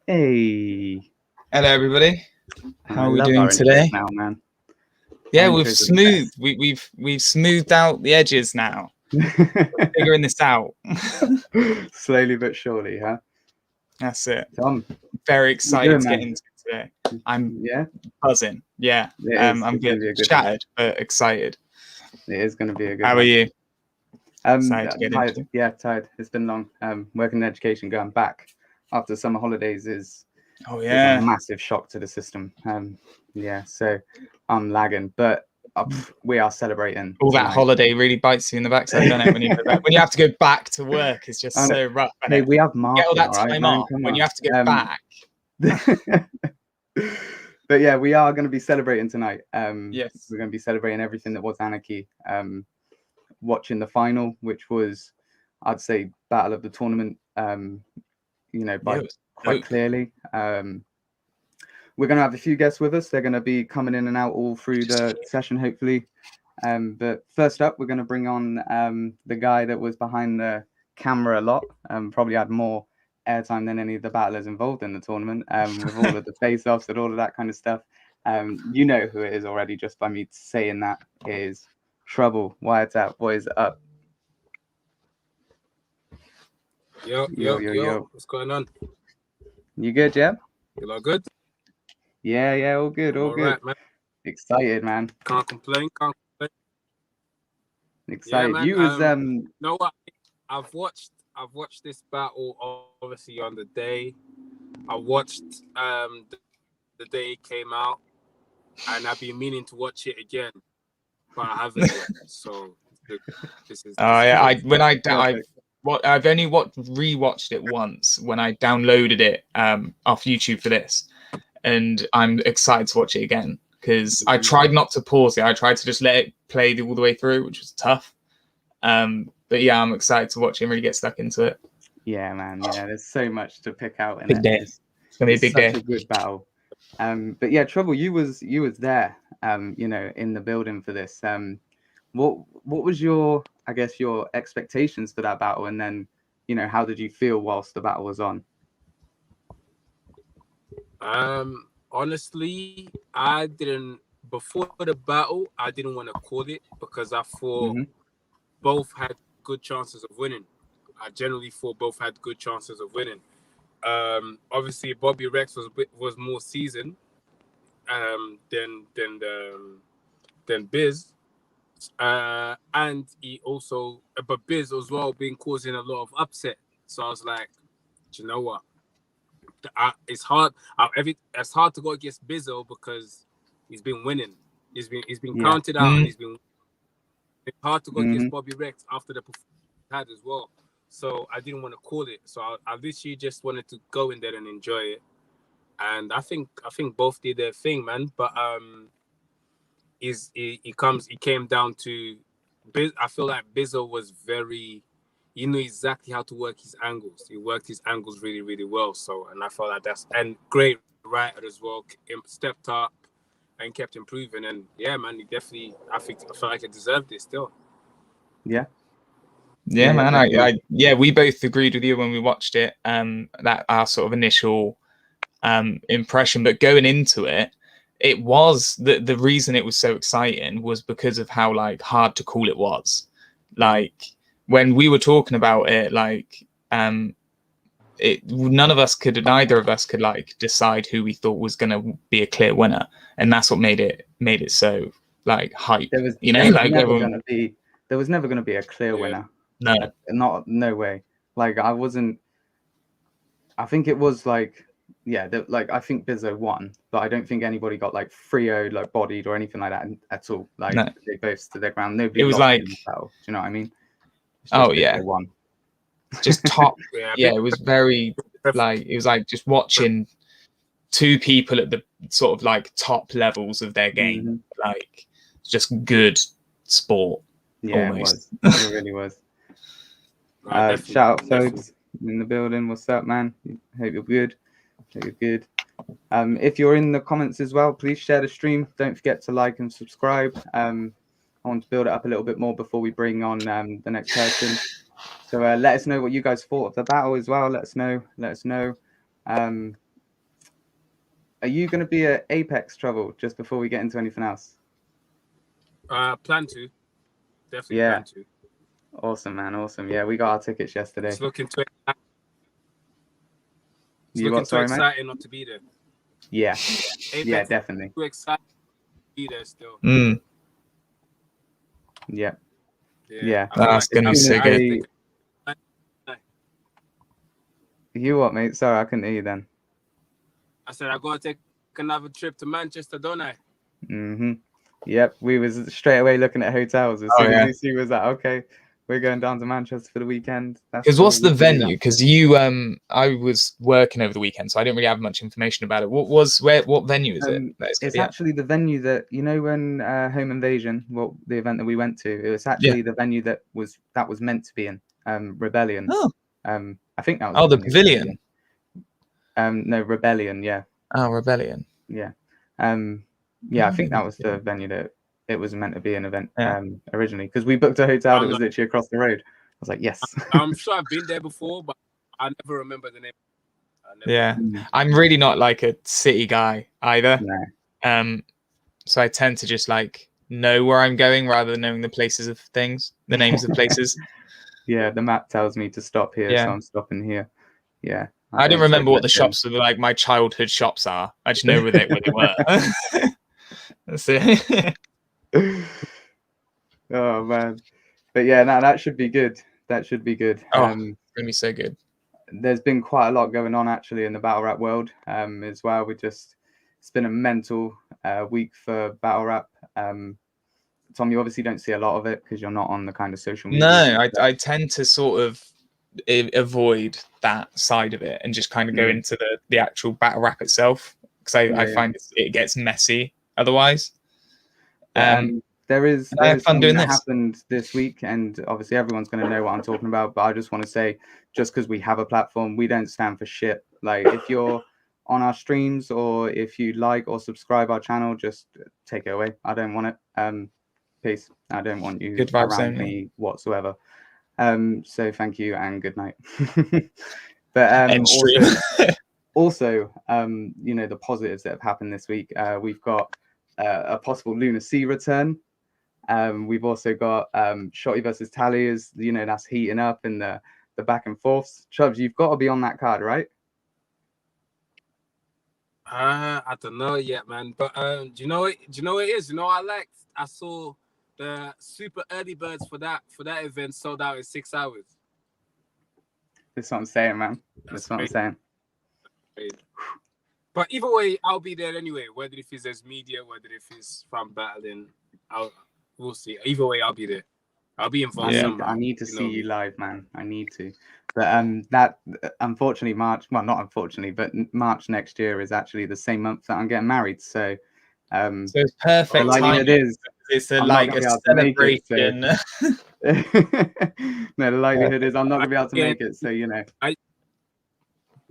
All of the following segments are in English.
Hey. Hello, everybody. How I are we love doing our today? intros now, man. Yeah, Our we've intros are the smoothed. We've smoothed out the edges now. best. Figuring this out. Slowly but surely, huh? That's it. Tom, Very what you excited doing, to get man? into it today. I'm Yeah, buzzing. Yeah. it is. I'm It's going good. to be a good one. Shattered, but excited. It is going to be a good How are one. you? Excited to get Tired. into. Yeah, tired. It's been long. Working in education, going back after summer holidays is Oh a yeah. massive shock to the system. Yeah, so I'm lagging, but we are celebrating All that tonight. holiday really bites you in the backside, doesn't it? When you go back, when you have to go back to work, it's just And, so rough. hey, Isn't it? we have You get all marking, that all right, time man. off Come when on. you have to go back. But yeah, we are going to be celebrating tonight. Yes. We're going to be celebrating everything that was Anarchy. Watching the final, which was, I'd say, battle of the tournament. By quite clearly. We're going to have a few guests with us. They're going to be coming in and out all through the session, hopefully. But first up, we're going to bring on the guy that was behind the camera a lot. Probably had more airtime than any of the battlers involved in the tournament, with all of the face-offs and all of that kind of stuff. You know who it is already just by me saying that. It is Trouble. Wiretap, boys, up. Yo. What's going on? You good, yeah? You all good? Yeah, all good, all good. Right, man. Excited, man. Can't complain. Excited. Yeah, man. You was You know what? I've watched this battle obviously on the day. I watched the day it came out, and I've been meaning to watch it again, but I haven't yet. So this is. Yeah. I've only rewatched it once when I downloaded it off YouTube for this, and I'm excited to watch it again because I tried not to pause it. I tried to just let it play all the way through, which was tough. But yeah, I'm excited to watch it and really get stuck into it. Yeah, man. Yeah, there's so much to pick out in Big it. day. It's gonna be a big such day. a good battle. But yeah, Trouble, you was there. In the building for this. What was your expectations for that battle, and then how did you feel whilst the battle was on? Honestly, I didn't before the battle. I didn't want to call it because I thought both had good chances of winning. I generally thought both had good chances of winning. Obviously, Bobby Rex was more seasoned than Biz, and he also, but Biz as well, been causing a lot of upset. So I was like, do you know what? It's hard. It's hard to go against Bizzo because he's been winning. He's been counted out, and it's hard to go against Bobby Rex after the performance he had as well. So I didn't want to call it. So I literally just wanted to go in there and enjoy it. And I think both did their thing, man. But he came down to Biz. I feel like Bizzo was he knew exactly how to work his angles. He worked his angles really, really well. So, and I felt like and great writer as well. Stepped up and kept improving. And yeah, man, he definitely. I felt like he deserved it still. Yeah, man. We both agreed with you when we watched it. That our sort of initial impression, but going into it, it was the reason it was so exciting was because of how like hard to call it was. Like when we were talking about it, like neither of us could like decide who we thought was going to be a clear winner, and that's what made it so like hype. There was never going to be a clear winner. No way. Like I think it was like. Yeah, I think Bizzo won, but I don't think anybody got like 3-0 like bodied or anything like that at all. Like they both stood their ground. Nobody. It was like in the battle. Do you know what I mean? Bizzo won. Just top. It was very like it was like just watching two people at the sort of like top levels of their game. Like it's just good sport. Yeah, almost. It really was. Shout out folks in the building. What's up, man? Hope you're good. If you're in the comments as well, please share the stream. Don't forget to like and subscribe. I want to build it up a little bit more before we bring on the next person. So let us know what you guys thought of the battle as well. Let us know. Are you going to be at Apex Trouble just before we get into anything else? Plan to. Definitely plan to. Awesome, man. Awesome. Yeah, we got our tickets yesterday. It's looking too exciting not to be there. Yeah. Apex, yeah, definitely. Too excited to be there still. Yeah. Yeah. That's going to be so good. You what, mate? Sorry, I couldn't hear you then. I said I got to take another trip to Manchester, don't I? Yep, we was straight away looking at hotels as soon as he was like, okay, we're going down to Manchester for the weekend. Because what's the venue? Because I was working over the weekend, so I didn't really have much information about it. What venue is it? It's actually the venue that, you know, when Home Invasion, the event that we went to, it was actually the venue that was meant to be in Rebellion. I think that was the Pavilion. No, Rebellion. Yeah. Oh, Rebellion. Yeah. I think that was the venue that it was meant to be an event originally, because we booked a hotel that was literally across the road. I was like, yes. I'm sure I've been there before, but I never remember the name. I'm really not like a city guy either. No. So I tend to just like know where I'm going rather than knowing the places of things, the names of places. Yeah, the map tells me to stop here, so I'm stopping here. Yeah. I don't remember what the shops of like my childhood shops are. I just know where they were. That's it. Oh man, but yeah, no, that should be good. That should be good. It's gonna be so good. There's been quite a lot going on actually in the battle rap world as well. It's been a mental week for battle rap. Tom, you obviously don't see a lot of it because you're not on the kind of social media. No, I tend to sort of avoid that side of it and just kind of go into the actual battle rap itself, because I find it gets messy otherwise. There is something that happened this week, and obviously everyone's going to know what I'm talking about, but I just want to say, just because we have a platform, we don't stand for shit. Like, if you're on our streams or if you like or subscribe our channel, just take it away. I don't want it. Peace. I don't want you around me whatsoever. So thank you and good night. But also, you know, the positives that have happened this week. We've got a possible Lunar Sea return. We've also got Shotty versus Tally, is, you know, that's heating up in the back and forths. Chubbs, you've got to be on that card, right? I don't know yet, man. But do you know what it is? You know, I saw the super early birds for that event sold out in 6 hours. That's what I'm saying, man. That's what I'm saying. But either way, I'll be there anyway. Whether if it's as media, whether if it's from battling, we'll see. Either way, I'll be there. I'll be involved somehow. I need to see you live, man. I need to. But that unfortunately not unfortunately, but March next year is actually the same month that I'm getting married. So it's perfect. The likelihood is it's a celebration. No, the likelihood is I'm not gonna be able to make it. So, you know.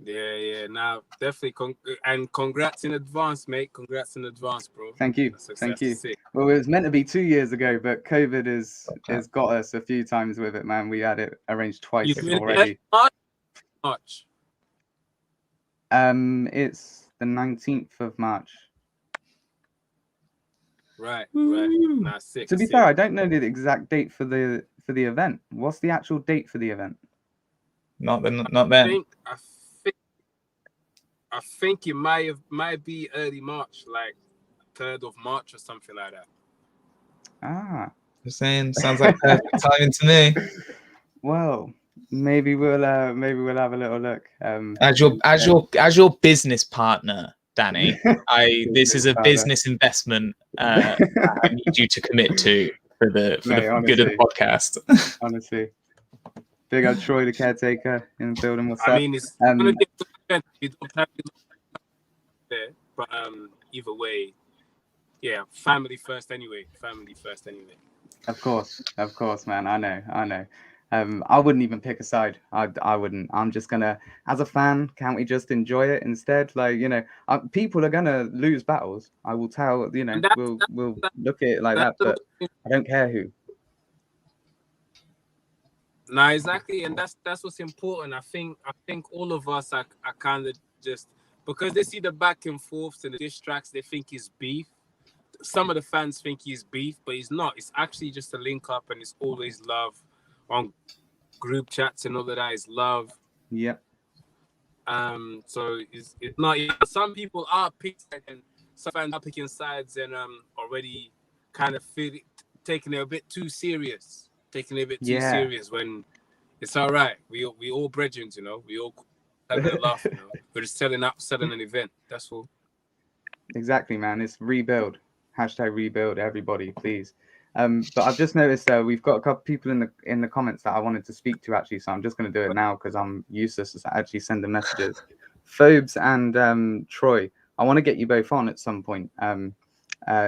Yeah. Now, definitely, and congrats in advance, mate. Congrats in advance, bro. Thank you. Thank you. Well, it was meant to be 2 years ago, but COVID has got us a few times with it, man. We had it arranged twice already. March. It's the 19th of March. Right. Nah, sick. To be fair, I don't know the exact date for the event. What's the actual date for the event? Not then. I think it might be early March, like 3rd of March or something like that. You're saying sounds like perfect timing to me. Well, maybe we'll have a little look. As your business partner, Danny, this is a business investment. I need you to commit to for the good of the podcast. Honestly, big up Troy, the caretaker in the building. What's up? I mean, it's gonna be there, but either way, yeah, family first anyway. Of course, man. I know. I wouldn't even pick a side. I wouldn't. I'm just gonna, as a fan, can't we just enjoy it instead? Like, you know, people are gonna lose battles. I will tell. You know, we'll look at it like that. But I don't care who. Nah, exactly, and that's what's important. I think all of us are kind of just because they see the back and forths and the diss tracks, they think it's beef. Some of the fans think he's beef, but he's not. It's actually just a link up, and it's always love on group chats and all of that is love. Yep. So it's not. Some people are picking, and some fans are picking sides, and already kind of taking it a bit too serious. Taking it a bit too serious when it's all right. We all brethren, you know. We all have a laugh, you know. We're just selling an event. That's all. Exactly, man. It's rebuild. #rebuild, everybody, please. But I've just noticed we've got a couple people in the comments that I wanted to speak to actually, so I'm just going to do it now because I'm useless to actually send the messages. Phobes and Troy, I want to get you both on at some point.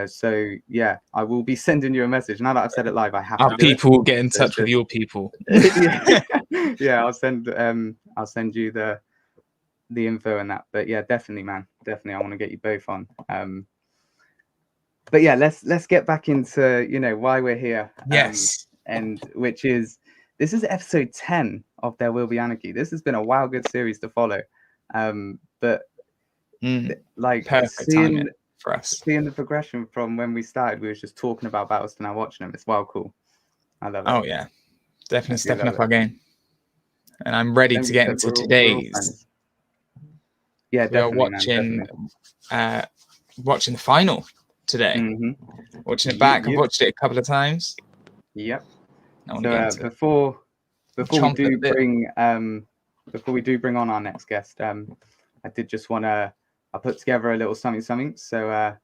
So yeah, I will be sending you a message. Now that I've said it live, I have Our to people will get in touch with your people. Yeah, I'll send you the info and that. But yeah, definitely, man. Definitely, I want to get you both on. But yeah, let's get back into, you know, why we're here. Yes. And this is episode 10 of There Will Be Anarchy. This has been a wow good series to follow. But like perfect timing for us. Seeing the progression from when we started, we were just talking about battles to now watching them. It's wow cool. I love it. Oh yeah. Definitely stepping up our game. And I'm ready to get into today's. Yeah, definitely. We are watching the final today. Watching it back. I've watched it a couple of times. Yep. So before we do bring on our next guest, I did just want to put together a little something. So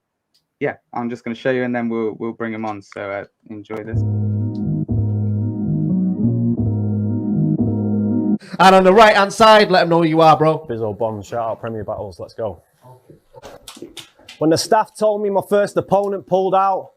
yeah, I'm just going to show you, and then we'll bring him on. So enjoy this. And on the right hand side, let them know who you are, bro. Bizzo Bond, shout out Premier Battles. Let's go. When the staff told me my first opponent pulled out,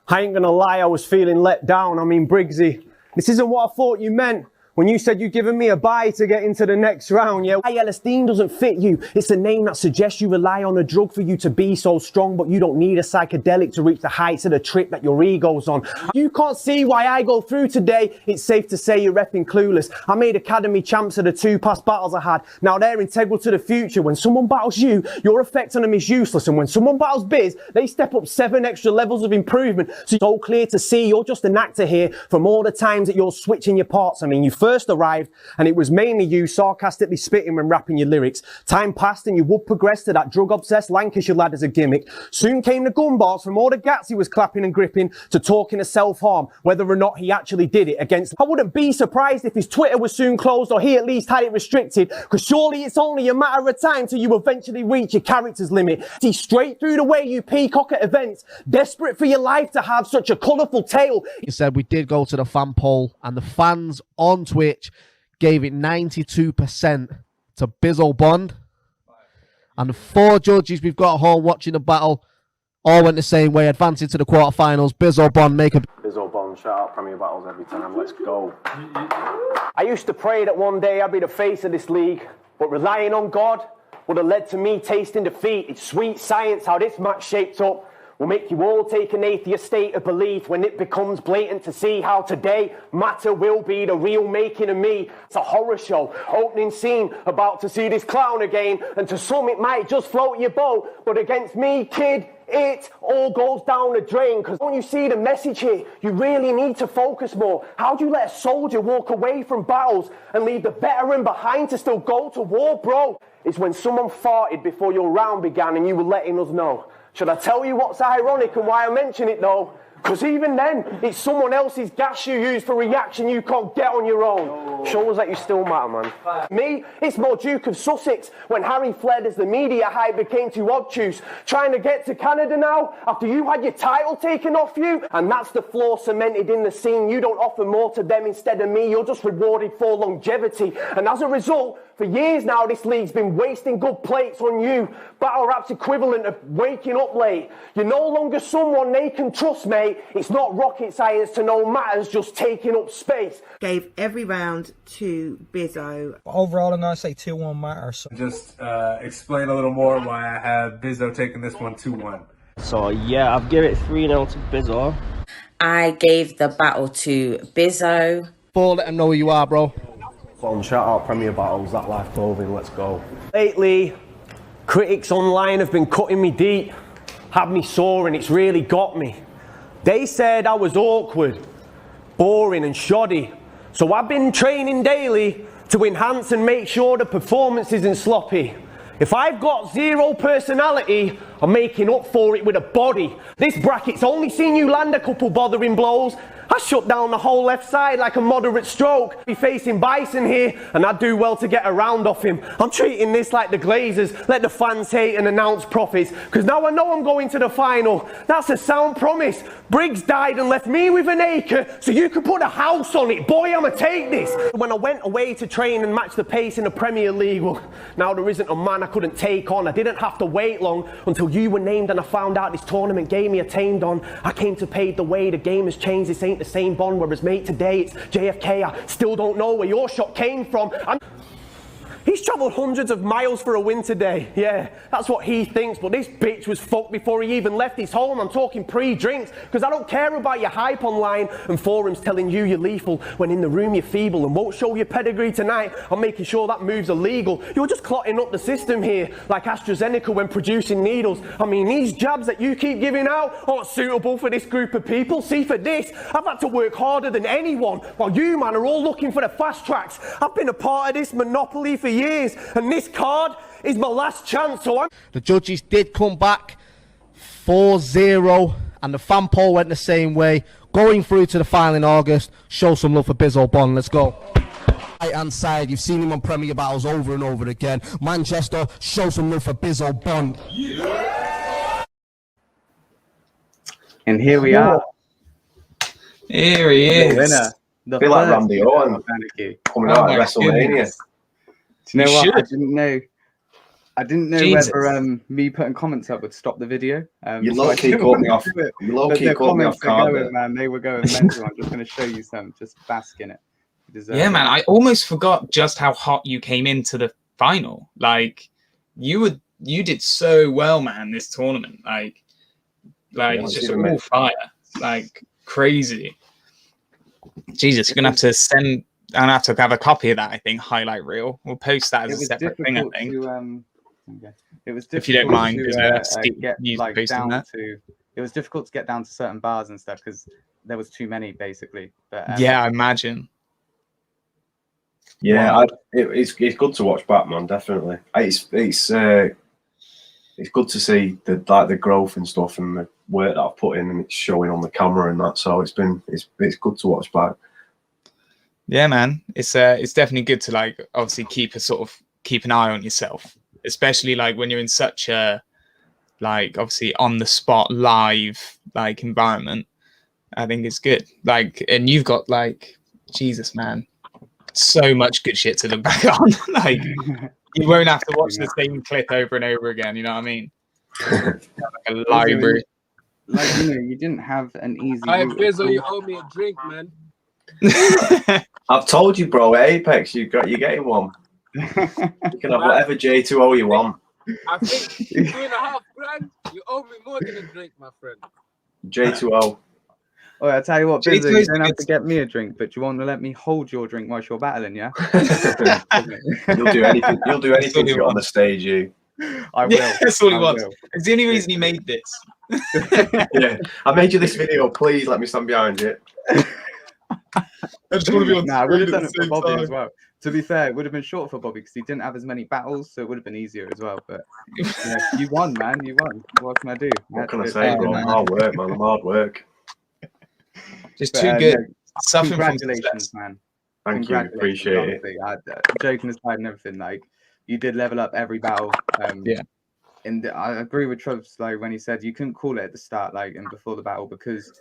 I ain't gonna lie, I was feeling let down. I mean, Briggsy, this isn't what I thought you meant when you said you'd given me a bye to get into the next round. Yeah, Elistine doesn't fit you. It's a name that suggests you rely on a drug for you to be so strong, but you don't need a psychedelic to reach the heights of the trip that your ego's on. You can't see why I go through today. It's safe to say you're repping clueless. I made academy champs of the 2 past battles I had. Now they're integral to the future. When someone battles you, your effect on them is useless. And when someone battles Biz, they step up 7 extra levels of improvement. So it's so clear to see you're just an actor here from all the times that you're switching your parts. I mean, you first arrived and it was mainly you sarcastically spitting when rapping your lyrics. Time passed and you would progress to that drug-obsessed Lancashire lad as a gimmick. Soon came the gun bars from all the gats he was clapping and gripping to talking of self-harm, whether or not he actually did it against. I wouldn't be surprised if his Twitter was soon closed or he at least had it restricted, because surely it's only a matter of time till you eventually reach your character's limit. See straight through the way you peacock at events, desperate for your life to have such a colourful tale. You said we did go to the fan poll and the fans on Twitch gave it 92% to Bizzo Bond. And the 4 judges we've got at home watching the battle all went the same way, advancing to the quarterfinals. Bizzo Bond, make a... Bizzo Bond, shout out Premier Battles every time. Let's go. I used to pray that one day I'd be the face of this league, but relying on God would have led to me tasting defeat. It's sweet science how this match shaped up. Will make you all take an atheist state of belief when it becomes blatant to see how today matter will be the real making of me. It's a horror show, opening scene, about to see this clown again, and to some it might just float your boat, but against me, kid, it all goes down the drain. Because when you see the message here, you really need to focus more. How do you let a soldier walk away from battles and leave the veteran behind to still go to war, bro? It's when someone farted before your round began and you were letting us know. Should I tell you what's ironic and why I mention it though? Because even then, it's someone else's gas you use for reaction you can't get on your own. Shows that you still matter, man. Me, it's more Duke of Sussex when Harry fled as the media hype became too obtuse. Trying to get to Canada now after you had your title taken off you. And that's the flaw cemented in the scene. You don't offer more to them instead of me. You're just rewarded for longevity. And as a result, for years now, this league's been wasting good plates on you. Battle rap's equivalent of waking up late. You're no longer someone they can trust, mate. It's not rocket science to know matters, just taking up space. Gave every round to Bizzo. Overall, I'm going to say 2-1 matters. Just explain a little more why I have Bizzo taking this one 2-1. So, yeah, I've given it 3-0 to Bizzo. I gave the battle to Bizzo. Let them know who you are, bro. Shout out Premier Battles, that life clothing, let's go. Lately, Critics online have been cutting me deep, had me sore, and it's really got me. They said I was awkward, boring and shoddy, so I've been training daily to enhance and make sure the performance isn't sloppy. If I've got zero personality, I'm making up for it with a body. This bracket's only seen you land a couple bothering blows. I shut down the whole left side like a moderate stroke. Be facing Bison here, and I'd do well to get a round off him. I'm treating this like the Glazers. Let the fans hate and announce profits, because now I know I'm going to the final. That's a sound promise. Briggs died and left me with an acre, so you could put a house on it. Boy, I'ma take this. When I went away to train and match the pace in the Premier League, well, now there isn't a man I couldn't take on. I didn't have to wait long until you were named and I found out this tournament gave me a tamed on. I came to pave the way. The game has changed. This ain't the same Bond, whereas mate today it's JFK. I still don't know where your shot came from. He's travelled hundreds of miles for a win today. Yeah, that's what he thinks, but this bitch was fucked before he even left his home. I'm talking pre-drinks, because I don't care about your hype online and forums telling you you're lethal when in the room you're feeble and won't show your pedigree tonight. I'm making sure that move's illegal. You're just clotting up the system here, like AstraZeneca when producing needles. I mean, these jabs that you keep giving out aren't suitable for this group of people. See, for this, I've had to work harder than anyone, while you, man, are all looking for the fast tracks. I've been a part of this monopoly for years, and this card is my last chance. So the judges did come back 4-0, and the fan poll went the same way. Going through to the final in August. Show some love for Bizzle Bond. Let's go. Right hand side, you've seen him on Premier Battles over and over again. Manchester, show some love for Bizzle Bond. And here we are. Here he is. The winner. The feel like Randy Orton coming out at WrestleMania. Do you know what? I didn't know Jesus. whether me putting comments up would stop the video. You low-key caught me off. You low-key caught me off guard. Man, they were going mental. I'm just going to show you some. Just bask in it. Yeah, man. I almost forgot just how hot you came into the final. Like, you did so well, man. This tournament, like it's just all fire, like crazy. Jesus, you're gonna have to send. I'm gonna have to have a copy of that. I think highlight reel. We'll post that as a separate thing. I think. It was difficult if you don't mind, get like down to. It was difficult to get down to certain bars and stuff because there was too many, basically. But yeah, I imagine. Yeah, it's good to watch Batman. Definitely, it's good to see the growth and stuff and the work that I've put in, and it's showing on the camera and that. So it's good to watch back. Yeah, man, it's definitely good to like obviously keep an eye on yourself, especially like when you're in such a like obviously on the spot live like environment. I think it's good. Like, and you've got like Jesus, man, so much good shit to look back on. Like, you won't have to watch the same clip over and over again. You know what I mean? Like a library. Like, you didn't have an easy. Hey, Bizzle, you owe me a drink, man. I've told you, bro. Apex, you're getting one. You can have whatever J2O you want. I think $2.5 grand. You owe me more than a drink, my friend. J2O. Oh, I tell you what, Bizzle, you don't have to get me a drink, but you want to let me hold your drink whilst you're battling, yeah? You'll do anything. You'll do anything to get on the stage, you. I will. Yeah, that's all he wants. It's the only reason he made this. Yeah, I made you this video. Please let me stand behind it. I just want to be on I would have done it for Bobby as well. To be fair, it would have been short for Bobby because he didn't have as many battles, so it would have been easier as well. But you won, man. You won. What can I do? What can I say, bro? Hard work, man. I'm hard work. Just too good. Congratulations, man. Thank you. Appreciate it. Joking aside and everything, like you did level up every battle. Yeah. And I agree with Trubs, like when he said you couldn't call it at the start, like and before the battle, because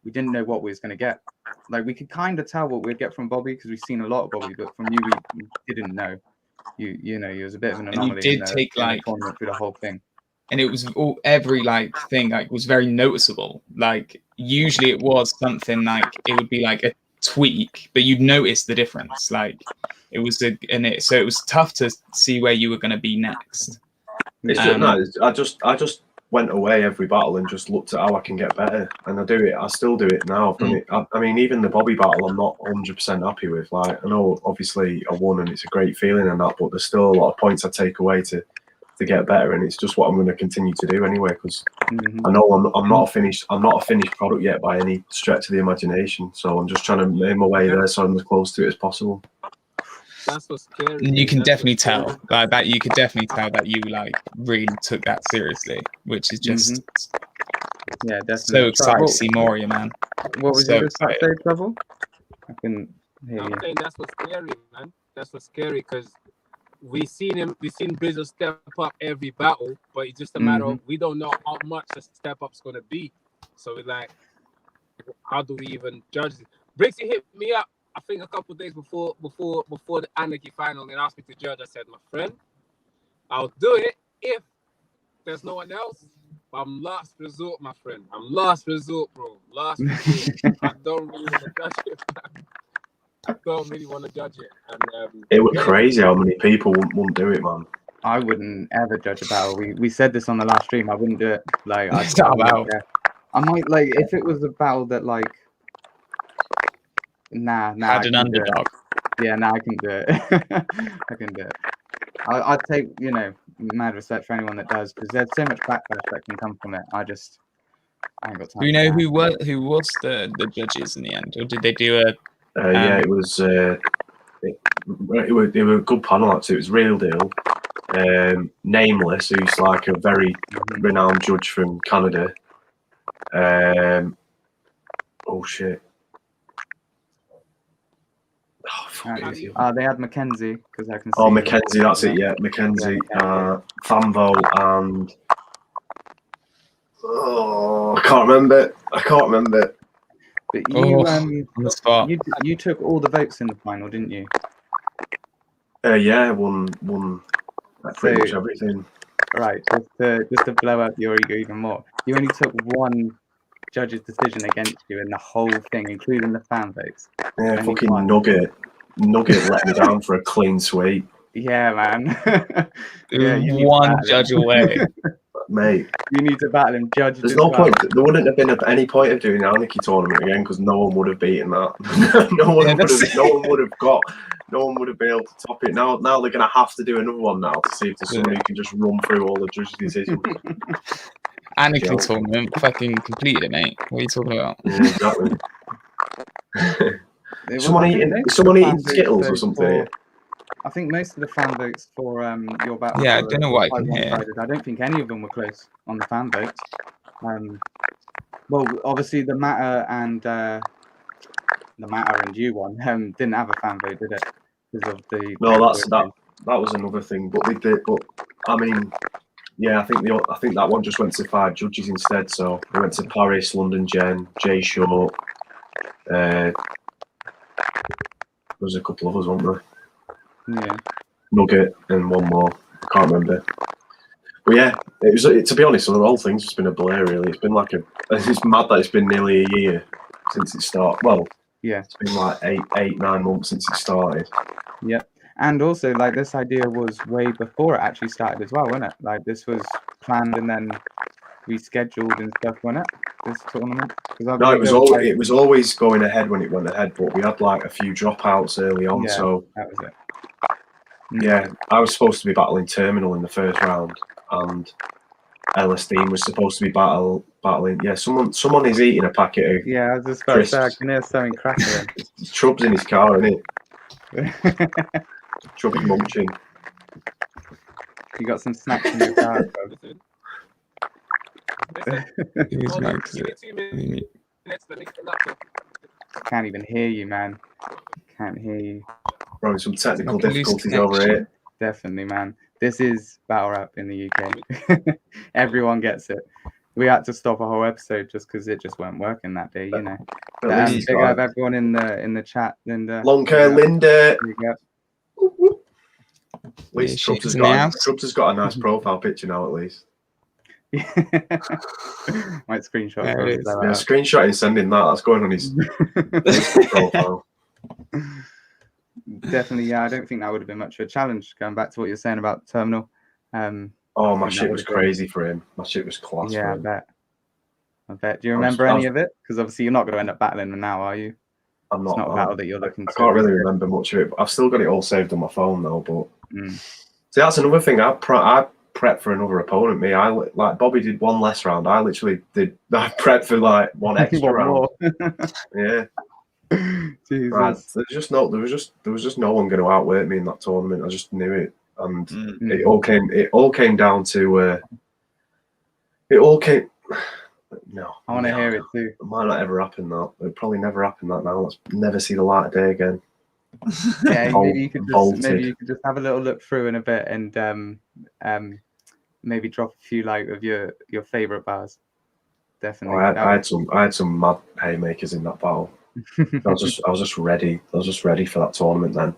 we didn't know what we was going to get. Like we could kind of tell what we'd get from Bobby because we've seen a lot of Bobby, but from you we didn't know. You know, he was a bit of an anomaly. And you did take like tournament through the whole thing. And it was every like thing like was very noticeable. Like usually it was something like it would be like a tweak, but you'd notice the difference. Like it was so it was tough to see where you were going to be next. It's just, no, I just went away every battle and just looked at how I can get better, and I still do it now. I mean, even the Bobby battle, I'm not 100% happy with. Like, I know obviously I won and it's a great feeling and that, but there's still a lot of points I take away to to get better, and it's just what I'm going to continue to do anyway. Because Mhm. I know I'm not a finished product yet by any stretch of the imagination. So I'm just trying to make my way there, so I'm as close to it as possible. That's what's scary. You can That's definitely what's tell scary. that you could definitely tell that you like really took that seriously, which is just Yeah, definitely. so excited to see more of you, man. What was So your just about to excited. say, Trouble? I couldn't hear I'm you. saying that's what's scary, man. That's what's scary because we seen Bizzle step up every battle, but it's just a matter of we don't know how much the step up's gonna be. So we're like, how do we even judge it? Brixie hit me up, I think a couple of days before the Anarchy final, and asked me to judge. I said, my friend, I'll do it if there's no one else. But I'm last resort, my friend. I'm last resort, bro. Last resort. I don't really want to judge it. I don't really want to judge it. And it was crazy how many people wouldn't do it, man. I wouldn't ever judge a battle. We said this on the last stream. I wouldn't do it. Like I might like if it was a battle that like nah had an underdog. Yeah, I can do it. I can do it. I'd take, you know, mad respect for anyone that does, because there's so much backlash that can come from it. I ain't got time. Do you know who was the judges in the end, or did they do a? Yeah, it was. It were a good panel actually. It was Real Deal, Nameless, who's like a very renowned judge from Canada. Oh shit. They had Mackenzie, because I can see. Oh, Mackenzie, that's it. Yeah, Mackenzie, Fanvo, and I can't remember. But you, on the spot. You took all the votes in the final, didn't you? Yeah, won pretty much everything. Right, just to blow up your ego even more. You only took one judge's decision against you in the whole thing, including the fan votes. Yeah, fucking Nugget let me down for a clean sweep. Yeah, man. Yeah, one judge away. Mate, you need to battle him. Judge. There's no point. There wouldn't have been any point of doing the Anarchy tournament again because no one would have beaten that. No one would have been able to top it. Now they're going to have to do another one now to see if there's someone who can just run through all the judges' decisions. Anarchy tournament fucking completed it, mate. What are you talking about? Yeah, exactly. Someone eating Skittles or something. I think most of the fan votes for your battle. Yeah, I don't know what I can hear. I don't think any of them were close on the fan votes. Well, obviously the Matter and you one didn't have a fan vote, did it? Because of the that was another thing. But they did. But I mean, yeah, I think that one just went to 5 judges instead. So they went to Paris, London, Jay Short. There was a couple of us, weren't there? Yeah. Nugget and one more. I can't remember. But yeah, to be honest, the whole thing's just been a blur, really. It's been it's mad that it's been nearly a year since it started. Well, yeah, it's been like 9 months since it started. Yeah. And also, like, this idea was way before it actually started as well, wasn't it? Like, this was planned and then rescheduled and stuff, wasn't it? This tournament? No, it was always going ahead when it went ahead, but we had like a few dropouts early on, so that was it. Yeah, I was supposed to be battling Terminal in the first round, and LSD was supposed to be battling. Yeah, someone is eating a packet of. Yeah, I was just about to say, I can hear something crackling. Chubb's in his car, isn't it? Chubb's munching. You got some snacks in your car. Can't even hear you, man. Can't hear you. Probably some technical difficulties over here. Definitely, man. This is battle rap in the UK. Everyone gets it. We had to stop a whole episode just because it just weren't working that day, you know. Big up everyone in the chat, Linda. Long hair, Linda. At least Trubbs has got a nice profile picture now, at least. Might screenshot. Screenshot and sending that. That's going on his profile. Definitely, yeah. I don't think that would have been much of a challenge. Going back to what you're saying about Terminal. My shit was crazy for him. My shit was class. Yeah, I bet. Do you remember any of it? Because obviously you're not going to end up battling them now, are you? I'm not. It's not a battle that you're looking to. I can't really remember much of it. But I've still got it all saved on my phone though. But see, that's another thing. I prep for another opponent. Me, I like Bobby did one less round. I literally did. I prepped for like one extra round. Yeah. Jesus. Right. There was just no one going to outwork me in that tournament. I just knew it, and it all came down to it all came. No, I want to hear it too. It might not ever happen. That it probably never happen. That now. Let's never see the light of day again. Yeah, maybe you could just have a little look through in a bit and maybe drop a few like of your favorite bars. Definitely. I had some mad haymakers in that battle. I was just ready. I was just ready for that tournament then.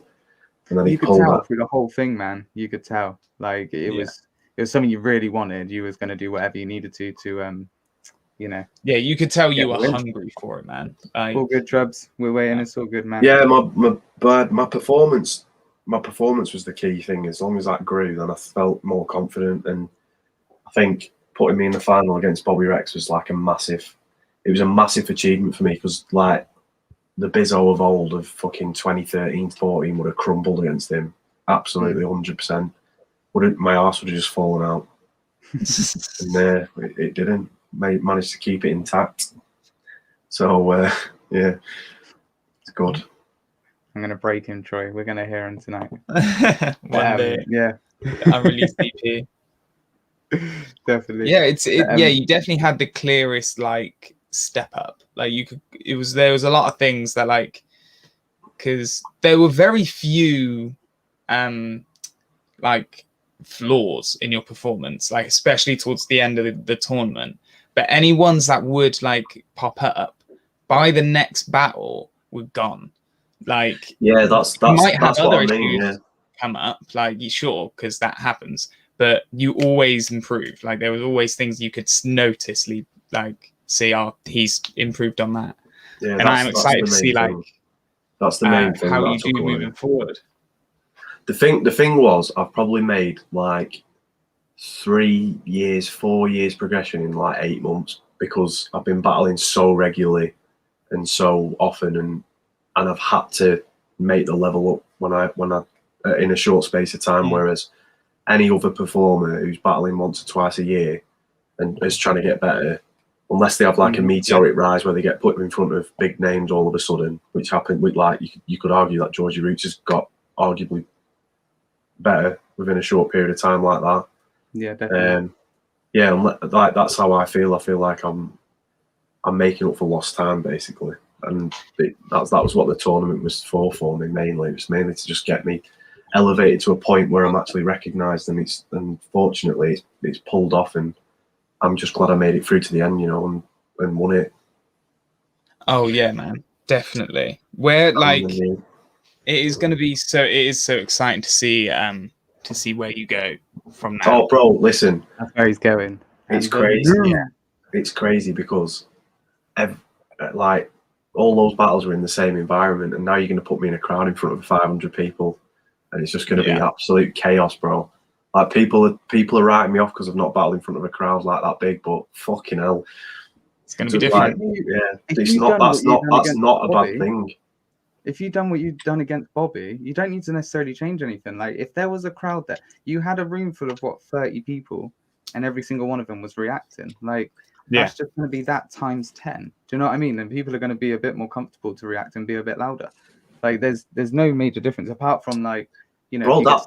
And then you could tell through the whole thing, man. You could tell. Like it was something you really wanted. You was gonna do whatever you needed to you know. Yeah, you could tell you were hungry for it, man. All good, Drubs. We're waiting. It's all good, man. Yeah, my performance was the key thing. As long as that grew, then I felt more confident. And I think putting me in the final against Bobby Rex was like a massive achievement for me, because like the Bizzo of old of fucking 2013-14 would have crumbled against him. Absolutely 100%. My arse would have just fallen out. And it didn't. Managed to keep it intact. So yeah, it's good. I'm gonna break him, Troy. We're gonna hear him tonight. One day. Yeah. Unreleased EP. Definitely. Yeah, you definitely had the clearest like step up. Like there was a lot of things that like, because there were very few like flaws in your performance, like especially towards the end of the tournament. But any ones that would like pop up by the next battle were gone. Like that's might have other what I mean, issues come up, like sure, because that happens. But you always improve. Like there was always things you could noticeably like see. Oh, he's improved on that. Yeah, and I'm excited to see like that's the main thing. How you do moving forward. The thing was, I've probably made like 3 years, 4 years progression in like 8 months, because I've been battling so regularly and so often, and I've had to make the level up when I in a short space of time. Whereas any other performer who's battling once or twice a year and is trying to get better, unless they have like a meteoric rise where they get put in front of big names all of a sudden, which happened with like you could argue that Georgie Roots has got arguably better within a short period of time like that. Yeah, definitely. Like that's how I feel. I feel like I'm making up for lost time basically, and that was what the tournament was for me mainly. It was mainly to just get me elevated to a point where I'm actually recognised, and fortunately it's pulled off, and I'm just glad I made it through to the end, you know, and won it. Oh yeah, man, definitely. Where like it is so exciting to see where you go from now. Oh, bro, listen. That's where he's going. It's crazy. Yeah. It's crazy because like all those battles were in the same environment, and now you're going to put me in a crowd in front of 500 people, and it's just going to be absolute chaos, bro. Like people are writing me off because I've not battled in front of a crowd like that big, but fucking hell, it's going to be different. That's not a bad thing. If you've done what you've done against Bobby, you don't need to necessarily change anything. Like if there was a crowd there, you had a room full of 30 people, and every single one of them was reacting. Like that's just going to be that times 10. Do you know what I mean? And people are going to be a bit more comfortable to react and be a bit louder. Like there's no major difference apart from like, you know. Bro,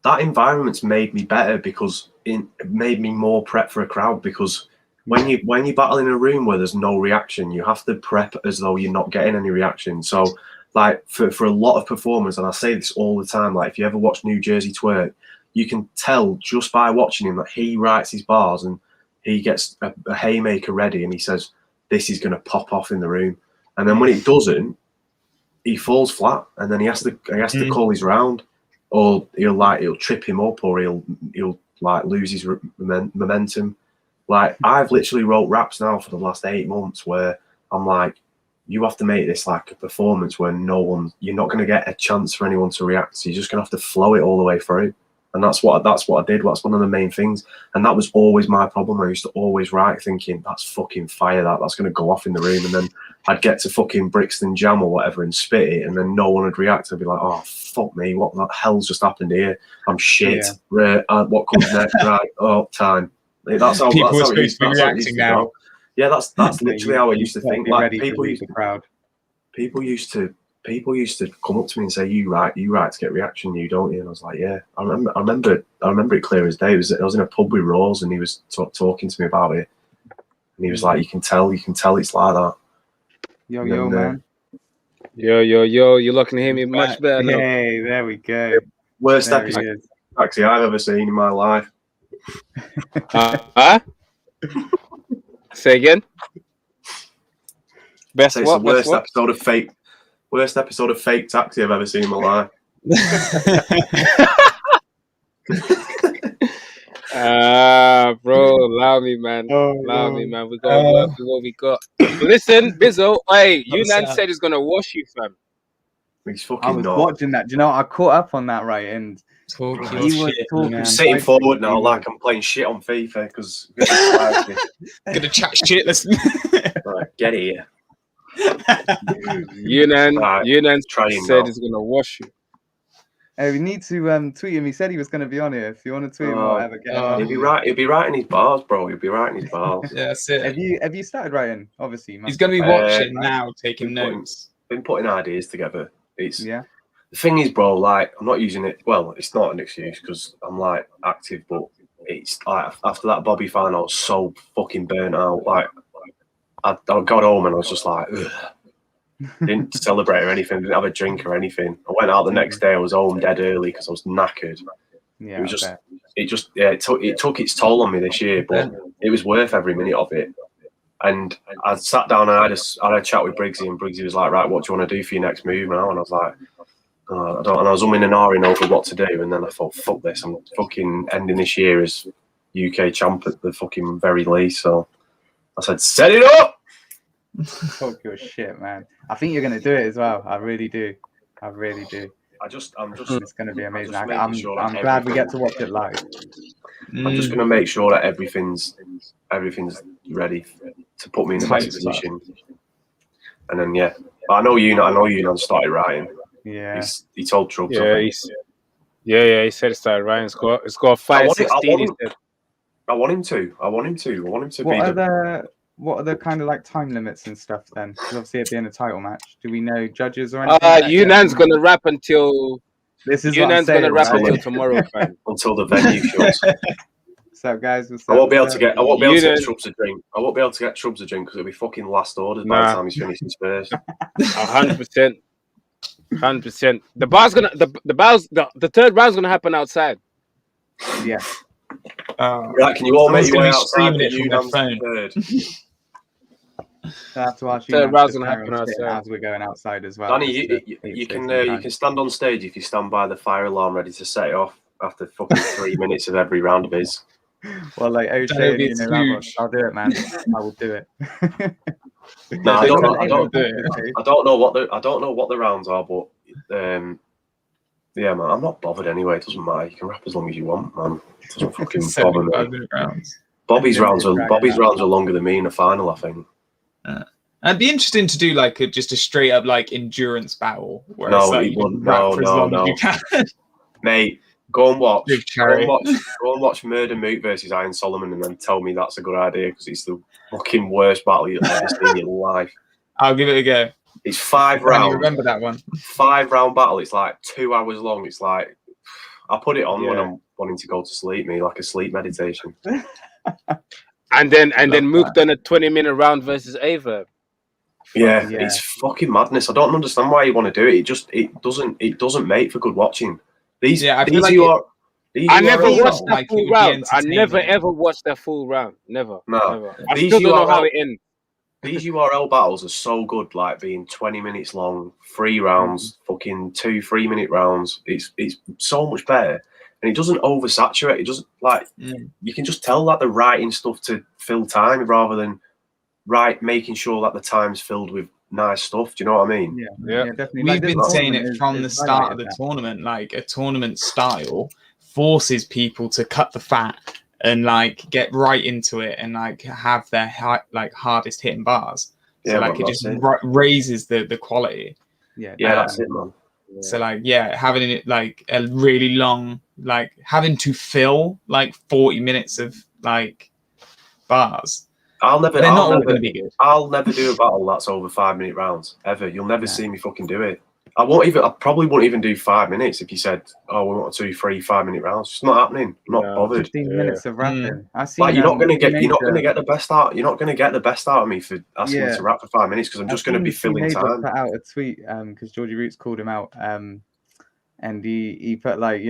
that environment's made me better because it made me more prep for a crowd, because when you battle in a room where there's no reaction, you have to prep as though you're not getting any reaction. So like for a lot of performers, and I say this all the time, like if you ever watch New Jersey Twerk, you can tell just by watching him that he writes his bars and he gets a haymaker ready and he says, this is going to pop off in the room. And then when it doesn't, he falls flat, and then he has to call his round, or he'll trip him up, or he'll like lose his momentum. Like I've literally wrote raps now for the last 8 months where I'm like, you have to make this like a performance where you're not going to get a chance for anyone to react. So you're just going to have to flow it all the way through. And that's what I did. That's one of the main things. And that was always my problem. I used to always write thinking, that's fucking fire. That's going to go off in the room. And then I'd get to fucking Brixton Jam or whatever and spit it, and then no one would react. I'd be like, oh, fuck me, what the hell's just happened here? I'm shit. Yeah. What comes next? Right, oh, time. That's how people that's are how supposed to be reacting now. Yeah, that's literally how I used to think. Like people used to come up to me and say, "You right to get reaction, you don't you?" And I was like, "Yeah." I remember it clear as day. I was in a pub with Rose, and he was talking to me about it, and he was like, "You can tell it's like that." Yo, man. Yo, you're looking to hear me much better now. Hey, there we go. Worst episode actually I've ever seen in my life. Say again. It's the worst episode of fake taxi I've ever seen in my life. Bro, allow me, man. Me, man. We got to work with what we got. Listen, Bizzo, hey, Yunan said he's gonna wash you, fam. He's fucking I was watching that. Do you know, I caught up on that, right? And I'm sitting forward now like I'm playing shit on FIFA because gonna chat shit. Listen, right, get here. Yunan said he's gonna wash you. Hey, we need to tweet him. He said he was going to be on here. If you want to tweet him or whatever, get him on. He'll be writing his bars, bro. He'll be writing his bars. Yeah, that's it. Have you started writing? Obviously, he's going to be watching now, taking notes. Been putting ideas together. The thing is, bro. Like, I'm not using it. Well, it's not an excuse because I'm like active, but it's like after that Bobby final, I was so fucking burnt out. Like, I got home and I was just like, ugh. Didn't celebrate or anything. Didn't have a drink or anything. I went out the next day. I was home dead early because I was knackered. Yeah, it was it took its toll on me this year, but it was worth every minute of it. And I sat down and I had a chat with Briggsy, and Briggsy was like, "Right, what do you want to do for your next move now?" And I was like, "I don't." And I was umming and ahhing over what to do. And then I thought, "Fuck this! I'm fucking ending this year as UK champ at the fucking very least." So I said, "Set it up." Fuck your shit, man. I think you're gonna do it as well. I really do. I'm just. It's gonna be amazing. I'm glad we get to watch it live. I'm just gonna make sure that everything's ready to put me in the best position. And then but I know you started writing. Yeah. He told Trubbs. He said he started writing. It's got 5:16. I want him to. What are the kind of like time limits and stuff then? Because obviously at the end of title match, do we know judges or anything? Yunan's gonna rap until until tomorrow, fam. Until the venue shuts. What's up, guys? I won't be able to get Trubbs a drink. I won't be able to get Trubbs a drink because it'll be fucking last orders by the time he's finished his first. 100%. 100%. The third round's gonna happen outside. Yeah. Right, can you all make your way outside the Yunan's third? That's why third round's gonna happen outside as we're going outside as well. Danny, you can stand on stage if you stand by the fire alarm ready to set it off after fucking 3 minutes of every round of his. Well, like O'Shea, I'll do it, man. I will do it. No, I don't know what the rounds are, but yeah, man, I'm not bothered anyway. It doesn't matter. You can rap as long as you want, man. It doesn't fucking bother me. Bobby's rounds are longer than me in the final, I think. It'd be interesting to do like just a straight up like endurance battle. Where No, it's, like, it wouldn't. No. Mate, go and watch Murder Moot versus Iron Solomon, and then tell me that's a good idea because it's the fucking worst battle you've ever seen in your life. I'll give it a go. It's 5 rounds. Remember that one? 5-round battle. It's like 2 hours long. It's like I put it on when I'm wanting to go to sleep. Like a sleep meditation. and then Mook done a 20-minute round versus Ava. Yeah, it's fucking madness. I don't understand why you want to do it. It doesn't make for good watching. I never watched that full round. I never ever watched that full round. Never. Never. I still don't know how it ends. These URL battles are so good, like being 20 minutes long, 3 rounds, fucking 2 3-minute rounds. It's so much better, and it doesn't oversaturate. It doesn't you can just tell that they're writing stuff to fill time rather than making sure that the time's filled with nice stuff. Do you know what I mean? Yeah, definitely. We've been saying it from the start of the tournament. Like a tournament style forces people to cut the fat and like get right into it and like have their hardest hitting bars. So like it just raises the quality. Yeah, that's it, man. So like having it like a really long, like having to fill like 40 minutes of like bars. They're not all going to be good. I'll never do a battle that's over 5-minute rounds ever. You'll never see me fucking do it. I probably won't even do 5 minutes if you said, "Oh, we want to do 3 5-minute rounds." It's not happening. I'm not bothered. 15 minutes of rapping. Like you're not going to get the best out. You're not going to get the best out of me for asking me to rap for 5 minutes because I'm just going to be filling time. Put out a tweet because Georgie Roots called him out. And he put like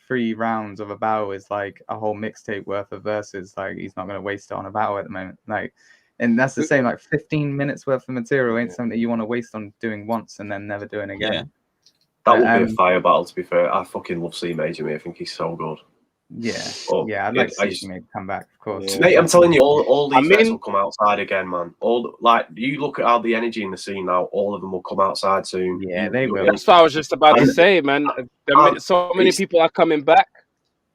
3 rounds of a battle is like a whole mixtape worth of verses. Like he's not going to waste it on a battle at the moment. Like, and that's the same. Like 15 minutes worth of material ain't something that you want to waste on doing once and then never doing again. Yeah. That would be a fire battle. To be fair, I fucking love C Major. Me, I think he's so good. I'd like to see him come back, of course. Mate, I'm telling you, all these guys will come outside again, man. You look at all the energy in the scene now. All of them will come outside soon. Yeah, they will. That's what I was just about to say, man. So many people are coming back.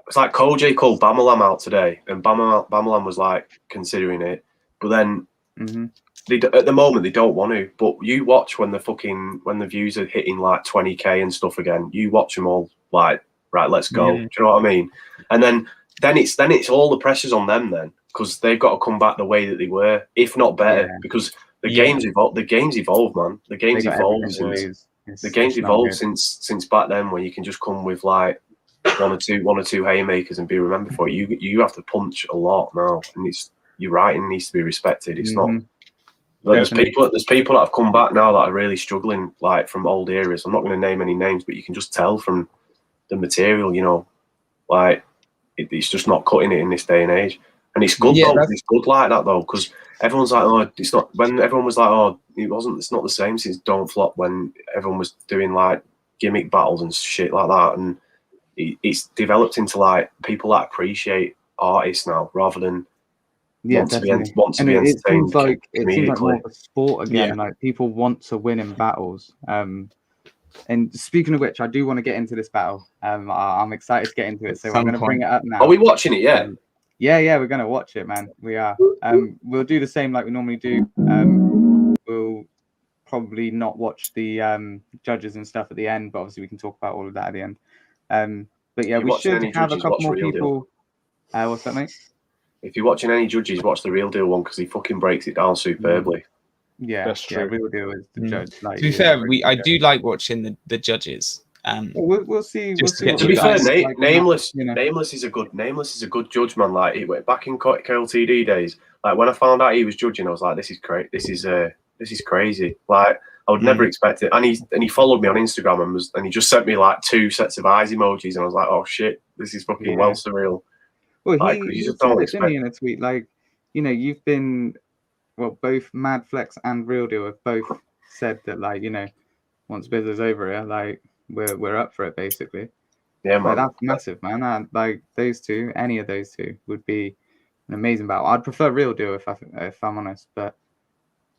It's like Kojay called Bamalam out today, and Bamalam was like considering it, but then at the moment they don't want to. But you watch when the views are hitting like 20k and stuff again. You watch them all like, right, let's go. Do you know what I mean? And then it's all the pressure's on them then because they've got to come back the way that they were, if not better, because the game's evolved. The game's evolved, man. The game's evolved since back then, where you can just come with like one or two haymakers and be remembered for it. You have to punch a lot now, and your writing needs to be respected. It's not. There's people that have come back now that are really struggling, like from old eras. I'm not going to name any names, but you can just tell from the material, like it's just not cutting it in this day and age. And it's good though. It's good like that though, because everyone's like, oh, it's not. When everyone was like, oh, it's not the same since Don't Flop, when everyone was doing like gimmick battles and shit like that, and it's developed into like people that appreciate artists now rather than want to be entertained. It seems like more of a sport again. Like people want to win in battles. And speaking of which, I do want to get into this battle. I'm excited to get into it, so I'm going to bring it up now. Are we watching it? Yeah. Yeah, we're going to watch it, man. We are. We'll do the same like we normally do. We'll probably not watch the judges and stuff at the end, but obviously we can talk about all of that at the end. But yeah, we should have a couple more people. What's that, mate? If you're watching any judges, watch the Real Deal one because he fucking breaks it down superbly. Yeah, that's true. Real Deal is the judge. Like, to be fair, I do like watching the judges. We'll see. To be fair, Nameless is a good judge, man. Like he went back in KLTD days. Like when I found out he was judging, I was like, this is great. This is crazy. Like I would never expect it. And he followed me on Instagram and he just sent me like 2 sets of eyes emojis, and I was like, oh shit, this is fucking well surreal. Well, like, he just don't expect it in a tweet. Like, you've been, both Mad Flex and Real Deal have both said that, like, once business over here, like, we're up for it, basically. Yeah, man. Like, that's massive, man. Like those two, any of those two would be an amazing battle. I'd prefer Real Deal if I'm honest, but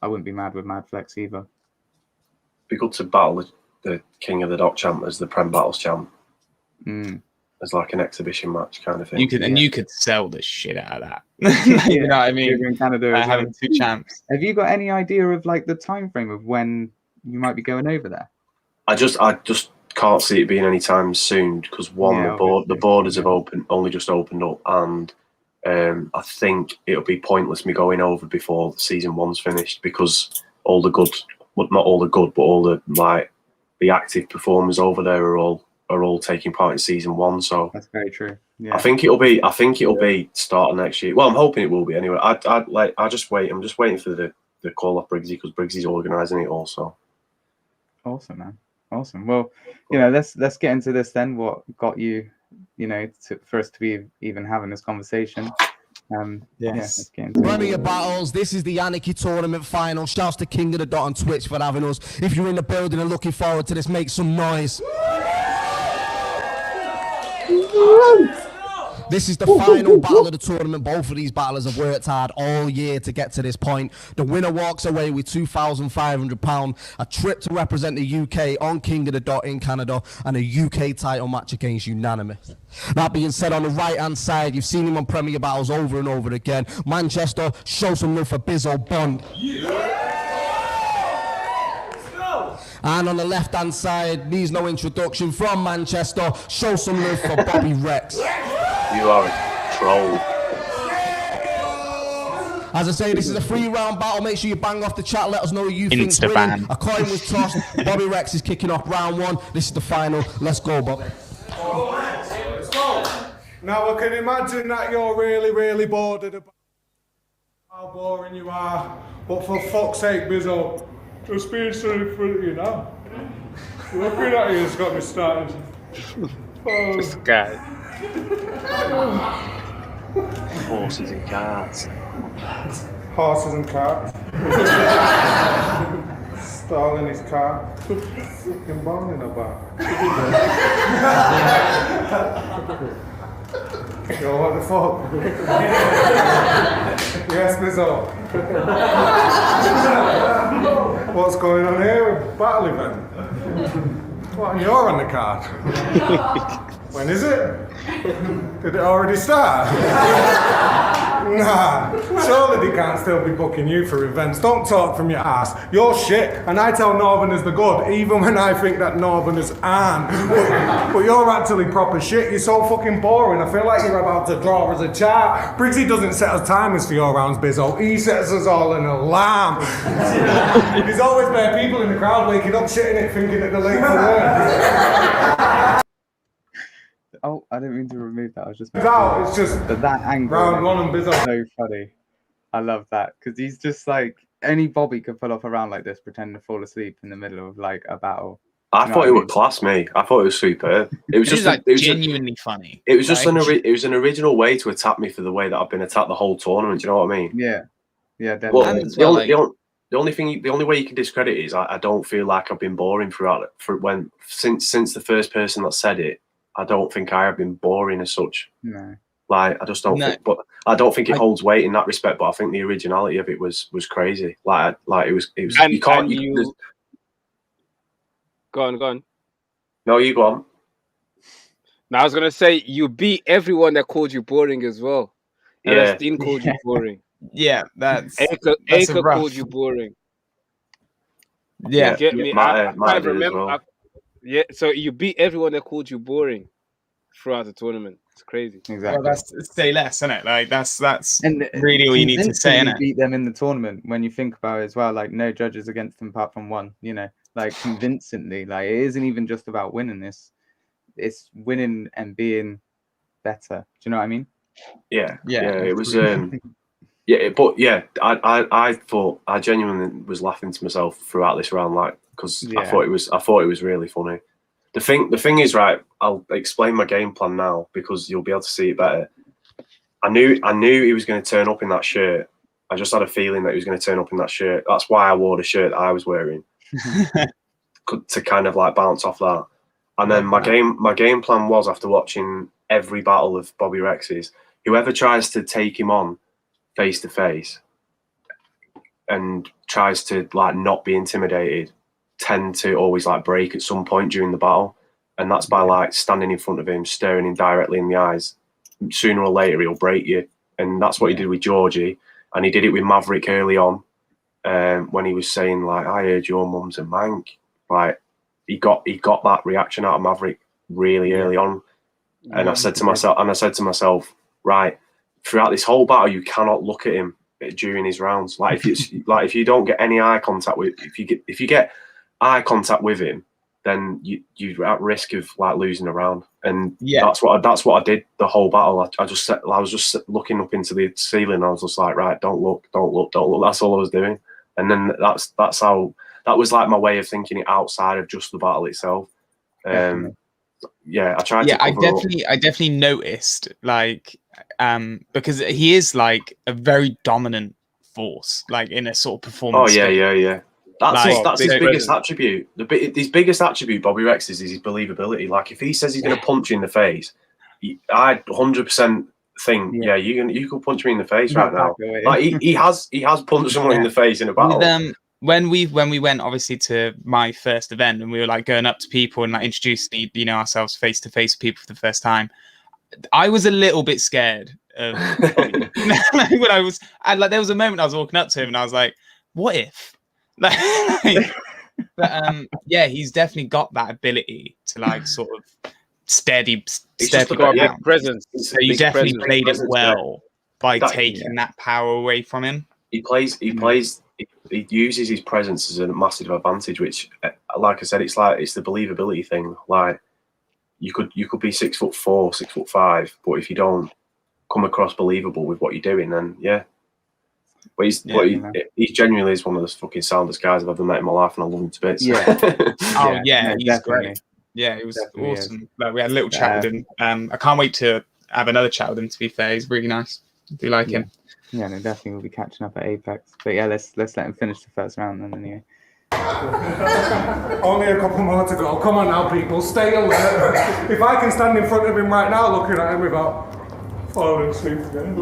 I wouldn't be mad with Mad Flex either. It'd be good to battle the King of the Dock champ as the Prem Battles champ. As like an exhibition match kind of thing. You could sell the shit out of that. You know what I mean? In Canada, having 2 champs. Have you got any idea of like the time frame of when you might be going over there? I just can't see it being any time soon because the borders have only just opened up, and I think it'll be pointless me going over before season 1's finished because all the good, well, not all the good, but all the active performers over there are all taking part in season 1. So that's very true. Yeah. I think it'll be starting next year. Well, I'm hoping it will be anyway. I'm just waiting for the call up Briggsy because Briggsy's organising it also. Awesome, man. Awesome. Well, let's get into this then. What got you, for us to be even having this conversation? Let's get into Premier Battles. This is the Anarchy tournament final. Shouts to King of the Dot on Twitch for having us. If you're in the building and looking forward to this, make some noise. This is the final battle of the tournament. Both of these battlers have worked hard all year to get to this point. The winner walks away with £2,500, a trip to represent the UK on King of the Dot in Canada, and a UK title match against Unanimous. That being said, on the right-hand side, you've seen him on Premier Battles over and over again. Manchester, show some love for Bizzo Bond. And on the left-hand side, needs no introduction, from Manchester. Show some love for Bobby Rex. You are a troll. As I say, this is a 3-round battle. Make sure you bang off the chat. Let us know who you think's winning. A coin was tossed. Bobby Rex is kicking off round 1. This is the final. Let's go, Bob. Let's go. Now I can imagine that you're really bored about how boring you are. But for fuck's sake, Bizzo, just being stood in front of you now. Looking at you has got me started. Oh. This guy. Horses and carts. Horses and carts. Stalling his car. Fucking boning about. Yo, what the fuck? Yes, Bizzo. What's going on here? Battle event? What, and you're on the card? When is it? Did it already start? Nah, surely they can't still be booking you for events. Don't talk from your ass. You're shit, and I tell Northerners the good, even when I think that Northerners aren't. But you're actually proper shit. You're so fucking boring. I feel like you're about to draw us a chart. Briggsy doesn't set us timers for your rounds, Bizzo. He sets us all an alarm. There's always bare people in the crowd waking up, shitting it, thinking that they're late for work. Oh, I didn't mean to remove that. I was just. No, it's just. But that angle. Round 1 and Bizzo. So funny. I love that because he's just like any Bobby could pull off a round like this, pretending to fall asleep in the middle of like a battle. I thought it would class me. I thought it was superb. It was just like genuinely funny. It was just it was an original way to attack me for the way that I've been attacked the whole tournament. Do you know what I mean? Yeah, definitely. Well, the only way you can discredit it is I don't feel like I've been boring throughout since the first person that said it. I don't think I have been boring as such. No. Like I just don't think, but I don't think it holds weight in that respect. But I think the originality of it was crazy. Like it was. And, you can't. Go on. No, you go on. Now I was gonna say you beat everyone that called you boring as well. Yeah. Dean called you boring. Yeah, that's Acre called you boring. Yeah, get me. I can't remember. Well. Yeah, so you beat everyone that called you boring throughout the tournament. It's crazy. Exactly. Well, that's say less, isn't it? Like that's and really all you need to say, innit? Beat them in the tournament when you think about it as well. Like no judges against them apart from one. You know, like convincingly. Like it isn't even just about winning this; it's winning and being better. Do you know what I mean? Yeah. It was. I thought I genuinely was laughing to myself throughout this round, like because I thought it was really funny. The thing is, right, I'll explain my game plan now because you'll be able to see it better. I knew he was going to turn up in that shirt. I just had a feeling that he was going to turn up in that shirt. That's why I wore the shirt that I was wearing to kind of like bounce off that. And then my game plan was, after watching every battle of Bobby Rex's, whoever tries to take him on face to face and tries to like not be intimidated tend to always like break at some point during the battle, and that's by like standing in front of him, staring him directly in the eyes. Sooner or later he'll break you, and that's what he did with Georgie, and he did it with Maverick early on when he was saying like, I heard your mum's a mank. Like he got that reaction out of Maverick really early on, and I said to myself, right, throughout this whole battle, you cannot look at him during his rounds. Like if you don't get any eye contact with, if you get eye contact with him, then you're at risk of like losing a round. And that's what I did the whole battle. I was just looking up into the ceiling. I was just like, right, don't look. That's all I was doing. And then that was like my way of thinking it outside of just the battle itself. I tried. Yeah, I definitely noticed like because he is like a very dominant force, like in a sort of performance. Oh yeah. That's his biggest attribute. His biggest attribute, Bobby Rex, is his believability. Like if he says he's going to punch you in the face, I 100% think, you could punch me in the face right now. Like he has punched someone in the face in a battle. When we went obviously to my first event and we were like going up to people and like introducing ourselves face to face with people for the first time, I was a little bit scared of when there was a moment I was walking up to him and I was like, what if? Like But yeah, he's definitely got that ability to like sort of steady got a big presence. So you definitely played it well by taking that power away from him. He uses his presence as a massive advantage, which, like I said, it's the believability thing. Like you could be 6'4", 6'5", but if you don't come across believable with what you're doing, then yeah. But he genuinely is one of the fucking soundest guys I've ever met in my life, and I love him to bits. Yeah. He's definitely. great. Yeah, it was Definitely awesome. Like, we had a little chat with him. I can't wait to have another chat with him. To be fair, he's really nice. I do like him. Yeah, no, definitely we'll be catching up at Apex. But yeah, let's let him finish the first round then anyway. Only a couple more to go. Come on now, people, stay alert. If I can stand in front of him right now looking at him without falling asleep again,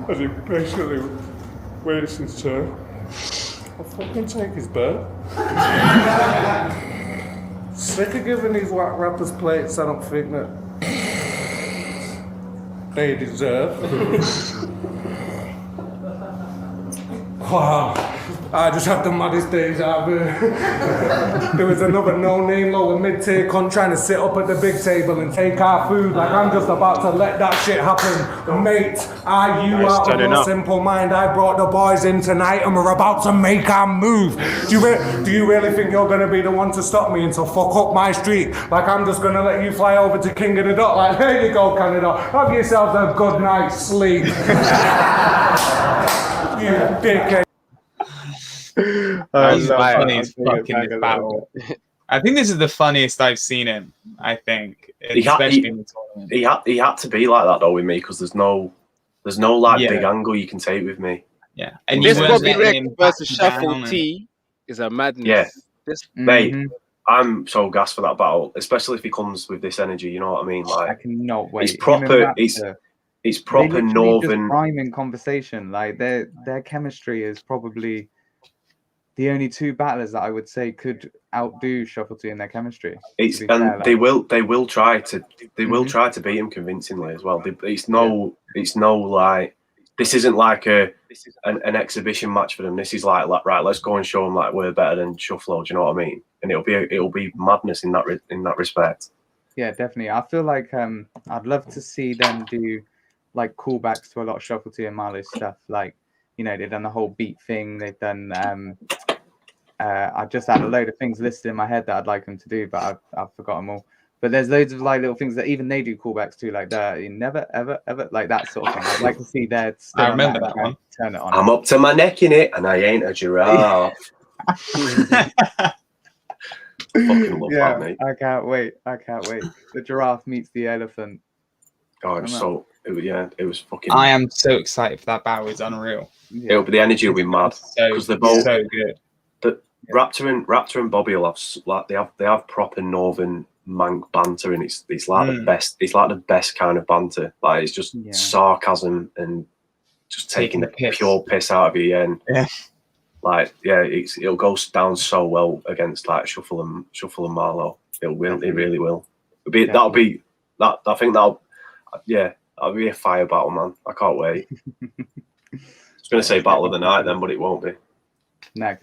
as he patiently waits his turn, I'll fucking take his bird. Sick of giving these whack rappers plates I don't think that they deserve. Wow, I just had the maddest days ever. There was another no-name lower mid-tier cunt trying to sit up at the big table and take our food like I'm just about to let that shit happen. Mate, are you out of your simple mind? I brought the boys in tonight and we're about to make our move. Do you really think you're going to be the one to stop me and to fuck up my streak? Like I'm just going to let you fly over to King of the Dot like, there you go, Canada. Have yourselves a good night's sleep. You dickhead. He's funny as fuck in this battle. I think this is the funniest I've seen him. I think, especially in the tournament. He had to be like that though with me because there's no like big angle you can take with me. Yeah, and this Bobby Rex versus Shuffle T is a madness. Yeah, mate, I'm so gassed for that battle, especially if he comes with this energy. You know what I mean? Like I cannot wait. It's proper. It's proper northern rhyming conversation. Like their chemistry is probably the only two battlers that I would say could outdo Shufflety in their chemistry. They will try to beat him convincingly as well. It's no like this isn't like an exhibition match for them. This is like right, let's go and show them like we're better than Shufflo. Do you know what I mean? And it'll be madness in that respect. Yeah, definitely. I feel like I'd love to see them do like callbacks to a lot of Shufflety and Marlo's stuff. Like, you know, they've done the whole beat thing. They've done. I just had a load of things listed in my head that I'd like them to do, but I've forgotten them all. But there's loads of like little things that even they do callbacks to, like that. You never, ever, ever, like that sort of thing. I'd like to see that. I remember that one. Turn it on. I'm up to my neck in it, and I ain't a giraffe. Fucking love that, mate. I can't wait. The giraffe meets the elephant. Oh, it was fucking. I am so excited for that battle. It's unreal. Yeah. The energy will be mad because they're both so good. Raptor and Bobby will have like they have proper northern mank banter, and it's like the best. It's like the best kind of banter. Like it's just sarcasm and just taking the pure piss out of you. And like it'll go down so well against like Shuffle and Marlo. It really will. I think that'll be a fire battle, man. I can't wait. I was going to say battle of the night then, but it won't be. Nah,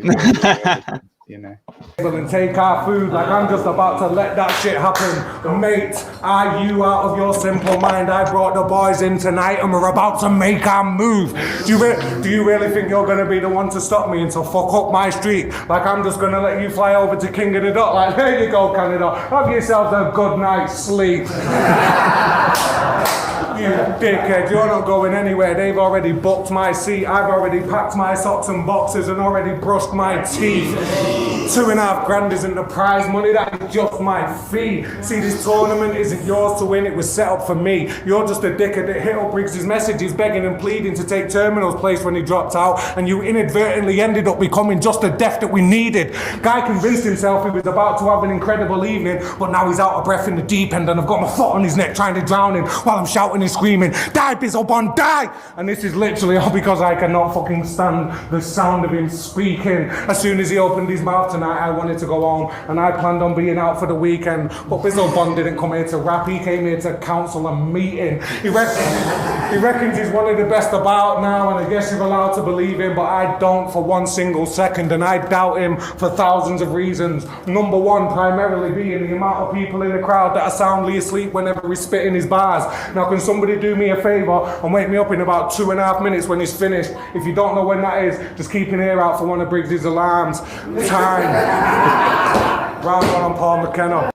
you know. And take our food like I'm just about to let that shit happen. Mate, are you out of your simple mind? I brought the boys in tonight and we're about to make our move. Do you really think you're going to be the one to stop me and to fuck up my streak? Like I'm just going to let you fly over to King of the Dot like, there you go, Canada. Have yourselves a good night's sleep. You dickhead, you're not going anywhere. They've already booked my seat. I've already packed my socks and boxes and already brushed my teeth. $2.5 grand isn't the prize money, that is just my fee. See, this tournament isn't yours to win, it was set up for me. You're just a dickhead that hit up Briggs' messages begging and pleading to take Terminal's place when he dropped out, and you inadvertently ended up becoming just the death that we needed. Guy convinced himself he was about to have an incredible evening, but now he's out of breath in the deep end and I've got my foot on his neck trying to drown him while I'm shouting he's screaming, "Die, Bizzle Bond, die!" And this is literally all because I cannot fucking stand the sound of him speaking. As soon as he opened his mouth tonight, I wanted to go home, and I planned on being out for the weekend. But Bizzle Bond didn't come here to rap, he came here to counsel a meeting. He reckons he's one of the best about now, and I guess you're allowed to believe him, but I don't for one single second, and I doubt him for thousands of reasons. Number one, primarily being the amount of people in the crowd that are soundly asleep whenever he's spitting his bars. Now, can somebody do me a favour and wake me up in about 2.5 minutes when he's finished? If you don't know when that is, just keep an ear out for one of Briggs's alarms. Time. Round one on Paul McKenna.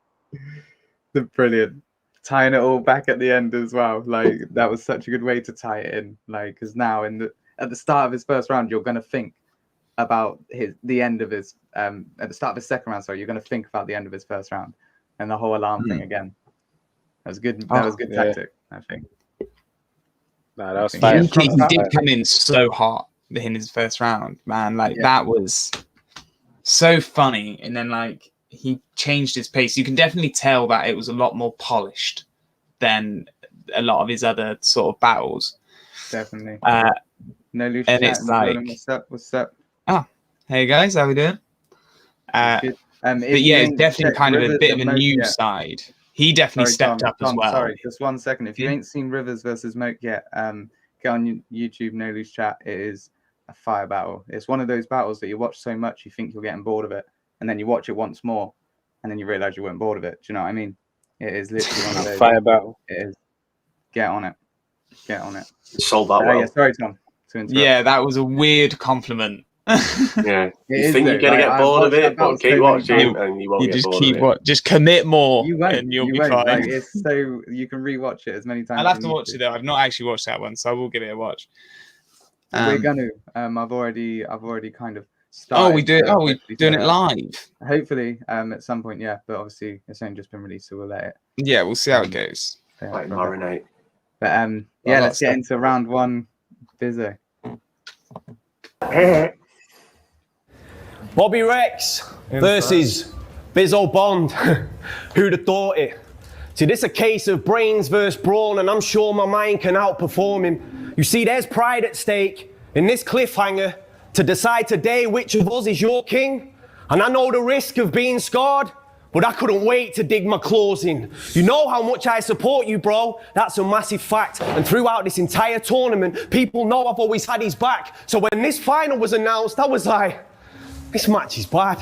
Brilliant. Tying it all back at the end as well. Like, that was such a good way to tie it in. Like, because now at the start of his first round, you're going to think about the end of his at the start of his second round. Sorry, you're going to think about the end of his first round and the whole alarm thing again. That was good. That was good tactic, I think. Nah, that was he did come in so hot in his first round, man. Like that was so funny, and then like he changed his pace. You can definitely tell that it was a lot more polished than a lot of his other sort of battles. Definitely. No loose and it's like, what's up? Oh, hey guys, how we doing? But yeah, it's definitely kind of a bit of a new side. He definitely stepped up as well. Sorry, just 1 second. If you ain't seen Rivers versus Moke yet, get on YouTube, No Loose Chat. It is a fire battle. It's one of those battles that you watch so much you think you're getting bored of it, and then you watch it once more, and then you realize you weren't bored of it. Do you know what I mean? It is literally one of those. Fire battle. It is. Get on it. Get on it. Sold that well. Yeah, sorry, Tom. Yeah, that was a weird compliment. Yeah, you think you're gonna get bored of it, but keep watching, and you won't get bored of it. Just commit more, and you'll be fine. Like, it's so you can rewatch it as many times. I'll have to watch it though. I've not actually watched that one, so I will give it a watch. We're gonna. I've already kind of started. Oh, we're doing it live. Hopefully, at some point, yeah. But obviously, it's only just been released, so we'll let it. Yeah, we'll see how it goes. Like marinate. But yeah, let's get into round one. Bizzo. Bobby Rex versus Bizzle Bond. Who'd have thought it? See, this is a case of brains versus brawn, and I'm sure my mind can outperform him. You see, there's pride at stake in this cliffhanger to decide today which of us is your king. And I know the risk of being scarred, but I couldn't wait to dig my claws in. You know how much I support you, bro. That's a massive fact. And throughout this entire tournament, people know I've always had his back. So when this final was announced, I was like, this match is bad.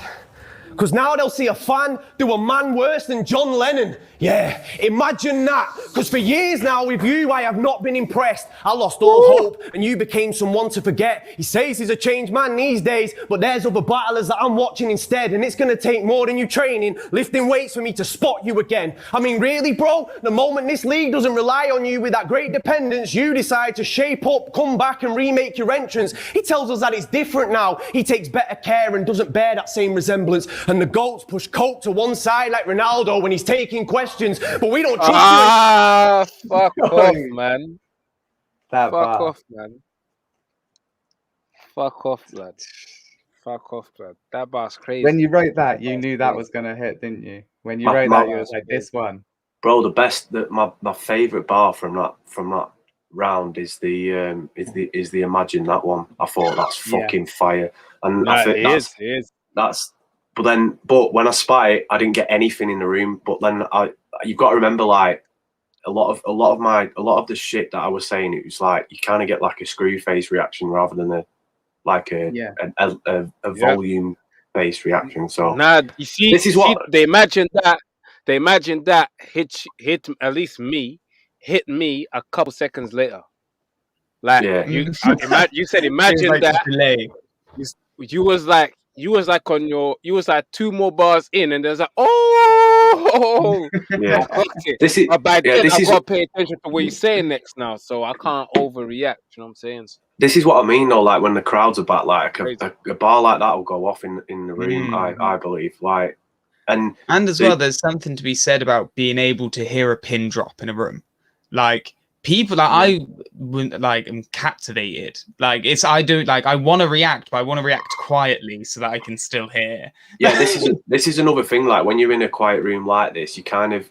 Because now they'll see a fan do a man worse than John Lennon. Yeah, imagine that. Because for years now with you, I have not been impressed. I lost all hope and you became someone to forget. He says he's a changed man these days, but there's other battlers that I'm watching instead. And it's going to take more than you training, lifting weights for me to spot you again. I mean, really, bro? The moment this league doesn't rely on you with that great dependence, you decide to shape up, come back and remake your entrance. He tells us that it's different now. He takes better care and doesn't bear that same resemblance. And the GOATs push coke to one side like Ronaldo when he's taking questions, but we don't trust you. Fuck off, man. Fuck off, man. Fuck off, lad. Fuck off, lad. That bar's crazy. When you wrote that, you knew that was gonna hit, didn't you? When you wrote that, you was like, this one. Bro, the best, my favourite bar from that round is the Imagine That one. I thought that's fucking fire. And no, I think it is. But when I spy it, I didn't get anything in the room. But then you've got to remember, like a lot of the shit that I was saying, it was like you kind of get like a screw face reaction rather than a volume based reaction. So you see, this is what they imagined that hit at least me, hit me a couple seconds later. Like you said, imagine like that. Delay. You was like two more bars in, and there's like, yeah. This is, by then, I got to pay attention to what you're saying next now, so I can't overreact. You know what I'm saying? This is what I mean, though. Like when the crowds are back, like a bar like that will go off in the room. I believe, like, and as well, there's something to be said about being able to hear a pin drop in a room, like. People I am captivated. Like I want to react, but I want to react quietly so that I can still hear. Yeah, this is another thing. Like when you're in a quiet room like this, you kind of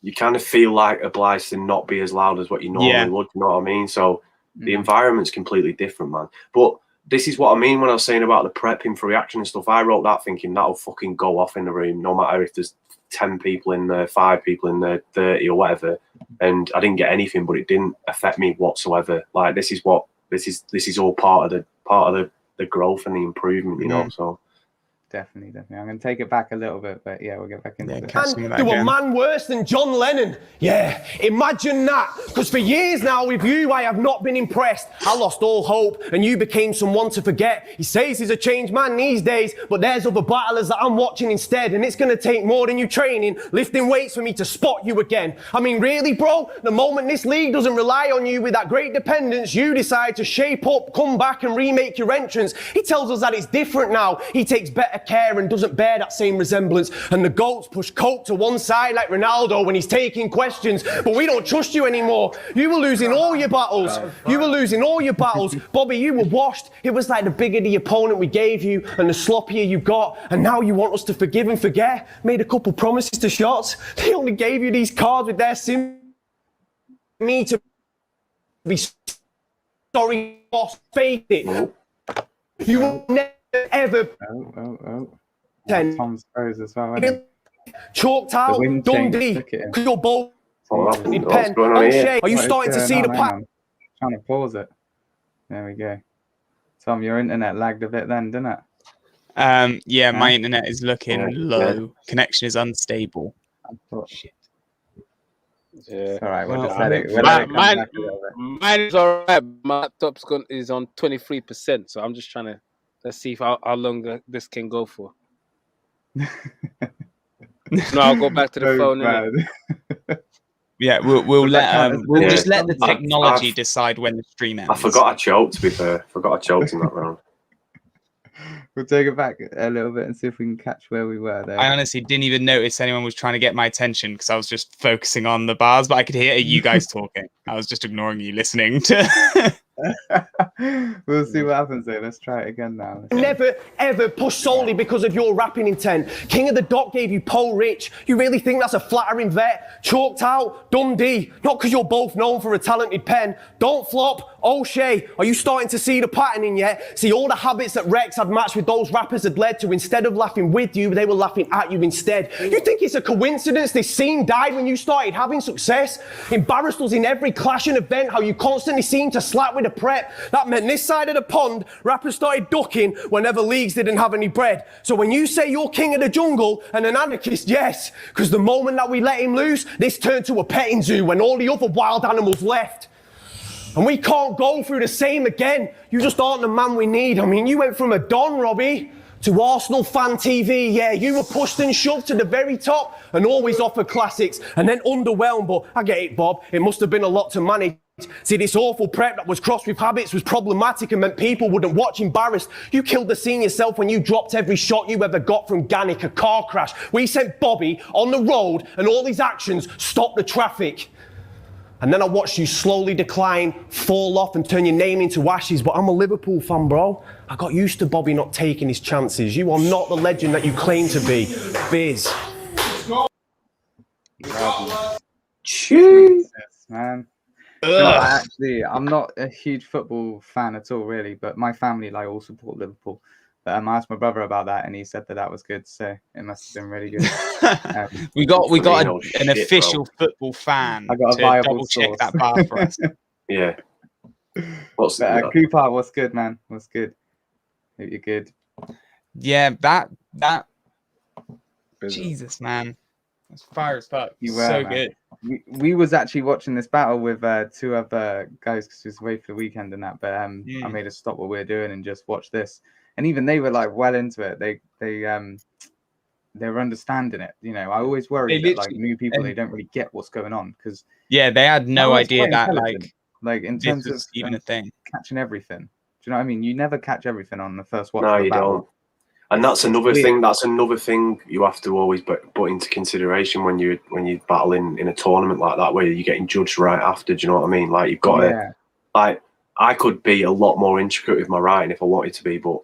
you kind of feel like obliged to not be as loud as what you normally would. You know what I mean? So the environment's completely different, man. But this is what I mean when I was saying about the prepping for reaction and stuff. I wrote that thinking that'll fucking go off in the room, no matter if there's 10 people in there, 5 people in there, 30 or whatever. And I didn't get anything, but it didn't affect me whatsoever. Like this is all part of the growth and the improvement, you know. So definitely. I'm going to take it back a little bit, but yeah, we'll get back into it. And there were man worse than John Lennon. Yeah, imagine that. Because for years now with you, I have not been impressed. I lost all hope and you became someone to forget. He says he's a changed man these days, but there's other battlers that I'm watching instead. And it's going to take more than you training, lifting weights for me to spot you again. I mean, really, bro? The moment this league doesn't rely on you with that great dependence, you decide to shape up, come back and remake your entrance. He tells us that it's different now. He takes better care and doesn't bear that same resemblance. And the GOATs push coke to one side like Ronaldo when he's taking questions. But we don't trust you anymore. You were losing all your battles. Bobby, you were washed. It was like the bigger the opponent we gave you and the sloppier you got. And now you want us to forgive and forget. Made a couple promises to shots. They only gave you these cards with their me to be sorry, boss, fake it. You will never, ever... Tom's froze as well. Chalked out, Dundee, because you're both pen. Are you starting to see the pattern? Trying to pause it. There we go. Tom, your internet lagged a bit then, didn't it? Yeah, my internet is looking low. Connection is unstable. Shit. Yeah. It's all right. We'll just let it. Mine is all right. My laptop's is on 23%, so I'm just trying to let's see how long this can go for. No, I'll go back to the phone. Yeah, we'll just let the technology decide when the stream ends. I forgot I choked, to be fair. In that round. We'll take it back a little bit and see if we can catch where we were there. I honestly didn't even notice anyone was trying to get my attention because I was just focusing on the bars, but I could hear you guys talking. I was just ignoring you listening to... We'll see what happens there. Let's try it again now. Never ever push solely because of your rapping intent. King of the Dot gave you Paul Rich. You really think that's a flattering vet? Chalked out, Dundee. Not because you're both known for a talented pen. Don't flop, O'Shea. Are you starting to see the patterning yet? See, all the habits that Rex had matched with those rappers had led to, instead of laughing with you, they were laughing at you instead. You think it's a coincidence this scene died when you started having success? Embarrassed us in every clash and event, how you constantly seem to slap with a prep. That meant this side of the pond, rappers started ducking whenever leagues didn't have any bread. So when you say you're king of the jungle and an anarchist, yes, because the moment that we let him loose, this turned to a petting zoo when all the other wild animals left. And we can't go through the same again. You just aren't the man we need. I mean, you went from a Don, Robbie, to Arsenal Fan TV. Yeah, you were pushed and shoved to the very top and always offered classics and then underwhelmed. But I get it, Bob. It must have been a lot to manage. See, this awful prep that was crossed with habits was problematic and meant people wouldn't watch embarrassed. You killed the scene yourself when you dropped every shot you ever got from Gannick, a car crash. We sent Bobby on the road and all his actions stopped the traffic. And then I watched you slowly decline, fall off and turn your name into ashes. But I'm a Liverpool fan, bro. I got used to Bobby not taking his chances. You are not the legend that you claim to be. Biz. Jesus, man. I'm not a huge football fan at all, really, but my family all support Liverpool. But I asked my brother about that, and he said that was good, so it must have been really good. We got an official football fan. I got a viable double check source. that bar for us. Yeah. Cooper, what's good, man? What's good? Hope you're good. Yeah, that. Jesus, man. That's fire as fuck. You were, so man. Good. We was actually watching this battle with 2 other guys because we was away for the weekend and that. But I made us stop what we were doing and just watch this. And even they were well into it. They were understanding it. You know, I always worry that new people they don't really get what's going on because they had no idea that in terms of even a thing catching everything. Do you know what I mean? You never catch everything on the first watch. No, you don't. And that's another thing. That's another thing you have to always put into consideration when you battle in a tournament like that, where you're getting judged right after. Do you know what I mean? You've got to I could be a lot more intricate with my writing if I wanted to be, but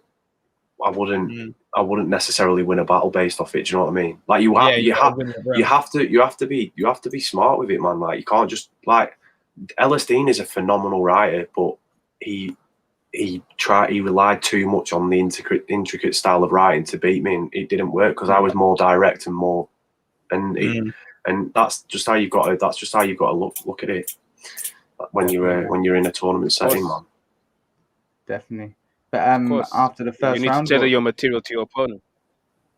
I wouldn't necessarily win a battle based off it. Do you know what I mean? Like you have to be smart with it, man. Like you can't just like Ellis Dean is a phenomenal writer, but he relied too much on the intricate style of writing to beat me, and it didn't work because I was more direct and more, and that's just how you've got to look at it when you're in a tournament setting, man. Definitely. But after the first you need round, to tailor your material to your opponent.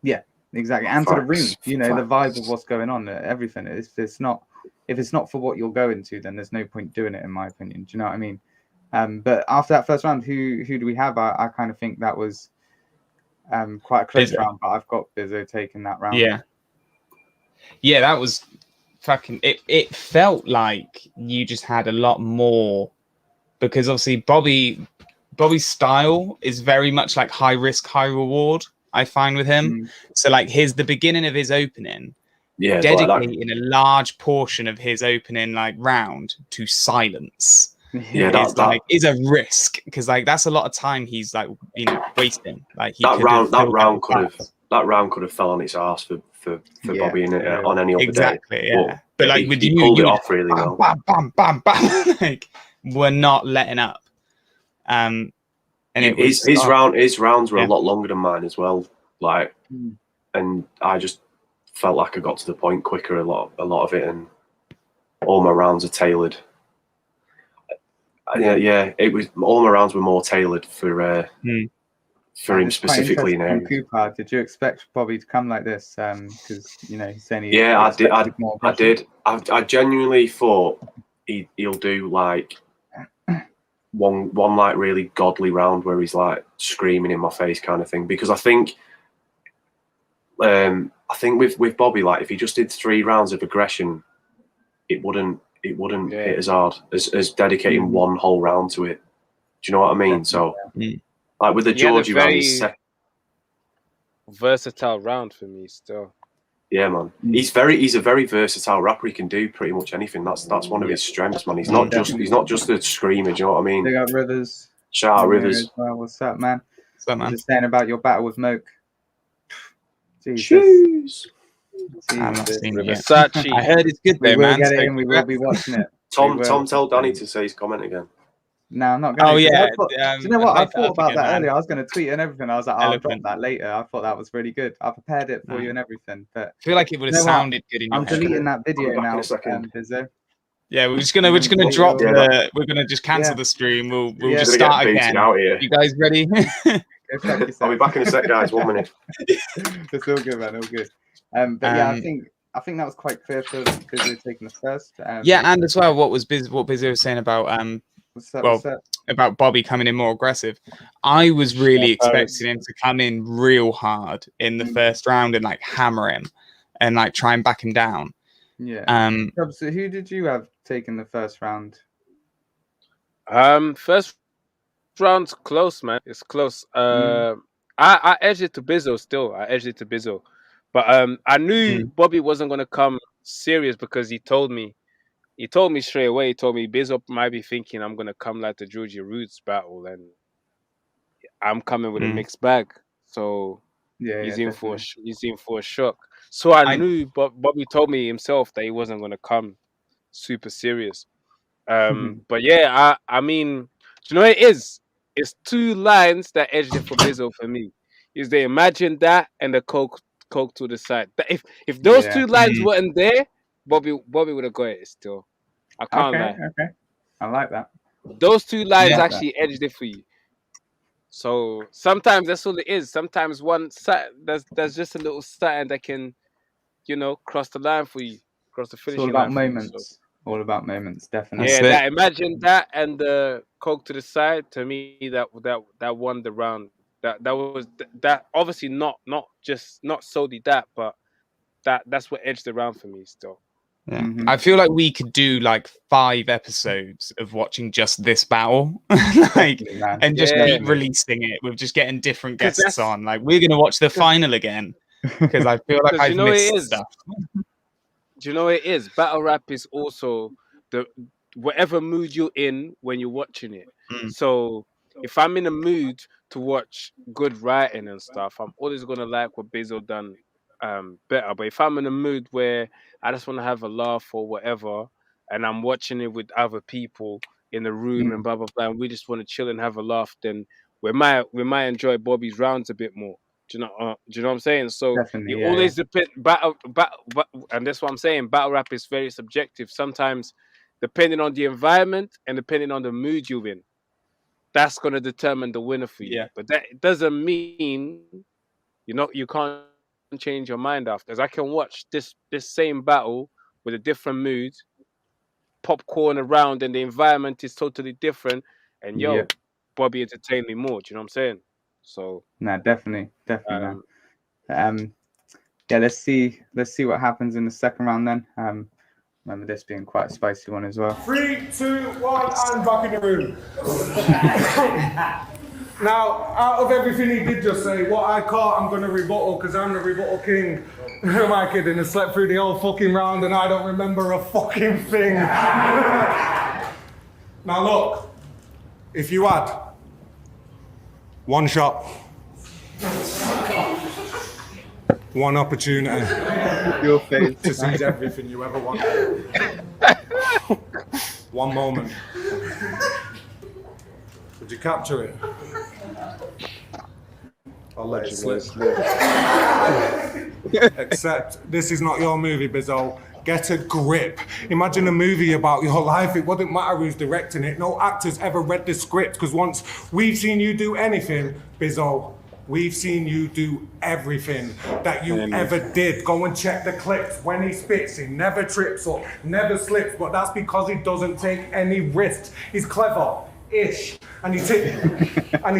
Yeah, exactly, and to the room. You know, the vibe of what's going on, everything. If it's not for what you're going to, then there's no point doing it, in my opinion. Do you know what I mean? But after that first round, who do we have? I kind of think that was quite a close round, but I've got Bizzo taking that round. Yeah, that was fucking. It felt like you just had a lot more because obviously Bobby's style is very much like high risk, high reward. I find with him. So like the beginning of his opening, dedicating a large portion of his opening like round to silence. Is a risk because like that's a lot of time he's like wasting. Like that round could have fell on its arse for Bobby on any other day. Exactly, yeah. But like with he pulled it off really well. Bam, bam, bam. Like we're not letting up. And his rounds were a lot longer than mine as well. Like, and I just felt like I got to the point quicker a lot of it, and all my rounds are tailored. Yeah, it was all my rounds were more tailored for him specifically. Now, Cooper, did you expect Bobby to come like this? Because he's saying I did. I genuinely thought he'll do like one like really godly round where he's like screaming in my face kind of thing. Because I think with Bobby, like if he just did 3 rounds of aggression, it wouldn't hit as hard as dedicating one whole round to it. Do you know what I mean? So like with the Georgie round, he's versatile round for me still. Yeah, man. He's a very versatile rapper. He can do pretty much anything. That's one of his strengths, man. He's not just a screamer. Do you know what I mean? Big up Rivers. Shout out Rivers. Well. What's up, man? What's up, man? Just saying about your battle with Moke. Jesus. I'm not seeing it. Versace. I heard it's good We there, will man. get it in. We will be watching it. Tom, tell Danny to say his comment again. No, I'm not going to. Oh, yeah. Do you know what? I thought about that earlier. I was going to tweet and everything. I was like, I'll drop that later. I thought that was really good. I prepared it for you and everything. But I feel like it would have sounded good in your I'm deleting that video now, Bizzo. Yeah, we're just gonna drop we're gonna just cancel the stream. We'll just start again. You guys ready? I'll be back in a sec, guys. 1 minute. It's all good, man. All good. But yeah, I think that was quite clear for Bizzo taking the first. And as well, what Bizzo was saying about about Bobby coming in more aggressive. I was really expecting him to come in real hard in the first round and like hammer him and like try and back him down. Yeah. So who did you have taken the first round? First round's close, man. It's close. I edged it to Bizzo still. But I knew Bobby wasn't gonna come serious because he told me straight away. He told me Bizzo might be thinking I'm gonna come like the Georgie Roots battle, and I'm coming with a mixed bag. So he's in for a shock. So I knew, but Bobby told me himself that he wasn't gonna come super serious. But yeah, I mean, you know what it is? It's 2 lines that edged it for Bizzo for me. Is they imagine that and the coke to the side. If those 2 lines weren't there, Bobby would have got it still. I can't lie. Okay. I like that. Those 2 lines actually edged it for you. So sometimes that's all it is. Sometimes there's just a little satin that can, cross the line for you, cross the finishing line. It's all about moments. All about moments, definitely. Yeah, imagine that and the coke to the side. To me, that won the round. That was obviously not solely that, but that's what edged the round for me still. Yeah. I feel like we could do like 5 episodes of watching just this battle, and just keep releasing it with just getting different guests on. Like we're gonna watch the final again because I feel like I've missed stuff. Do you know what it is? Battle rap is also whatever mood you're in when you're watching it. So if I'm in a mood to watch good writing and stuff, I'm always gonna like what Bizzle done better. But if I'm in a mood where I just want to have a laugh or whatever, and I'm watching it with other people in the room and blah blah blah, and we just want to chill and have a laugh, then we might enjoy Bobby's rounds a bit more. Do you know what I'm saying? So Definitely, it always depends. And that's what I'm saying. Battle rap is very subjective. Sometimes, depending on the environment and depending on the mood you're in, that's going to determine the winner for you. Yeah. But that doesn't mean you can't change your mind after. As I can watch this same battle with a different mood, popcorn around, and the environment is totally different. And Bobby entertained me more. Do you know what I'm saying? So no, definitely, man. Yeah, let's see what happens in the second round then. Remember this being quite a spicy one as well. 3, 2, 1, and back in the room. Now, out of everything he did just say, what I caught, I'm going to rebuttal because I'm the rebuttal king. Who am I kidding? I slept through the whole fucking round and I don't remember a fucking thing. Now look, if you had one shot, one opportunity, your face to seize everything you ever wanted. One moment. Would you capture it? I'll let it slip. Except this is not your movie, Bizzo. Get a grip. Imagine a movie about your life. It wouldn't matter who's directing it. No actor's ever read the script because once we've seen you do anything, Bizzo, we've seen you do everything that you ever did. Go and check the clips. When he spits, he never trips up, never slips, but that's because he doesn't take any risks. He's clever-ish. And he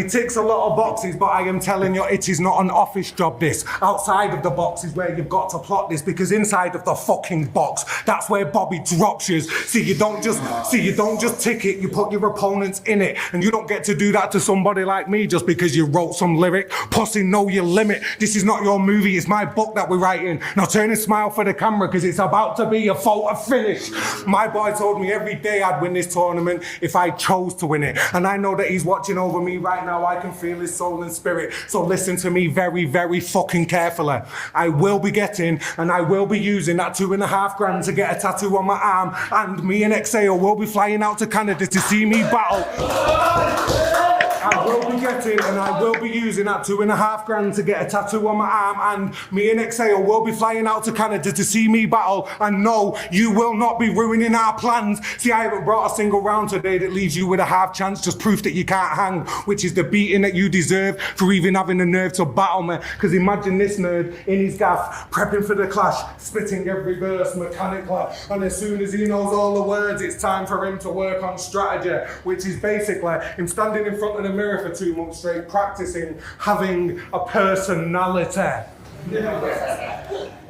ticks a lot of boxes, but I am telling you, it is not an office job, this. Outside of the box is where you've got to plot this, because inside of the fucking box, that's where Bobby drops you. See, you don't just tick it, you put your opponents in it. And you don't get to do that to somebody like me just because you wrote some lyric. Pussy, know your limit. This is not your movie, it's my book that we're writing. Now turn and smile for the camera, because it's about to be a photo finish. My boy told me every day I'd win this tournament if I chose to win it. And I know that he's watching over me right now. I can feel his soul and spirit. So listen to me very, very fucking carefully. I will be getting and I will be using that $2.5 grand to get a tattoo on my arm. And me and Exhale will be flying out to Canada to see me battle. I will be getting and I will be using that $2.5 grand to get a tattoo on my arm, and me and Exhale will be flying out to Canada to see me battle. And no, you will not be ruining our plans. See, I haven't brought a single round today that leaves you with a half chance, just proof that you can't hang, which is the beating that you deserve for even having the nerve to battle me. Because imagine this nerd in his gaff, prepping for the clash, spitting every verse mechanically, and as soon as he knows all the words, it's time for him to work on strategy, which is basically him standing in front of the mirror for 2 months straight, practicing having a personality.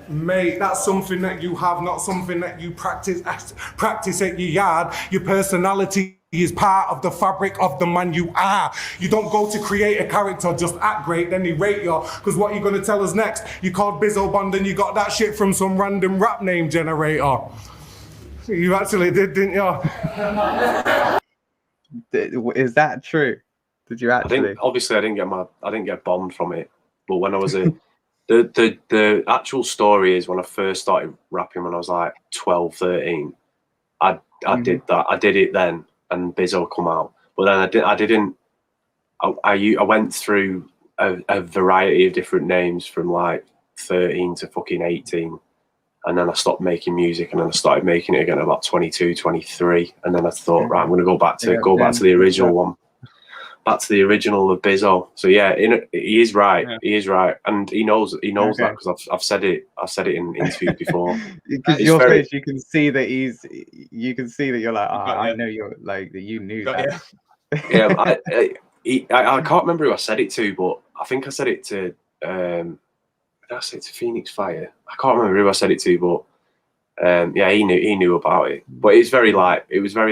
Mate, that's something that you have, not something that you practice at your yard. Your personality is part of the fabric of the man you are. You don't go to create a character, just act great, then they rate you. Because what are you going to tell us next? You called Bizzle Bond and you got that shit from some random rap name generator. You actually did, didn't you? Is that true? Did you actually? Obviously, I didn't get bombed from it. But when I was the actual story is when I first started rapping when I was like 12, 13. I did that. I did it then, and Bizzo come out. But then I didn't. I went through a variety of different names from like 13 to fucking 18. And then I stopped making music, and then I started making it again at about 22, 23. And then I thought, right, I'm going to go back to the original one. Back to the original of Bizzo. So yeah, he is right. Yeah. He is right, and he knows that because I've said it in interviews before. Because your face, you can see that you can see that you're like, I know you're like that. You knew that. Yeah, I can't remember who I said it to, but I think I said it to. Did I say it to Phoenix Fire? I can't remember who I said it to, but yeah, he knew about it. But it was very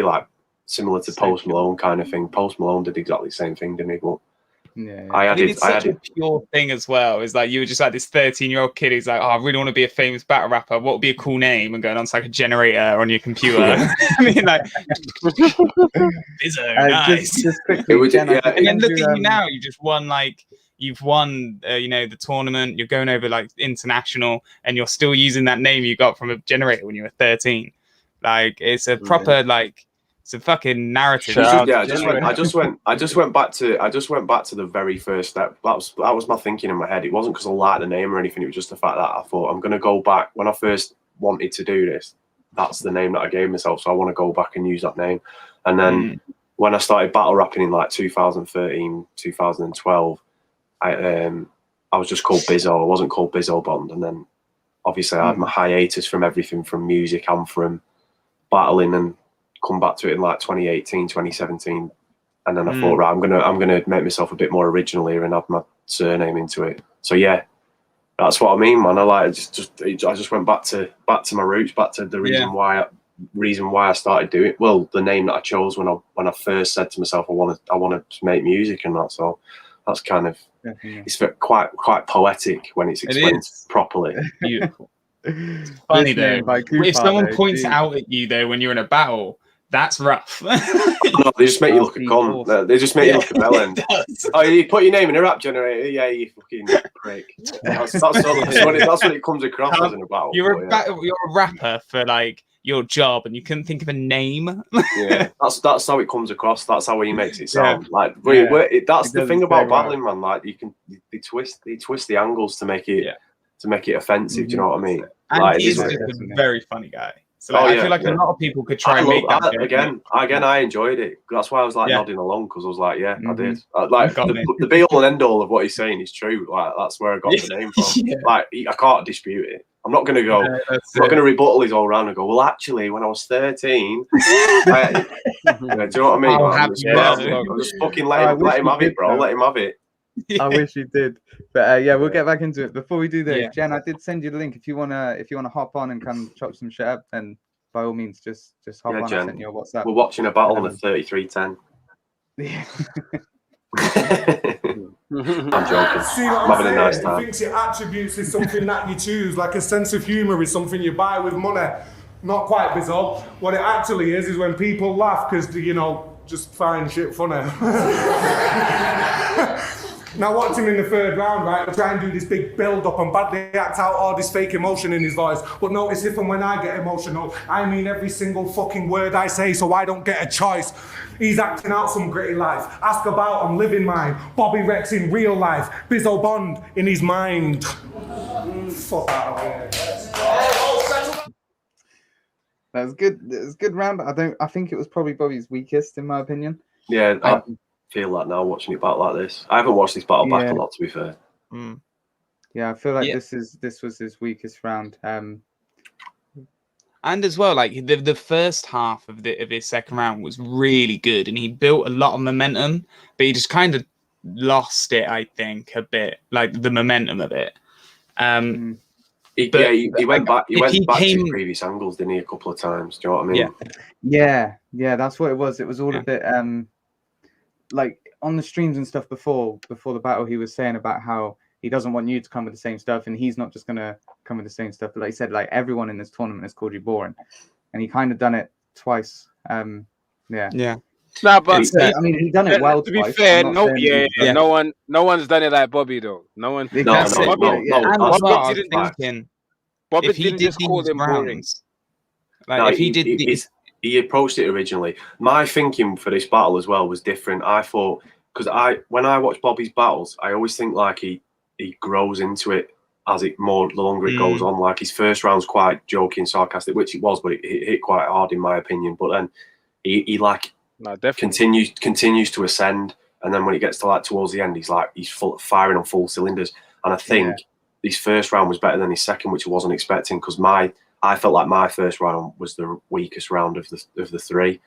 like similar to Post Malone kind of thing. Post Malone did exactly the same thing, didn't he? But Yeah. I mean, it's such a pure thing as well. It's like you were just like this 13-year-old kid who's like, oh, I really want to be a famous battle rapper. What would be a cool name? And going on to like a generator on your computer. I mean, like, Bizzo, nice. Just quickly, Jen, and then look at you now. You just won you've won, the tournament. You're going over like international, and you're still using that name you got from a generator when you were 13. Like, it's a proper it's a fucking narrative. I just went back to the very first step. That was my thinking in my head. It wasn't because I liked the name or anything. It was just the fact that I thought I'm going to go back when I first wanted to do this. That's the name that I gave myself, so I want to go back and use that name. And then when I started battle rapping in like 2013, 2012, I was just called Bizzo. I wasn't called Bizzo Bond. And then obviously I had my hiatus from everything, from music and from battling, and come back to it in like 2018, 2017, and then I thought, right, I'm gonna make myself a bit more original here and add my surname into it. So yeah, that's what I mean, man. I just went back to my roots, back to the reason why I started doing it. Well, the name that I chose when I first said to myself, I want to make music and that. So that's kind of it's quite poetic when it's explained properly. Beautiful. It's funny though. If someone points out at you though when you're in a battle, that's rough. No, they just make you look a con. They just make you look a bellend. Oh, you put your name in a rap generator? Yeah, you fucking prick. That's what it comes across as in a battle. You're a rapper for like your job, and you couldn't think of a name. Yeah, that's how it comes across. That's how he makes it sound. Like that's the thing about battling, man. Like they twist the angles to make it offensive. Do you know what I mean? And like, he's just a very funny guy. So I feel like a lot of people could try and make that again. I enjoyed it. That's why I was like nodding along, because I was like, I did. Like the be all and end all of what he's saying is true. Like that's where I got the name from. Like I can't dispute it. I'm not going to go. I'm not going to rebuttal his all round and go, well, actually, when I was 13, do you know what I mean? I'm just fucking let him have it, bro. Let him have it. I wish you did, but we'll get back into it. Before we do though, Jen, I did send you the link. If you wanna hop on and come chop some shit up, then by all means, just hop on. Jen, I sent you a WhatsApp. We're watching a battle on the 3310. I'm joking. See what I'm having a nice time. He thinks your attributes is something that you choose, like a sense of humour is something you buy with money. Not quite, Bizzo. What it actually is when people laugh because just find shit funny. Now watch him in the third round, right? He'll try and do this big build-up and badly act out all this fake emotion in his voice. But notice if and when I get emotional, I mean every single fucking word I say, so I don't get a choice. He's acting out some gritty life. Ask about him, living mine. Bobby Rex in real life. Bizzo Bond in his mind. Fuck out of here. That's good. It's a good round. I think it was probably Bobby's weakest, in my opinion. Yeah, I feel that now watching it battle like this. I haven't watched this battle back a lot, to be fair. Yeah, I feel like this was his weakest round. And as well, like the first half of his second round was really good, and he built a lot of momentum, but he just kind of lost it, I think, a bit, like the momentum of it. He went back to previous angles, didn't he, a couple of times? Do you know what I mean? Yeah, that's what it was. It was all a bit like on the streams and stuff before the battle, he was saying about how he doesn't want you to come with the same stuff, and he's not just gonna come with the same stuff. But like he said, like everyone in this tournament has called you boring, and he kind of done it twice. Yeah. Nah, but I mean, he done it well. To be fair, no one's done it like Bobby though. No one. Bobby didn't just call them boring. Like if he did. He approached it originally. My thinking for this battle as well was different. I thought, because when I watch Bobby's battles, I always think like he grows into it as the longer it goes on. Like his first round's quite joking, sarcastic, which it was, but it hit quite hard in my opinion. But then he continues to ascend, and then when it gets to like towards the end, he's firing on full cylinders. And I think his first round was better than his second, which I wasn't expecting, because I felt like my first round was the weakest round of the three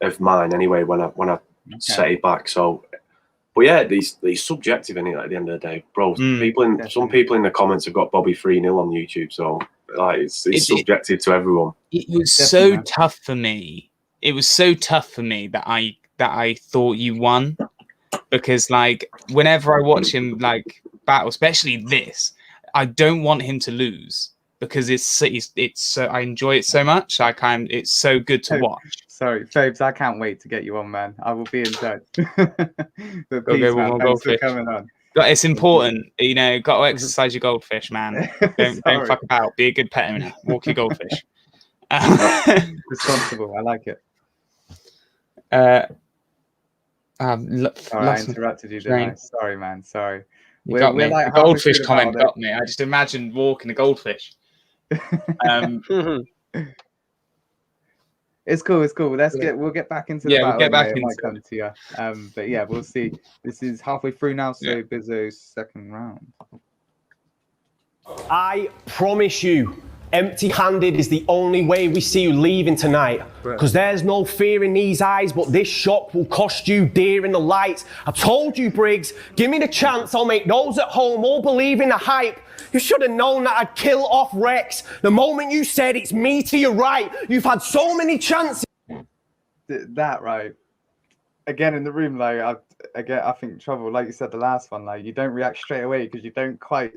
of mine anyway when I set it back. So, but yeah, these subjective in it at the end of the day, bro. Some people in the comments have got Bobby 3-0 on YouTube, so like it's subjective to everyone. It was so tough for me. It was so tough for me that I thought you won, because like whenever I watch him like battle, especially this, I don't want him to lose because it's so I enjoy it so much. Like it's so good to watch. Sorry, Fabes, I can't wait to get you on, man. I will be in touch. But Go peace, with man. more Thanks for goldfish. coming on. It's important, you know. Got to exercise your goldfish, man. Don't fuck about. Be a good pet owner. Walk your goldfish. Responsible. I like it. Sorry, I interrupted you, didn't I? Sorry, man. Sorry. You got me. Like the goldfish comment got me. I just imagined walking a goldfish. It's cool. It's cool. We'll get back into the battle. We'll get back into it. Might come to you. But yeah, we'll see. This is halfway through now, so Bizzo's second round. I promise you, empty-handed is the only way we see you leaving tonight. Because there's no fear in these eyes, but this shock will cost you dear in the lights. I told you, Briggs, give me the chance, I'll make those at home all believe in the hype. You should have known that I'd kill off Rex. The moment you said it's me to your right, you've had so many chances. That, right. Again, in the room, like, I think Trouble, like you said, the last one, like, you don't react straight away because you don't quite,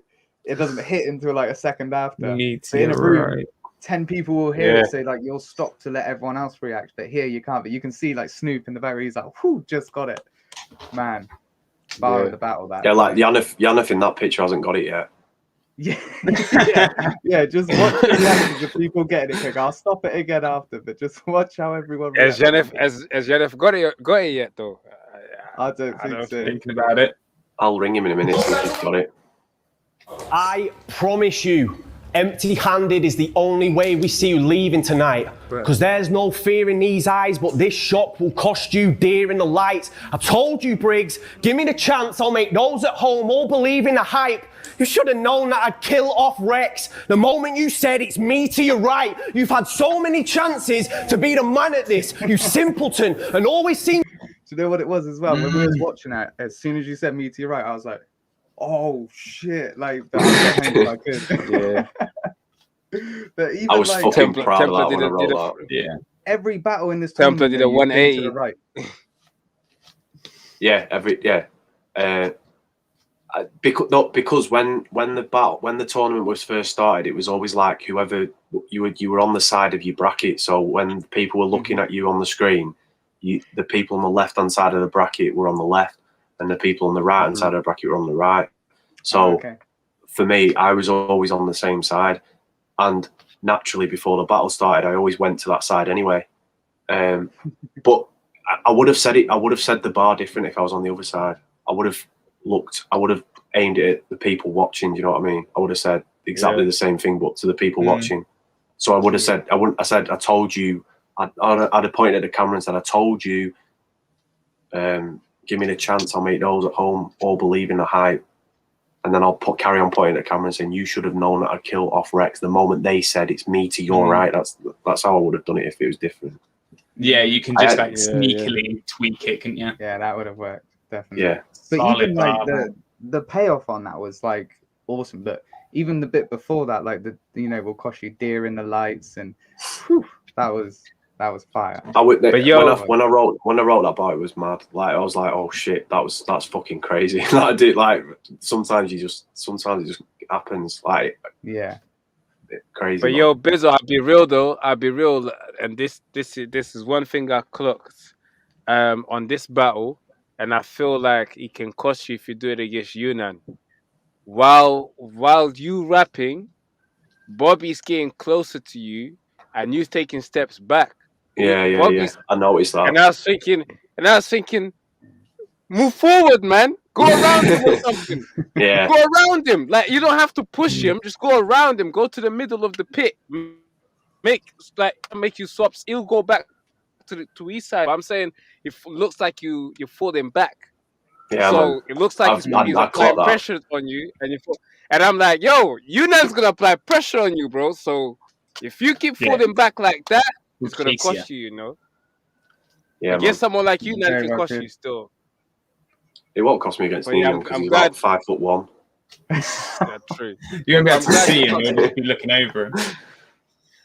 it doesn't hit until like a second after. But in a room, 10 people will hear it, so like, you'll stop to let everyone else react. But here you can't, but you can see like Snoop in the very, he's like, whoo, just got it. Man, bar of the battle, that. Yeah, like Yannick in that picture hasn't got it yet. Yeah, just watch the reactions of people getting it quick. I'll stop it again after, but just watch how everyone reacts. Has Yannick got it yet though? I don't think so. Thinking about it. I'll ring him in a minute if he's got it. I promise you, empty-handed is the only way we see you leaving tonight. Because there's no fear in these eyes, but this shock will cost you dear in the lights. I told you, Briggs, give me the chance, I'll make those at home all believe in the hype. You should have known that I'd kill off Rex. The moment you said it's me to your right, you've had so many chances to be the man at this, you simpleton, and always seem... Do you know what it was as well? When we was watching it, as soon as you said me to your right, I was like, oh shit, like, but I could. Yeah. But even I was like, fucking proud of that when I rolled that. Yeah. Every battle in this Templar did a 180 to the right. Because when the tournament was first started, it was always like whoever you were on the side of your bracket. So when people were looking at you on the screen, the people on the left hand side of the bracket were on the left, and the people on the right hand side of the bracket were on the right. So for me, I was always on the same side, and naturally before the battle started, I always went to that side anyway. But I would have said it. I would have said the bar different if I was on the other side. I would have aimed it at the people watching. Do you know what I mean? I would have said exactly the same thing, but to the people watching. So I would have said, I told you. I'd have pointed at the camera and said, I told you. Give me the chance. I'll make those at home all believe in the hype. And then I'll carry on pointing at the camera and saying, you should have known that I'd kill off Rex the moment they said it's me to your right. That's how I would have done it if it was different. Yeah, you can just sneakily tweak it, couldn't you? Yeah, that would have worked, definitely. Yeah. But solid even like the payoff on that was like awesome. But even the bit before that, like will cost you deer in the lights, and whew, that was fire. When I wrote that bar, it was mad. Like I was like, oh shit, that's fucking crazy. Like I did, like sometimes it just happens. Like crazy. But yo, Bizzo, I'll be real, and this is one thing I clocked on this battle, and I feel like it can cost you if you do it against Yunnan. While you rapping, Bobby's getting closer to you, and you taking steps back. Yeah. I noticed that. And I was thinking, move forward, man. Go around him or something. Yeah. Go around him. Like you don't have to push him. Just go around him. Go to the middle of the pit. Make you swaps. He'll go back to east side. But I'm saying it looks like you're falling back. Yeah. So man. it looks like he's applying pressure on you, and I'm like, yo, Yunan's gonna apply pressure on you, bro. So if you keep falling back like that, it's gonna cost you, you know. Yeah. I guess someone like Yunan can cost you still. It won't cost me against Yunnan because he's about 5'1". That's true. You won't be able to see him. You'll just be looking over him.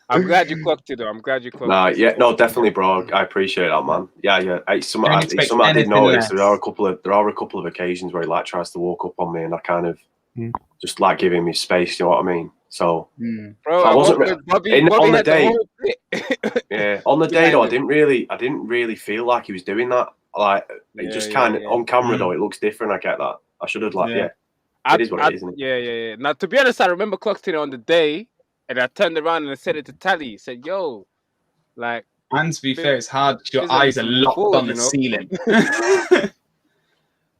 I'm glad you clocked it, though. I'm glad you clocked Nah, it. yeah, no, definitely, bro. I appreciate that, man. Yeah. It's something Don't I expect did anything notice. less. There are a couple of occasions where he like tries to walk up on me, and I kind of just like giving me space. You know what I mean? So, Bro, I wasn't Bobby on the had day. whole bit. Yeah, on the day though, I didn't really feel like he was doing that. Like it just kind of on camera though, it looks different. I get that. I should have it is what it is, isn't it? Yeah. Now, to be honest, I remember clocked it on the day, and I turned around and I said it to Tally. Said, "Yo, like." And to be fair, it's hard. Your eyes are locked on the ceiling.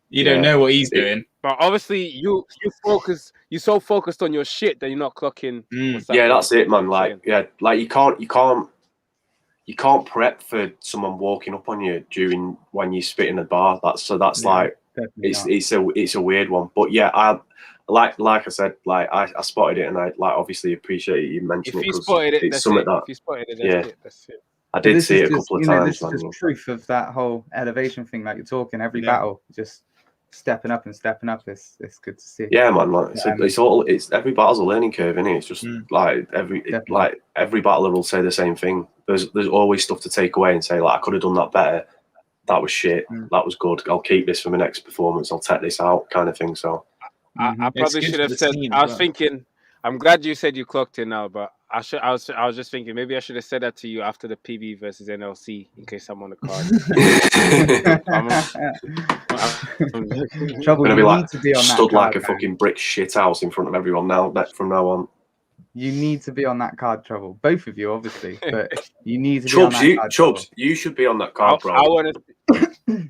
You don't know what he's doing. But obviously, you so focused on your shit that you're not clocking. Yeah, that's it, man. Like you can't prep for someone walking up on you when you spit in the bar. That's like it's a weird one. But yeah, I like I said, like I spotted it, and I like obviously appreciate you mentioning it because it's something that if you spotted it, that's it. I did see it a couple of times. This is just proof of that whole elevation thing that you're talking. Every battle, just stepping up. It's good to see. Yeah, man. Like, it's every battle's a learning curve, isn't it? It's just like every battler will say the same thing. There's always stuff to take away and say like I could have done that better. That was shit. That was good. I'll keep this for my next performance. I'll take this out, kind of thing. So I probably should have said. I was thinking. I'm glad you said you clocked it now, but I was just thinking maybe I should have said that to you after the PB versus NLC in case I'm on the card. Trouble, gonna be like to be on stood that like card, a fucking brick shit house in front of everyone now. From now on, you need to be on that card, Trouble. Both of you, obviously, but you need to be on that card. Chubbs, you should be on that card, bro. I want to.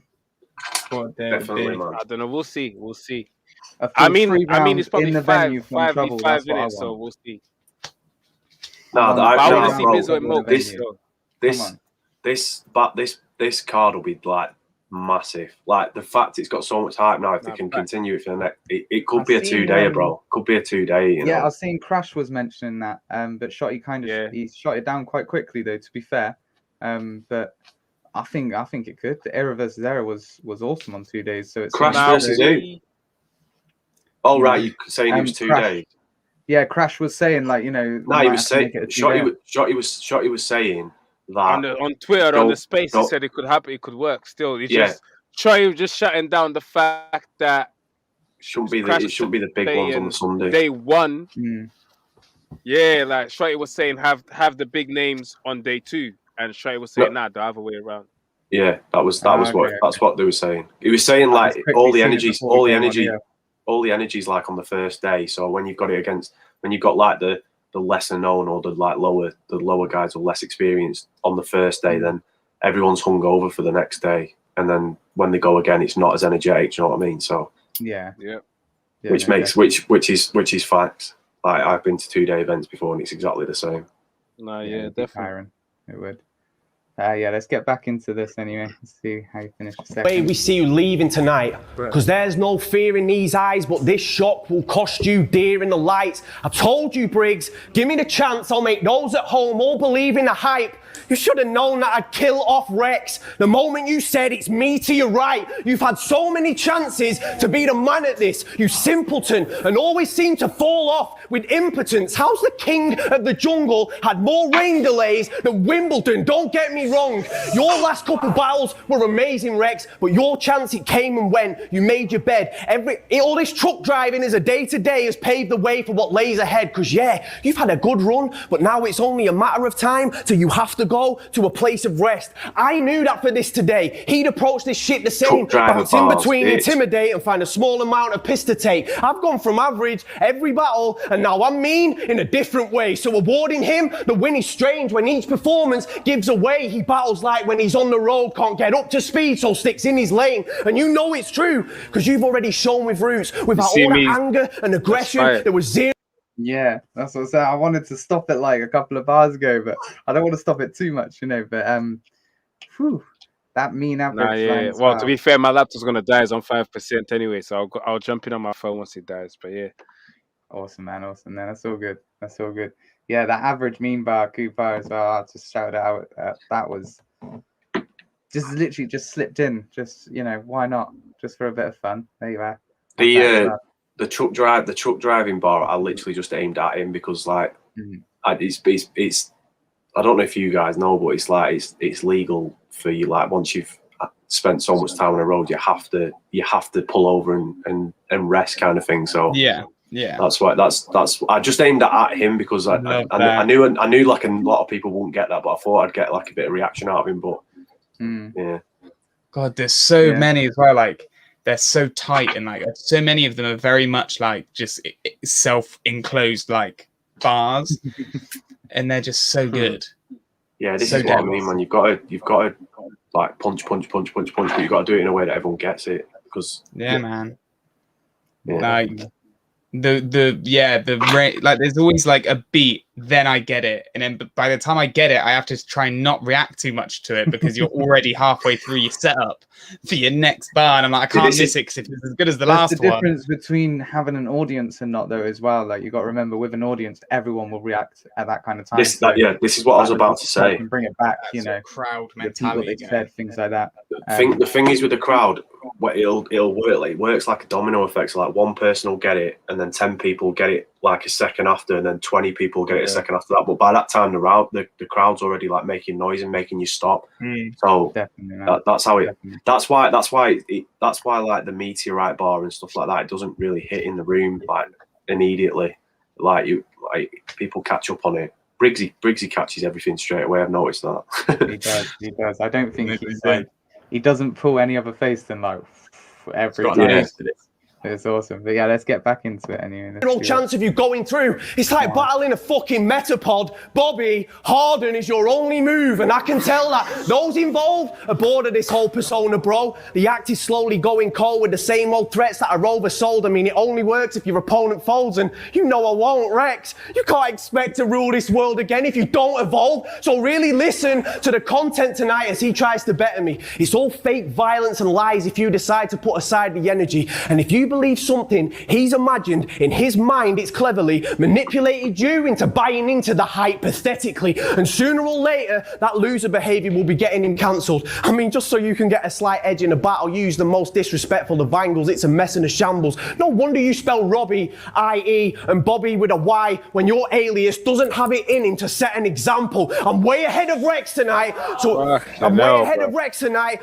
Definitely, man. I don't know. We'll see. I mean, it's probably in the venue from Trouble. 5 minutes, so we'll see. I want to see Bizzo and Mo. This card will be like massive. Like the fact it's got so much hype now. If they can continue it for the next, it could be a 2-day, bro. Could be a 2-day. You know? I was seeing Crash was mentioning that, but Shotty he shot it down quite quickly though. To be fair, but I think it could. The Era versus Era was awesome on 2 days. So it's Crash versus who? Oh right, you're saying it was 2 days. Yeah, Crash was saying like he was saying Shotty was saying that on Twitter on the space he said it could happen, it could work. Still, just shutting down the fact that it shouldn't be the big ones on the Sunday. Day one, yeah, like Shotty was saying have the big names on day 2, and Shotty was saying the other way around. Yeah, that's what they were saying. He was saying like all the energy's like on the first day. So when you've got like the lesser known or the lower guys or less experienced on the first day, then everyone's hung over for the next day, and then when they go again, it's not as energetic. Do you know what I mean? So which is facts. Like I've been to 2-day events before, and it's exactly the same. No, definitely. It would. Let's get back into this anyway. Let's see how you finish the second. Way we see you leaving tonight, because there's no fear in these eyes, but this shock will cost you dear in the lights. I told you, Briggs, give me the chance, I'll make those at home all believe in the hype. You should have known that I'd kill off Rex. The moment you said it's me to your right, you've had so many chances to be the man at this, you simpleton, and always seem to fall off with impotence. How's the king of the jungle had more rain delays than Wimbledon? Don't get me wrong. Your last couple battles were amazing, Rex, but your chance, it came and went. You made your bed. All this truck driving as a day-to-day has paved the way for what lays ahead, because you've had a good run, but now it's only a matter of time till you have to go to a place of rest. I knew that for this today. He'd approach this shit the same, bounce in between, intimidate, and find a small amount of piss to take. I've gone from average every battle, and now I'm mean in a different way. So awarding him the win is strange when each performance gives away. He battles like when he's on the road, can't get up to speed, so sticks in his lane. And you know it's true, because you've already shown with Roots, without all that anger and aggression, there was zero. Yeah, that's what I'm saying. I wanted to stop it like a couple of bars ago, but I don't want to stop it too much, But that mean average. Well, to be fair, my laptop's gonna die. It's on 5% anyway, so I'll jump in on my phone once it dies. But yeah, awesome, man. That's all good. Yeah, that average mean bar, Cooper as well. I'll just shout it out. That was literally slipped in. Why not? Just for a bit of fun. There you are. The truck driving bar, I literally just aimed at him because it's I don't know if you guys know, but it's like it's legal for you. Like once you've spent so much time on a road, you have to pull over and rest, kind of thing. So yeah. That's why. That's. I just aimed that at him because I knew like a lot of people wouldn't get that, but I thought I'd get like a bit of reaction out of him. But yeah. God, there's so many as well. Like they're so tight, and like so many of them are very much like just self-enclosed like bars, and they're just so good. Yeah, this is what I mean, man. You've got to like punch, but you've got to do it in a way that everyone gets it. Because man. Like like there's always like a beat, then I get it, and then by the time I get it, I have to try and not react too much to it because you're already halfway through your setup for your next bar, and I'm like, I can't miss it because if it's as good as the last one. That's the difference between having an audience and not, though, as well. Like you got to remember, with an audience, everyone will react at that kind of time. This is what I was about to say. And bring it back, crowd mentality, things like that. The thing is with the crowd, it'll work. Like, it works like a domino effect. So like one person will get it, and then 10 people get it like a second after, and then 20 people get it a second after that. But by that time, the crowd's already like making noise and making you stop. So that's how it. That's why like the meteorite bar and stuff like that, it doesn't really hit in the room like immediately. Like people catch up on it. Briggsy catches everything straight away. I've noticed that. He does. I don't think he doesn't pull any other face than like every time. Yeah. It's awesome. But yeah, let's get back into it anyway. No chance of you going through. It's like battling a fucking metapod. Bobby, Harden is your only move, and I can tell that those involved are bored of this whole persona, bro. The act is slowly going cold with the same old threats that are oversold. I mean, it only works if your opponent folds, and you know I won't, Rex. You can't expect to rule this world again if you don't evolve. So really listen to the content tonight as he tries to better me. It's all fake violence and lies if you decide to put aside the energy. And if you believe something he's imagined in his mind, it's cleverly manipulated you into buying into the hype pathetically, and sooner or later that loser behavior will be getting him cancelled. I mean, just so you can get a slight edge in a battle, use the most disrespectful of angles. It's a mess and a shambles. No wonder you spell Robbie I-E and Bobby with a Y when your alias doesn't have it in him to set an example. I'm way ahead of Rex tonight, so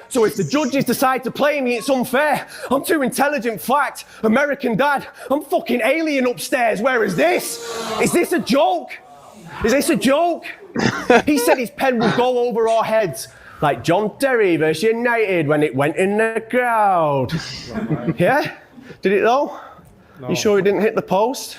so if the judges decide to play me, it's unfair. I'm too intelligent, fact. American Dad, I'm fucking alien upstairs. Where is this? Is this a joke? Is this a joke? He said his pen will go over our heads like John Terry versus United when it went in the crowd. Yeah? Did it though? No. You sure it didn't hit the post?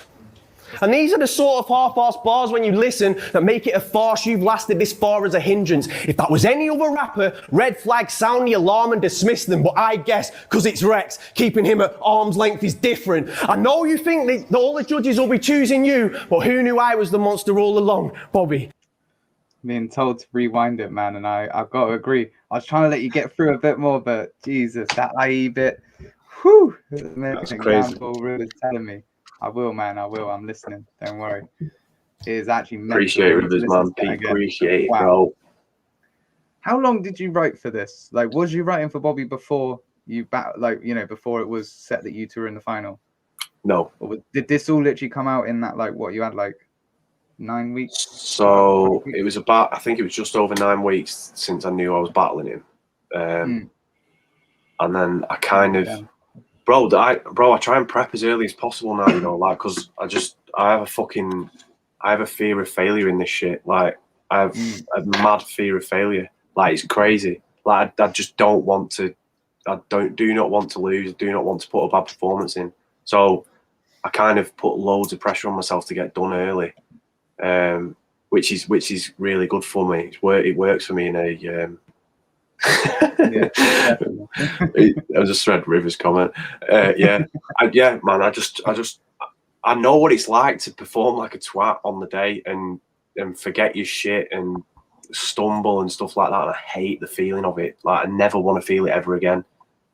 And these are the sort of half-assed bars when you listen that make it a farce you've lasted this far as a hindrance. If that was any other rapper, red flag, sound the alarm and dismiss them. But I guess, because it's Rex, keeping him at arm's length is different. I know you think that all the judges will be choosing you, but who knew I was the monster all along, Bobby? Being told to rewind it, man, and I've got to agree. I was trying to let you get through a bit more, but Jesus, that IE bit, whew, that's crazy. Really telling me. I will, man. I will. I'm listening. Don't worry. It is actually appreciate it, man. Appreciate it, bro. How long did you write for this? Like, was you writing for Bobby before you before it was set that you two were in the final? No. Or did this all literally come out in that what you had 9 weeks? So it was I think it was just over 9 weeks since I knew I was battling him, and then I kind of. Bro, I try and prep as early as possible now, because I have a fear of failure in this shit. Like, I have a mad fear of failure. Like, it's crazy. Like, I just don't want to, do not want to lose, do not want to put a bad performance in. So I kind of put loads of pressure on myself to get done early, which is really good for me. It works for me in a, I just read Rivers' comment. Man. I know what it's like to perform like a twat on the day and forget your shit and stumble and stuff like that. And I hate the feeling of it. Like, I never want to feel it ever again.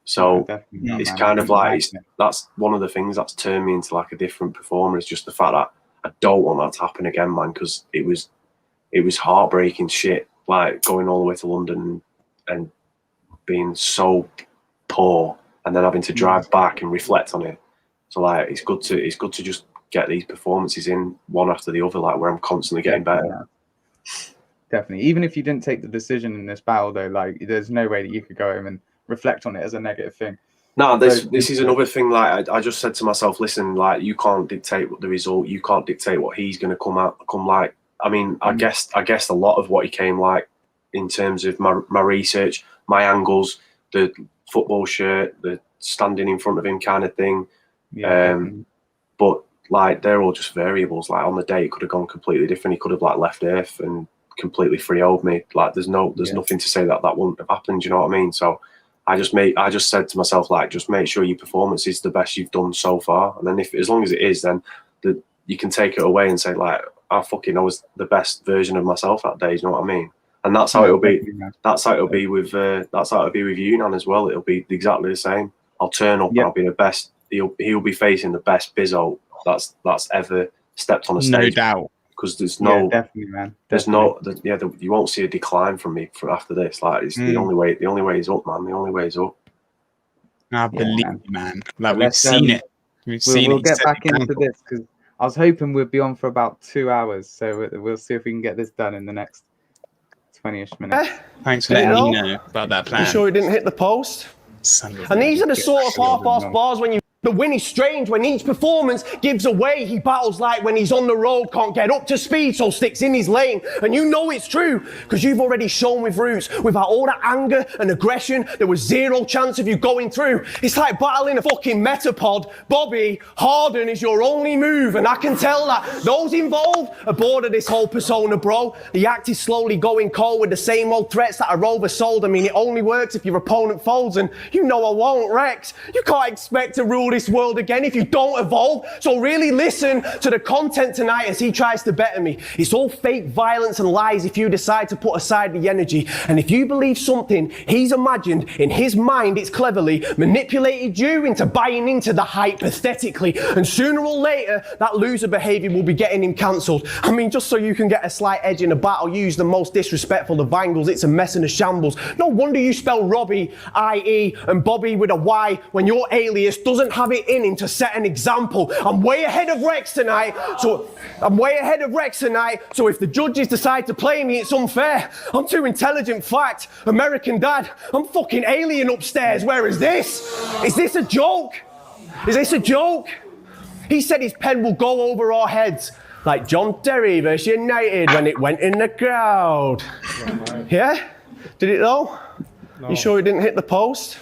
So it's kind of like that's one of the things that's turned me into like a different performer. Is just the fact that I don't want that to happen again, man. Because it was heartbreaking shit. Like going all the way to London and being so poor, and then having to drive back and reflect on it. So like, it's good to just get these performances in one after the other, like where I'm constantly getting better. definitely. Even if you didn't take the decision in this battle, though, like there's no way that you could go home and reflect on it as a negative thing. No, this is another thing. Like I just said to myself, listen, like you can't dictate what the result. You can't dictate what he's going to come like. I mean, I guessed a lot of what he came like in terms of my research, my angles, the football shirt, the standing in front of him kind of thing. Yeah, but like they're all just variables. Like on the day, it could have gone completely different. He could have like left Earth and completely freeholed me. Like there's nothing to say that wouldn't have happened. You know what I mean? So I just said to myself, like, just make sure your performance is the best you've done so far, and then as long as it is, then you can take it away and say like, I was the best version of myself that day. You know what I mean? And that's how it'll be. That's how it'll be with you, Nan, as well. It'll be exactly the same. I'll turn up and I'll be the best. He'll be facing the best Bizzo that's ever stepped on a stage. No doubt. Because there's no, definitely, man. Definitely. You won't see a decline from me for after this. Like it's the only way. The only way is up, man. The only way is up. I believe, man. Like we've seen it. We'll get back into this because I was hoping we'd be on for about 2 hours. So we'll see if we can get this done in the next 20-ish minutes. Thanks for letting me know about that plan. You sure it didn't hit the post? And these are the sort of half-assed bars when you. The win is strange when each performance gives away. He battles like when he's on the road, can't get up to speed, so sticks in his lane. And you know it's true, because you've already shown with Roots, without all that anger and aggression, there was zero chance of you going through. It's like battling a fucking metapod. Bobby, Harden is your only move, and I can tell that those involved are bored of this whole persona, bro. The act is slowly going cold with the same old threats that are oversold. I mean, it only works if your opponent folds, and you know I won't, Rex. You can't expect to rule this world again if you don't evolve. So really listen to the content tonight as he tries to better me. It's all fake violence and lies if you decide to put aside the energy. And if you believe something he's imagined in his mind, it's cleverly manipulated you into buying into the hype pathetically. And sooner or later, that loser behavior will be getting him cancelled. I mean, just so you can get a slight edge in a battle, use the most disrespectful of angles. It's a mess and a shambles. No wonder you spell Robbie, I-E, and Bobby with a Y when your alias doesn't have it in him to set an example. I'm way ahead of Rex tonight, so if the judges decide to play me, it's unfair. I'm too intelligent, fact. American dad, I'm fucking alien upstairs. Where is this? Is this a joke? Is this a joke? He said his pen will go over our heads, like John Terry versus United when it went in the crowd. Yeah? Did it though? No. You sure it didn't hit the post?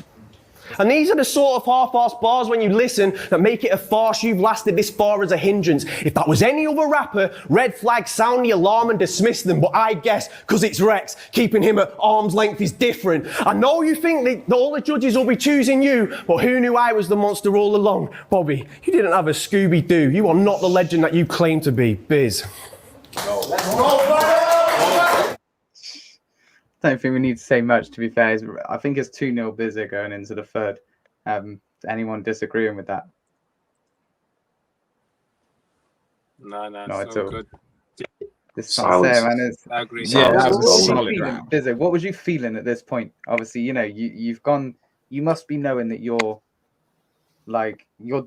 And these are the sort of half-assed bars when you listen that make it a farce you've lasted this far as a hindrance. If that was any other rapper, red flag, sound the alarm and dismiss them. But I guess, because it's Rex, keeping him at arm's length is different. I know you think that all the judges will be choosing you, but who knew I was the monster all along? Bobby, you didn't have a Scooby-Doo. You are not the legend that you claim to be. Biz. Let's go, I don't think we need to say much, to be fair. I think it's 2-0 Bizzer going into the third. Anyone disagreeing with that? No, not it's all good. This man. I agree. Yeah, that was a solid round. Bizzer, what was you feeling at this point? Obviously, you know, you've gone. You must be knowing that you're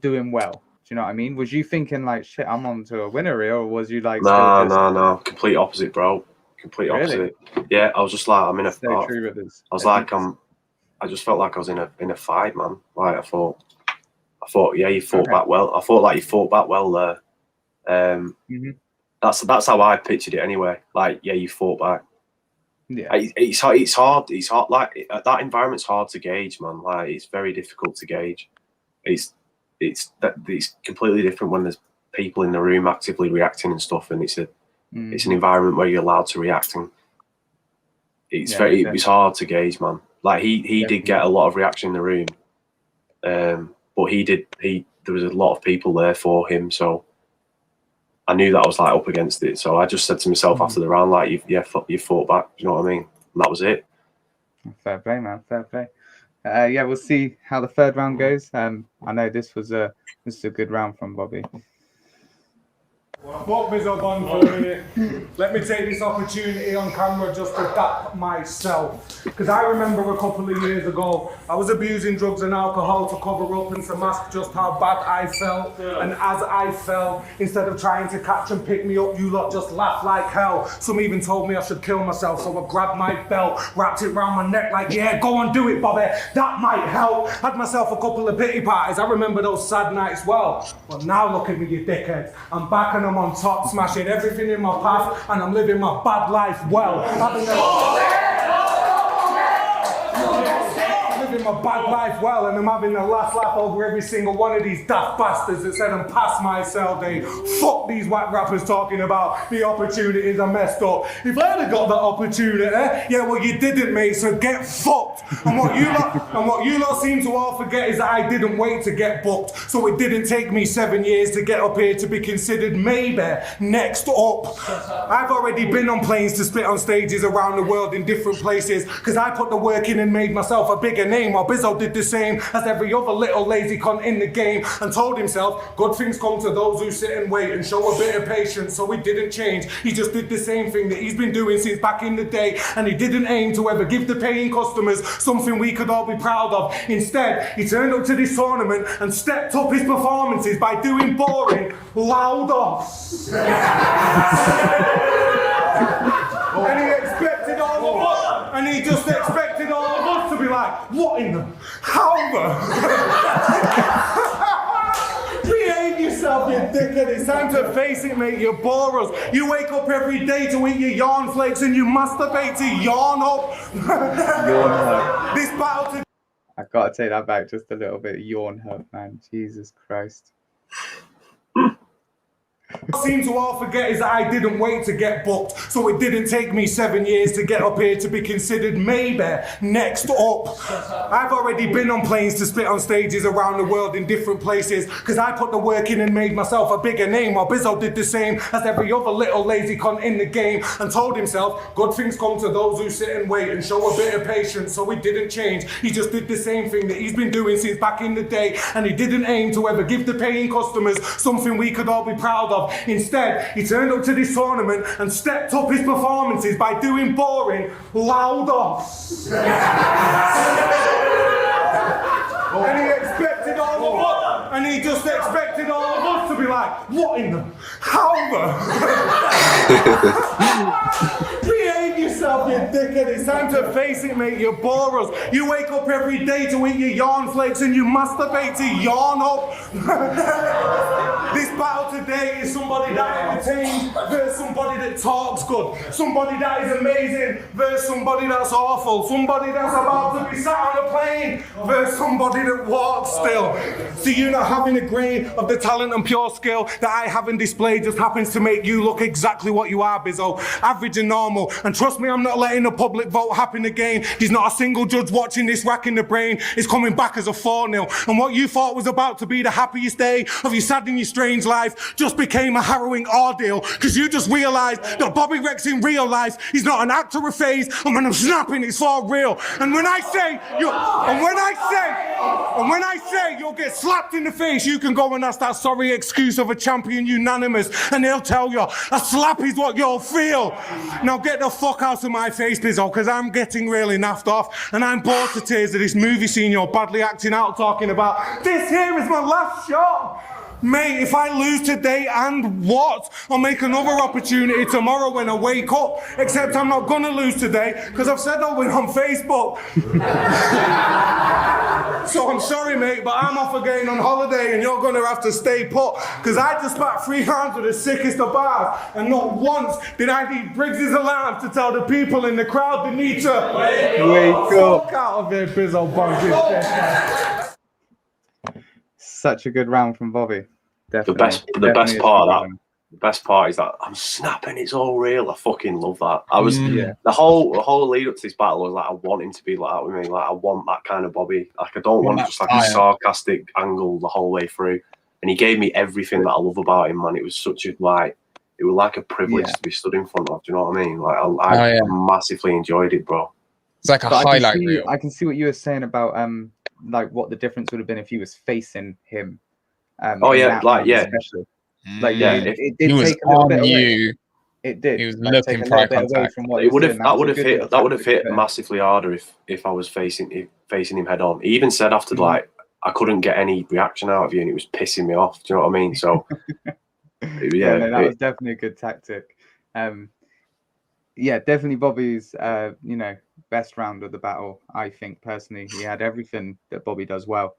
doing well. Do you know what I mean? Was you thinking like, shit, I'm on to a winner here, or was you like, no, complete opposite, bro. Complete opposite. Really? Yeah, I was just like, I'm in a. So true with us. I was like, I just felt like I was in a fight, man. Like I thought, yeah, you fought back well. I thought like you fought back well there. That's how I pictured it anyway. Like, yeah, you fought back. Yeah, it's hard. Like that environment's hard to gauge, man. Like it's very difficult to gauge. It's completely different when there's people in the room actively reacting and stuff, and it's an environment where you're allowed to react, and it's hard to gauge, man. Like he did get a lot of reaction in the room, but there was a lot of people there for him, so I knew that I was like up against it. So I just said to myself after the round, like, you fought back. You know what I mean? And that was it. Fair play, man. Fair play. Yeah, we'll see how the third round goes. I know this was a good round from Bobby. Fuck Bizzo Bond for a minute. Let me take this opportunity on camera just to dap myself. Because I remember a couple of years ago, I was abusing drugs and alcohol to cover up and to mask just how bad I felt. And as I fell, instead of trying to catch and pick me up, you lot just laughed like hell. Some even told me I should kill myself, so I grabbed my belt, wrapped it round my neck like, yeah, go on, do it, Bobby. That might help. Had myself a couple of pity parties. I remember those sad nights well. But now look at me, you dickheads. I'm back and I'm on top, smashing everything in my path, and I'm living my bad life well. Living my bad life well, and I'm having the last laugh over every single one of these daft bastards that said I'm past my cell day. Fuck these whack rappers talking about the opportunities I messed up. If I'd have got that opportunity, yeah, well you didn't, mate, so get fucked. And what you lot seem to all forget is that I didn't wait to get booked, so it didn't take me 7 years to get up here to be considered maybe next up. I've already been on planes to spit on stages around the world in different places, because I put the work in and made myself a bigger name, while Bizzo did the same as every other little lazy cunt in the game, and told himself good things come to those who sit and wait and show a bit of patience. So he didn't change, he just did the same thing that he's been doing since back in the day, and he didn't aim to ever give the paying customers something we could all be proud of. Instead, he turned up to this tournament and stepped up his performances by doing boring louder. And he expected all of us, and he just expected all of us to be like, what in the, how the? Behave yourself, you dickhead. It's time to face it, mate. You bore us. You wake up every day to eat your yarn flakes and you masturbate to yawn up. Yawn hub. This battle to... I've got to take that back just a little bit. Yawn hub, man. Jesus Christ. Seem to all forget is that I didn't wait to get booked, so it didn't take me 7 years to get up here to be considered maybe next up. I've already been on planes to spit on stages around the world in different places, because I put the work in and made myself a bigger name, while Bizzo did the same as every other little lazy cunt in the game, and told himself good things come to those who sit and wait and show a bit of patience. So he didn't change, he just did the same thing that he's been doing since back in the day, and he didn't aim to ever give the paying customers something we could all be proud of. Instead, he turned up to this tournament and stepped up his performances by doing boring louder. And he expected all of us, and he just expected all of us to be like, what in the, how the? Behave yourself, you dickhead. It's time to face it, mate. You bore us. You wake up every day to eat your yarn flakes and you masturbate to yawn up. This battle today is somebody that entertains versus somebody that talks good. Somebody that is amazing versus somebody that's awful. Somebody that's about to be sat on a plane versus somebody that walks still. So you not having a grain of the talent and pure skill that I haven't displayed just happens to make you look exactly what you are, Bizzo. Average and normal. And trust me, I'm not letting the public vote happen again. There's not a single judge watching this racking the brain. It's coming back as a 4-0. And what you thought was about to be the happiest day of your sad and your strange life just became a harrowing ordeal, because you just realised that Bobby Rex in real life, he's not an actor or phase, and when I'm snapping, it's for real. And when I say you'll get slapped in the face, you can go and ask that sorry excuse of a champion unanimous, and he'll tell you a slap is what you'll feel. Now get the fuck out of my face, Bizzo, because I'm getting really naffed off, and I'm bored to tears of this movie scene you're badly acting out talking about. This here is my last shot. Mate, if I lose today, and what? I'll make another opportunity tomorrow when I wake up. Except I'm not gonna lose today, because I've said I'll win on Facebook. So I'm sorry, mate, but I'm off again on holiday, and you're gonna have to stay put, because I just backed 3 rounds with the sickest of bars, and not once did I need Briggs's alarm to tell the people in the crowd they need to wake up. Fuck out of here, Bizzo Bunky. Such a good round from Bobby. Definitely. The best part is that I'm snapping. It's all real. I fucking love that. I was the whole lead up to this battle was like, I want him to be like that with me. Like, I want that kind of Bobby. Like, I don't want just like a sarcastic angle the whole way through. And he gave me everything that I love about him, man. It was such a it was like a privilege to be stood in front of. Do you know what I mean? Like, I massively enjoyed it, bro. It's like a highlight reel. I can see what you were saying about like what the difference would have been if he was facing him. Especially. Like, it did he was take a little on bit away. you. It did. He was like, looking take a for eye little bit away contact. from what It would have that would have hit massively harder if I was facing him head on. He even said after like I couldn't get any reaction out of you, and it was pissing me off. Do you know what I mean? So that was definitely a good tactic. Yeah, definitely Bobby's best round of the battle. I think personally, he had everything that Bobby does well.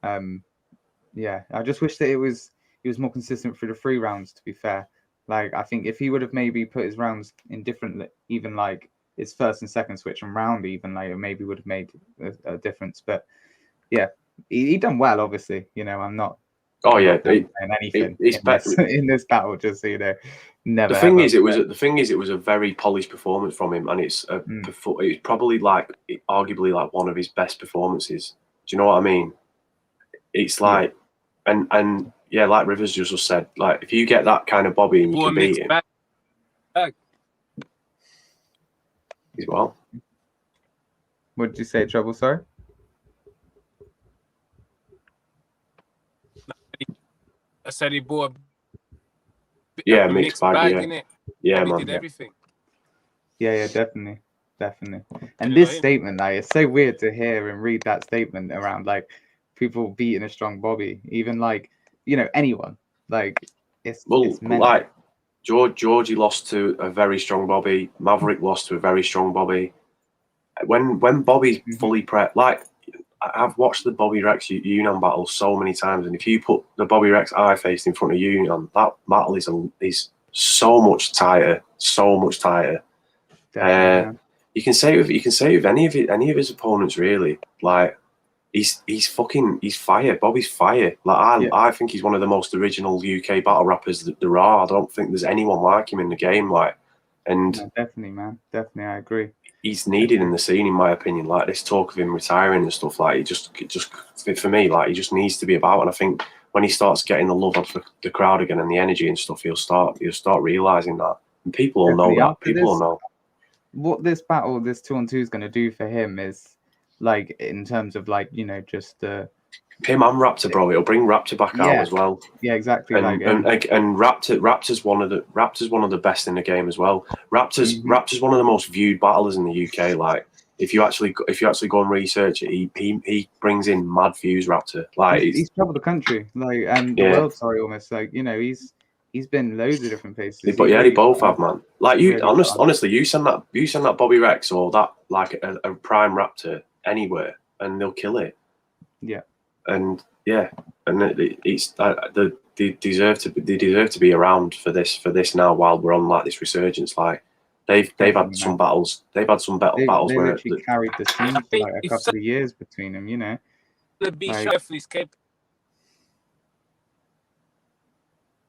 Yeah, I just wish that he was more consistent through the 3 rounds. To be fair. Like, I think if he would have maybe put his rounds in different, even like his first and second switch and round, even like, it maybe would have made a difference. But yeah, he done well. Obviously, I'm not. Oh yeah, saying anything in this battle. Just so you know, never. The thing is, it was a very polished performance from him, and it's probably arguably like one of his best performances. Do you know what I mean? It's like, and yeah, like Rivers just said, like if you get that kind of Bobby and you can beat him, as well. What did you say, Trouble? Sorry. I said he bought a mixed bag, in it. Yeah, man. He did everything. Yeah, definitely. And this statement, like, it's so weird to hear and read that statement around like people beating a strong Bobby, even like anyone. Like it's like Georgie lost to a very strong Bobby. Maverick lost to a very strong Bobby. When Bobby's fully prepped, like I've watched the Bobby Rex Union battle so many times, and if you put the Bobby Rex I faced in front of Union, that battle is so much tighter, You can say with any of his opponents really. Like he's fire. Bobby's fire. Like I think he's one of the most original UK battle rappers that there are. I don't think there's anyone like him in the game. Like, and no, definitely, man, definitely, I agree. He's needed in the scene, in my opinion. Like this talk of him retiring and stuff, like it just for me, like he just needs to be about. And I think when he starts getting the love of the crowd again and the energy and stuff, he'll start realizing that, and people will know that. People will know what this battle, this 2-on-2 is going to do for him is like in terms of like just him and Raptor, bro. It'll bring Raptor back out as well. Yeah, exactly. And Raptor's one of the best in the game as well. Raptor's one of the most viewed battlers in the UK. Like if you actually go and research it, he brings in mad views. Raptor, like he's traveled the country, like and the world. Sorry, almost like he's been loads of different places. But they both have, man. Like you, honestly, you send that Bobby Rex or that like a prime Raptor anywhere, and they'll kill it. Yeah. And they deserve to be around for this now while we're on like this resurgence. Like they've had some battles. They've had some battles they where literally carried the scene for like a couple of years between them.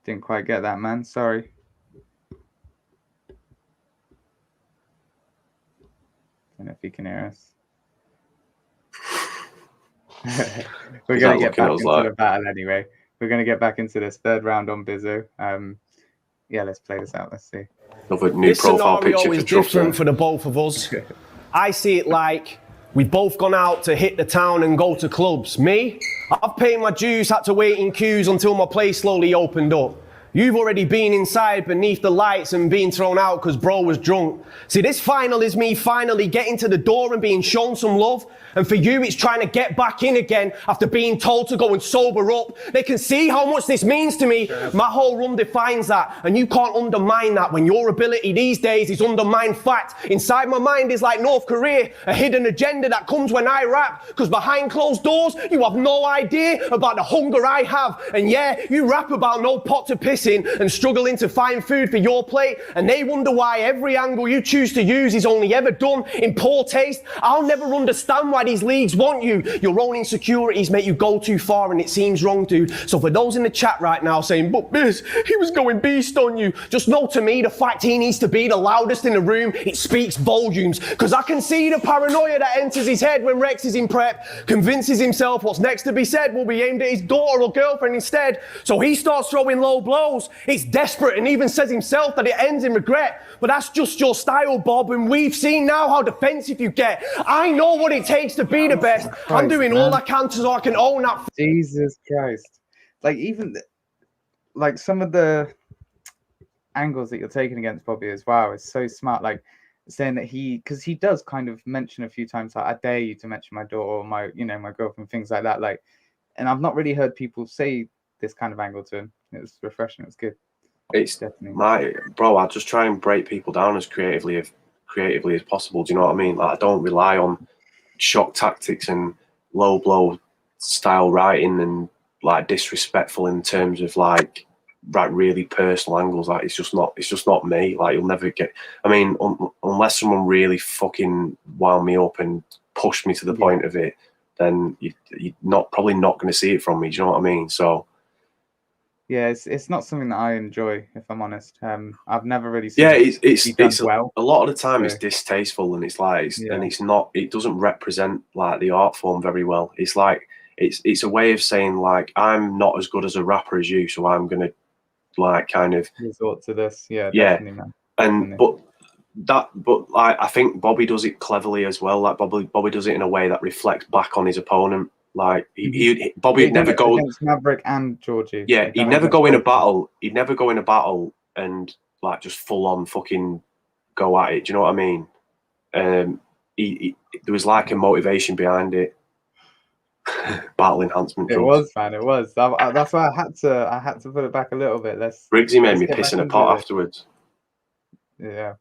Didn't quite get that, man. Sorry. Don't know if you can hear us. We're going to get back into the battle anyway. We're going to get back into this third round on Bizzo. Yeah, let's play this out. Let's see. This scenario is different for the both of us. I see it like we've both gone out to hit the town and go to clubs. Me, I've paid my dues, had to wait in queues until my place slowly opened up. You've already been inside beneath the lights and being thrown out because bro was drunk. See, this final is me finally getting to the door and being shown some love. And for you, it's trying to get back in again after being told to go and sober up. They can see how much this means to me. My whole run defines that. And you can't undermine that when your ability these days is undermined fact. Inside my mind is like North Korea, a hidden agenda that comes when I rap. Because behind closed doors, you have no idea about the hunger I have. And yeah, you rap about no pot to piss in and struggling to find food for your plate. And they wonder why every angle you choose to use is only ever done in poor taste. I'll never understand why these leagues want you. Your own insecurities make you go too far and it seems wrong, dude. So for those in the chat right now saying, but Biz, he was going beast on you. Just know to me, the fact he needs to be the loudest in the room, it speaks volumes. Because I can see the paranoia that enters his head when Rex is in prep, convinces himself what's next to be said will be aimed at his daughter or girlfriend instead. So he starts throwing low blows. It's desperate and even says himself that it ends in regret. But that's just your style, Bob, and we've seen now how defensive you get. I know what it takes to be the best. I'm doing all I can so I can own that. Jesus Christ. Like, even like some of the angles that you're taking against Bobby as well is so smart. Like saying that because he does kind of mention a few times, like, I dare you to mention my daughter or my, you know, my girlfriend, things like that. Like, and I've not really heard people say this kind of angle to him. It was refreshing. It was good. It's definitely bro. I just try and break people down as creatively as possible. Do you know what I mean? Like, I don't rely on shock tactics and low blow style writing and like disrespectful in terms of like really personal angles. Like, it's just not me. Like, you'll never get. I mean, unless someone really fucking wound me up and pushed me to the point of it, then you're probably not going to see it from me. Do you know what I mean? So. Yeah, it's not something that I enjoy, if I'm honest. I've never really seen it's well. A lot of the time it's distasteful, and it's like and it's not. It doesn't represent like the art form very well. It's like it's a way of saying like, I'm not as good as a rapper as you, so I'm gonna like kind of resort to this. Yeah, definitely, man. And but like, I think Bobby does it cleverly as well. Like Bobby does it in a way that reflects back on his opponent. Like Bobby would never go against Maverick and Georgie. Yeah, he'd never go in a battle. He'd never go in a battle and like just full on fucking go at it. Do you know what I mean? There was like a motivation behind it. Battle enhancement. It was, man. It was. That's why I had to put it back a little bit. Briggsy made me piss in a pot afterwards. Yeah.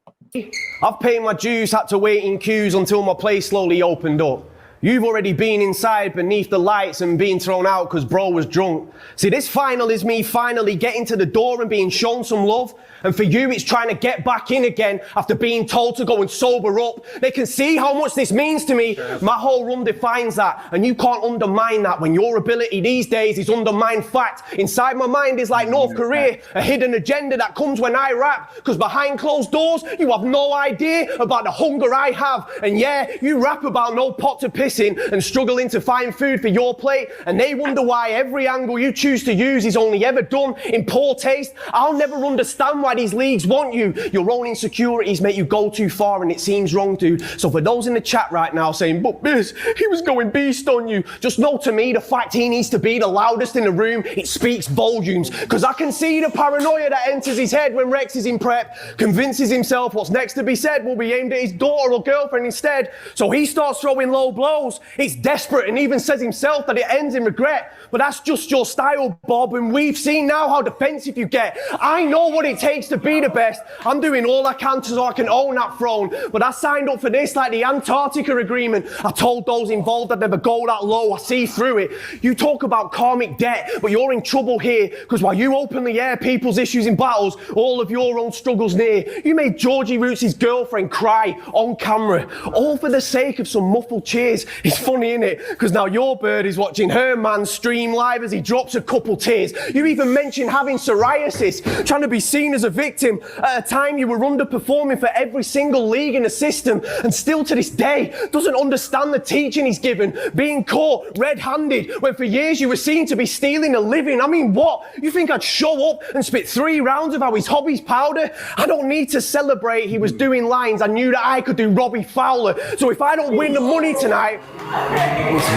I've paid my dues, had to wait in queues until my place slowly opened up. You've already been inside beneath the lights and being thrown out because bro was drunk. See, this final is me finally getting to the door and being shown some love. And for you, it's trying to get back in again after being told to go and sober up. They can see how much this means to me. My whole run defines that. And you can't undermine that when your ability these days is undermined fact. Inside my mind is like North Korea, a hidden agenda that comes when I rap. Because behind closed doors, you have no idea about the hunger I have. And yeah, you rap about no pot to piss in and struggling to find food for your plate, and they wonder why every angle you choose to use is only ever done in poor taste. I'll never understand why these leagues want you. Your own insecurities make you go too far, and it seems wrong, dude. So for those in the chat right now saying, but Biz, he was going beast on you, just know to me the fact he needs to be the loudest in the room, it speaks volumes, because I can see the paranoia that enters his head when Rex is in prep, convinces himself what's next to be said will be aimed at his daughter or girlfriend instead, so he starts throwing low blows. It's desperate and even says himself that it ends in regret. But that's just your style, Bob, and we've seen now how defensive you get. I know what it takes to be the best. I'm doing all I can so I can own that throne. But I signed up for this like the Antarctica agreement. I told those involved I'd never go that low. I see through it. You talk about karmic debt, but you're in trouble here. Because while you openly air people's issues in battles, all of your own struggles near. You made Georgie Roots' girlfriend cry on camera. All for the sake of some muffled cheers. It's funny, innit? Because now your bird is watching her man stream live as he drops a couple tears. You even mentioned having psoriasis, trying to be seen as a victim at a time you were underperforming for every single league in the system, and still to this day doesn't understand the teaching he's given, being caught red-handed when for years you were seen to be stealing a living. I mean, what? You think I'd show up and spit 3 rounds of how his hobby's powder? I don't need to celebrate he was doing lines. I knew that I could do Robbie Fowler. So if I don't win the money tonight,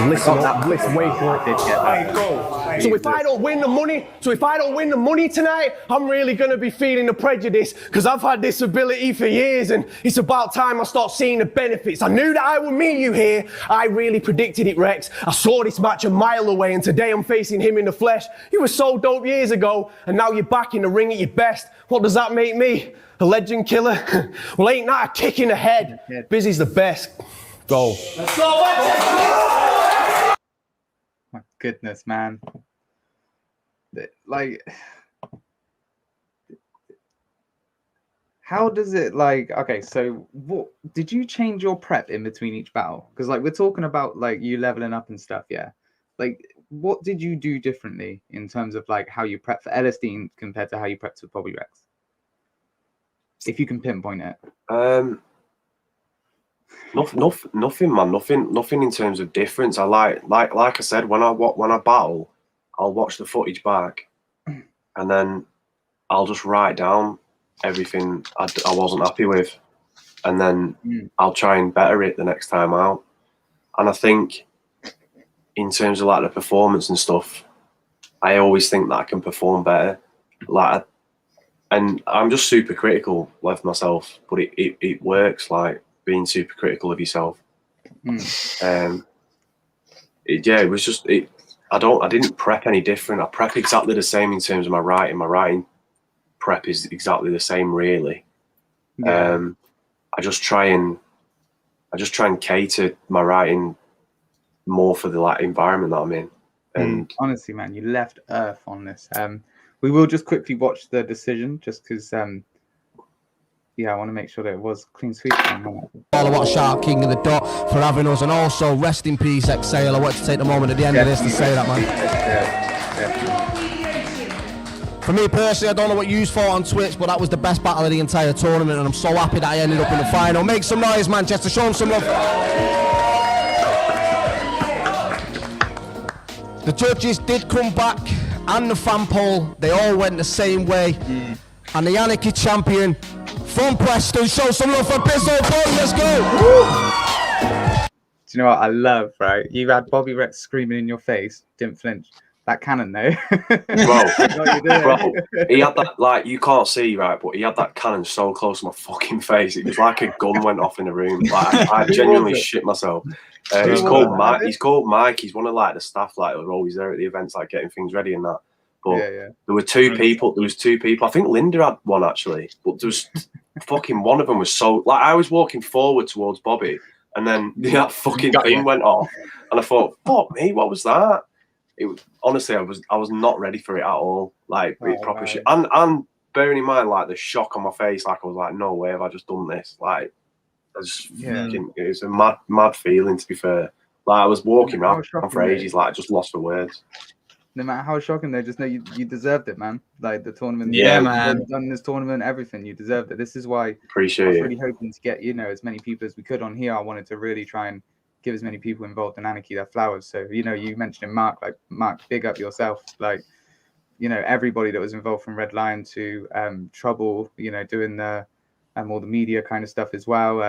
listen up, listen, wake up. So if I don't win the money tonight, I'm really gonna be feeling the prejudice, because I've had this ability for years, and it's about time I start seeing the benefits. I knew that I would meet you here. I really predicted it, Rex. I saw this match a mile away, and today I'm facing him in the flesh. You were so dope years ago, and now you're back in the ring at your best. What does that make me? A legend killer? Well, ain't that a kick in the head? Busy's the best. Go. Let's go, my goodness, man. Like, how does it, like, okay, so what did you change your prep in between each battle? Because like we're talking about like you leveling up and stuff, yeah. Like, what did you do differently in terms of like how you prep for LSD compared to how you prepped with Bobby Rex? If you can pinpoint it. Nothing, man. Nothing in terms of difference. I like I said, when I battle, I'll watch the footage back, and then I'll just write down everything I wasn't happy with, and then I'll try and better it the next time out. And I think, in terms of like the performance and stuff, I always think that I can perform better. like, and I'm just super critical of myself, but it works, like being super critical of yourself. It was just it. I didn't prep any different. I prep exactly the same in terms of my writing. My writing prep is exactly the same, really. I just try and cater my writing more for the like environment that I'm in. And honestly, man, you left Earth on this. We will just quickly watch the decision, just because. Yeah, I want to make sure that it was clean sweep. All I want to shout out King of the Dot for having us, and also rest in peace, Exhale. I want to take the moment at the end of this to say that, man. For me personally, I don't know what you thought on Twitch, but that was the best battle of the entire tournament, and I'm so happy that I ended up in the final. Make some noise, Manchester. Show them some love. The judges did come back, and the fan poll, they all went the same way. And the Anarchy champion from Preston, show some love for Bizzle. Let's go. Do you know what I love, right? You had Bobby Rex screaming in your face, didn't flinch. That cannon, though. Bro, he had that, like, you can't see, right, but he had that cannon so close to my fucking face. It was like a gun went off in the room. Like, I genuinely shit myself. He's called Mike. He's called Mike. He's one of like the staff, like, who are always there at the events, like getting things ready and that. But there were two people. There was two people. I think Linda had one actually, but there was fucking one of them was so like I was walking forward towards Bobby, and then that fucking thing went off, and I thought, "Fuck me, what was that?" It was honestly, I was not ready for it at all. Like proper shit, and bearing in mind like the shock on my face, like I was like, "No way, have I just done this?" Like, I just fucking, it was a mad feeling. To be fair, like I was walking around for ages, like I just lost for words. No matter how shocking, they just know you deserved it, man. Like the tournament, man, done this tournament, everything, you deserved it. This is why appreciate I was really hoping to get as many people as we could on here. I wanted to really try and give as many people involved in Anarchy their flowers. So you mentioned Mark, like Mark, big up yourself. Like everybody that was involved from Red Lion to Trouble, doing the all the media kind of stuff as well.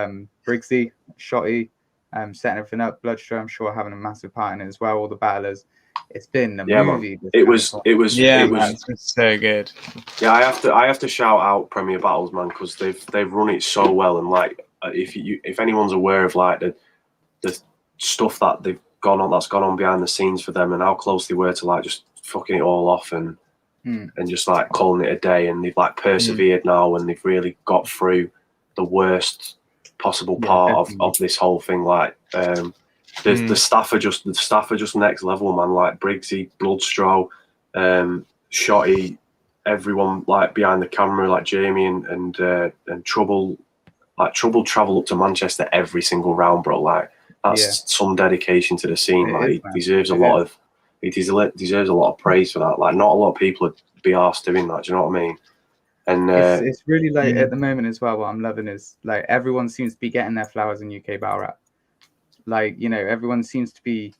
Briggsy, Shotty, setting everything up. Bloodstream, I'm sure having a massive part in it as well. All the battlers. It's been a movie. It was so good. Yeah, I have to shout out Premier Battles, man, because they've run it so well. And like, if anyone's aware of like the stuff that that's gone on behind the scenes for them, and how close they were to like just fucking it all off and just like calling it a day, and they've like persevered now, and they've really got through the worst possible part of this whole thing. Like, the staff are just next level, man. Like Briggsy, Bloodstraw, Shotty, everyone like behind the camera, like Jamie and Trouble. Like Trouble travel up to Manchester every single round, bro. Like that's some dedication to the scene. Like he deserves a lot of praise for that. Like not a lot of people would be asked doing that. Do you know what I mean? And it's really like at the moment as well. What I'm loving is like everyone seems to be getting their flowers in UK battle rap. Like, everyone seems to be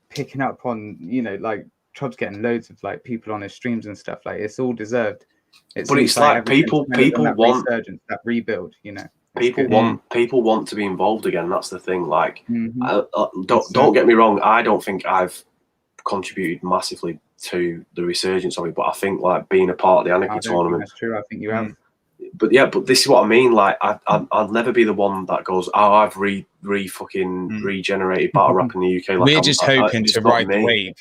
picking up on, like Trub's getting loads of like people on his streams and stuff. Like it's all deserved. But it's like people want resurgence, that rebuild, People want to be involved again. That's the thing. Like, don't get me wrong. I don't think I've contributed massively to the resurgence of it, but I think like being a part of the Anarchy tournament. That's true. I think you have. But this is what I mean. Like, I'll never be the one that goes, "Oh, I've regenerated battle rap in the UK." Like, we're just hoping to ride the wave.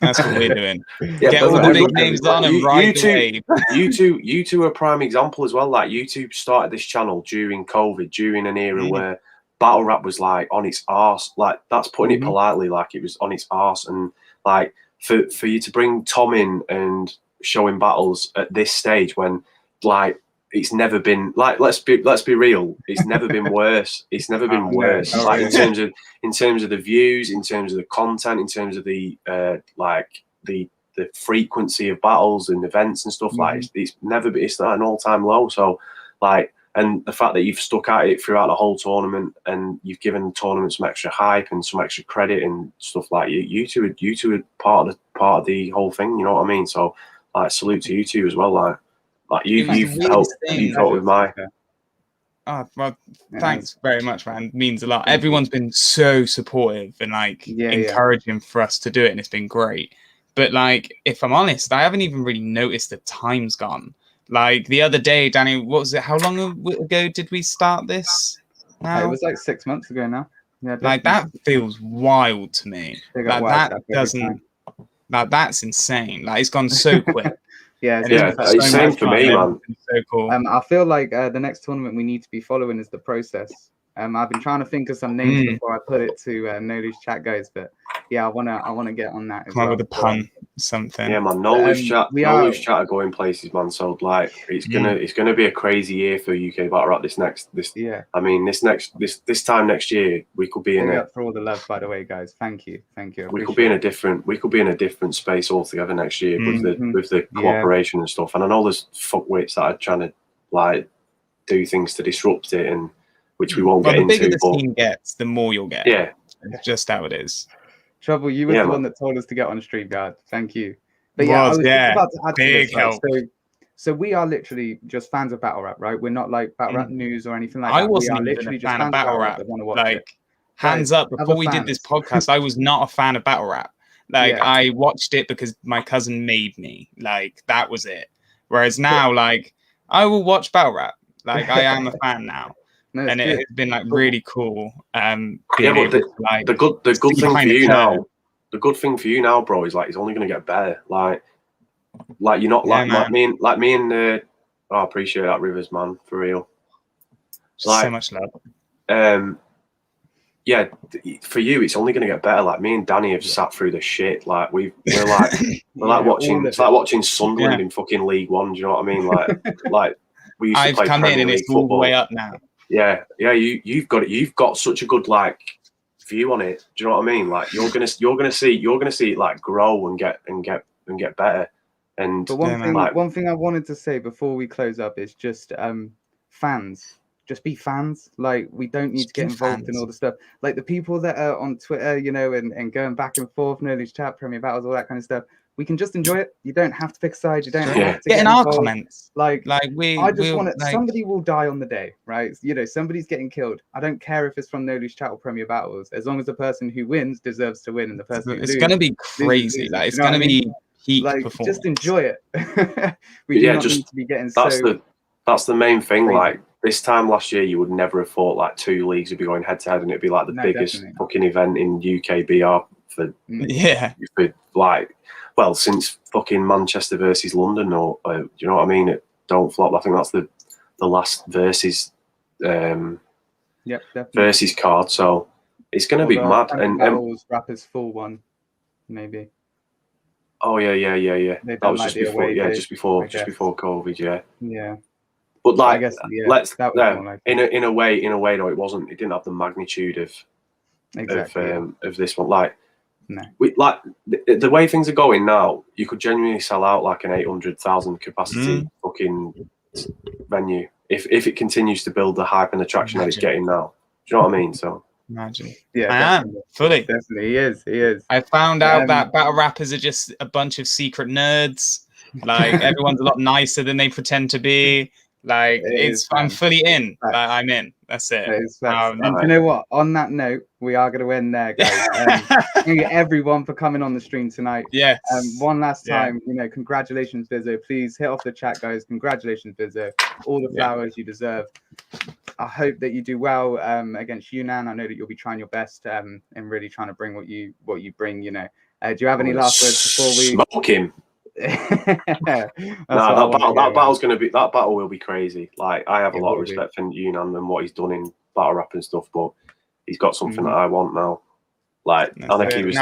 That's what we're doing. Get all the big names on and ride the wave. You two are a prime example as well. Like, you two started this channel during COVID, during an era where battle rap was like on its arse. Like, that's putting it politely. Like, it was on its arse, and like for you to bring Tom in and show him battles at this stage when like. It's never been like let's be real. It's never been worse. It's never been worse. Like in terms of the views, in terms of the content, in terms of the like the frequency of battles and events and stuff. Like it's never been. It's at an all-time low. So like, and the fact that you've stuck at it throughout the whole tournament and you've given the tournament some extra hype and some extra credit and stuff like you two are part of the whole thing. You know what I mean? So like, salute to you two as well. Like you've helped with my. Oh well, thanks very much, man. It means a lot. Everyone's been so supportive and like encouraging for us to do it, and it's been great. But like, if I'm honest, I haven't even really noticed the time's gone. Like the other day, Danny, what was it? How long ago did we start this? It was like 6 months ago now. Yeah, like that feels wild to me. Like that doesn't. Like that's insane. Like it's gone so quick. Yeah, it's same for me, man. So cool. I feel like the next tournament we need to be following is the process. I've been trying to think of some names before I put it to No Loose Chat guys, but yeah, I wanna get on that as well. With a pun, something. Yeah, man. No Loose Chat are going places, man. So like, it's gonna be a crazy year for UK battle rap. This I mean, this time next year we could be in it. For all the love, by the way, guys. Thank you. We could be in a different space altogether next year with the cooperation and stuff. And I know there's fuckwits that are trying to like do things to disrupt it, and which we won't get into. The bigger the scene gets, the more you'll get. Yeah, it's just how it is. Trouble, you were the one that told us to get on StreamYard. Thank you. But yeah, I was about to add big to this, help. So we are literally just fans of battle rap, right? We're not like battle rap news or anything like that. I wasn't we are even literally a fan of battle rap. That want to watch like, hands up, before we did this podcast, I was not a fan of battle rap. Like, I watched it because my cousin made me. Like, that was it. Whereas now, like, I will watch battle rap. Like, I am a fan now. No, and it has been like really cool. The good thing for you now, the good thing for you now, bro, is like it's only going to get better. Like you're not like me and I appreciate that, Rivers, man, for real. Like, so much love. Yeah, for you, it's only going to get better. Like me and Danny have sat through the shit. Like we're like watching. It's like watching Sunderland in fucking League One. Do you know what I mean? Like we used to play Premier League football. All the way up now. Yeah. You've got such a good like view on it. Do you know what I mean? Like you're gonna see it like grow and get better. And but one thing I wanted to say before we close up is just fans. Just be fans. Like we don't need to get involved in all the stuff. Like the people that are on Twitter, you know, and going back and forth, No Loose Chat, Premier Battles, all that kind of stuff. We can just enjoy it. You don't have to pick a side. You don't have to get in involved. Our comments. I just want to. Somebody will die on the day, right? You know, somebody's getting killed. I don't care if it's from No Loose Chat or Premier Battles, as long as the person who wins deserves to win, and the person it's going to be crazy. Like it's going to be peak performance. Just enjoy it. We do not need to be getting that's the main thing. Like this time last year, you would never have thought like two leagues would be going head to head, and it'd be like the biggest fucking event in UK BR for like. Well, since fucking Manchester versus London, or do you know what I mean? It Don't Flop. I think that's the last versus versus card. So it's going to be mad. And rappers full one, maybe. Oh yeah. That was just before. Just before COVID. Yeah. But like, I guess, in a way though, it wasn't. It didn't have the magnitude of this one. Like. No. The way things are going now, you could genuinely sell out like an 800,000 capacity fucking venue if it continues to build the hype and attraction that it's getting now. Do you know what I mean? So imagine. Yeah, I am fully. Definitely, he is. I found out that battle rappers are just a bunch of secret nerds. Like everyone's a lot nicer than they pretend to be. Like I'm fully in. Like, I'm in. That's it. And you know what? On that note, we are going to end there, guys. Thank you everyone for coming on the stream tonight. Yes. One last time, congratulations, Bizzo. Please hit off the chat, guys. Congratulations, Bizzo. All the flowers you deserve. I hope that you do well against Yunnan. I know that you'll be trying your best and really trying to bring what you bring. Do you have any last words before we smoke him? That battle will be crazy. Like I have a lot of respect for Yunnan and what he's done in battle rap and stuff, but he's got something that I want now. Like Anarchy was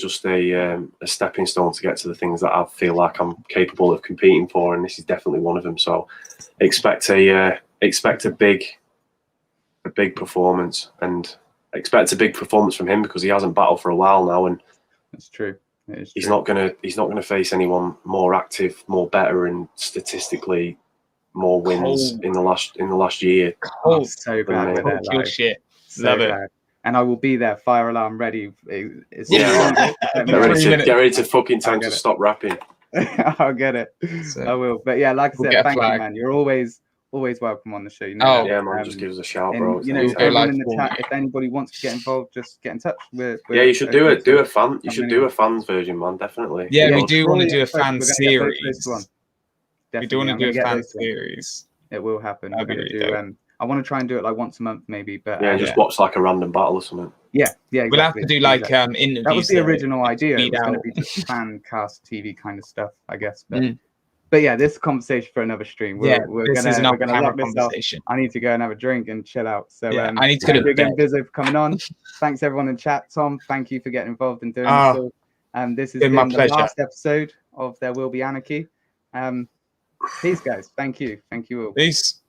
just a stepping stone to get to the things that I feel like I'm capable of competing for, and this is definitely one of them. So expect a big performance, and expect a big performance from him because he hasn't battled for a while now, and that's true. He's not gonna face anyone more active, more better, and statistically more wins in the last year. Oh, so glad we're there. Your shit. Love it. And I will be there. Fire alarm ready. Get ready to fucking time to stop rapping. I'll get it. I will. But yeah, like I said, thank you, man. You're always always welcome on the show. You know, yeah, man, just give us a shout, bro. You know, everyone in the chat, if anybody wants to get involved, just get in touch. Yeah, you should do it. Do a fan. You should do a fans version, man. Definitely. Yeah, we do want to do a fan series. We do want to do a fan series. It will happen. We're gonna do. I want to try and do it like once a month, maybe. But yeah, just watch like a random battle or something. Yeah, yeah. Exactly. We'll have to do like interviews. That was the original idea. It was going to be just fan cast TV kind of stuff, I guess. But yeah, this conversation for another stream. We're gonna lock this up. I need to go and have a drink and chill out. So I need to go to bed. Again, Bizzo, for coming on. Thanks everyone in chat. Tom, thank you for getting involved in doing this. This has been the last episode of There Will Be Anarchy. Peace, guys. Thank you. Thank you all. Peace.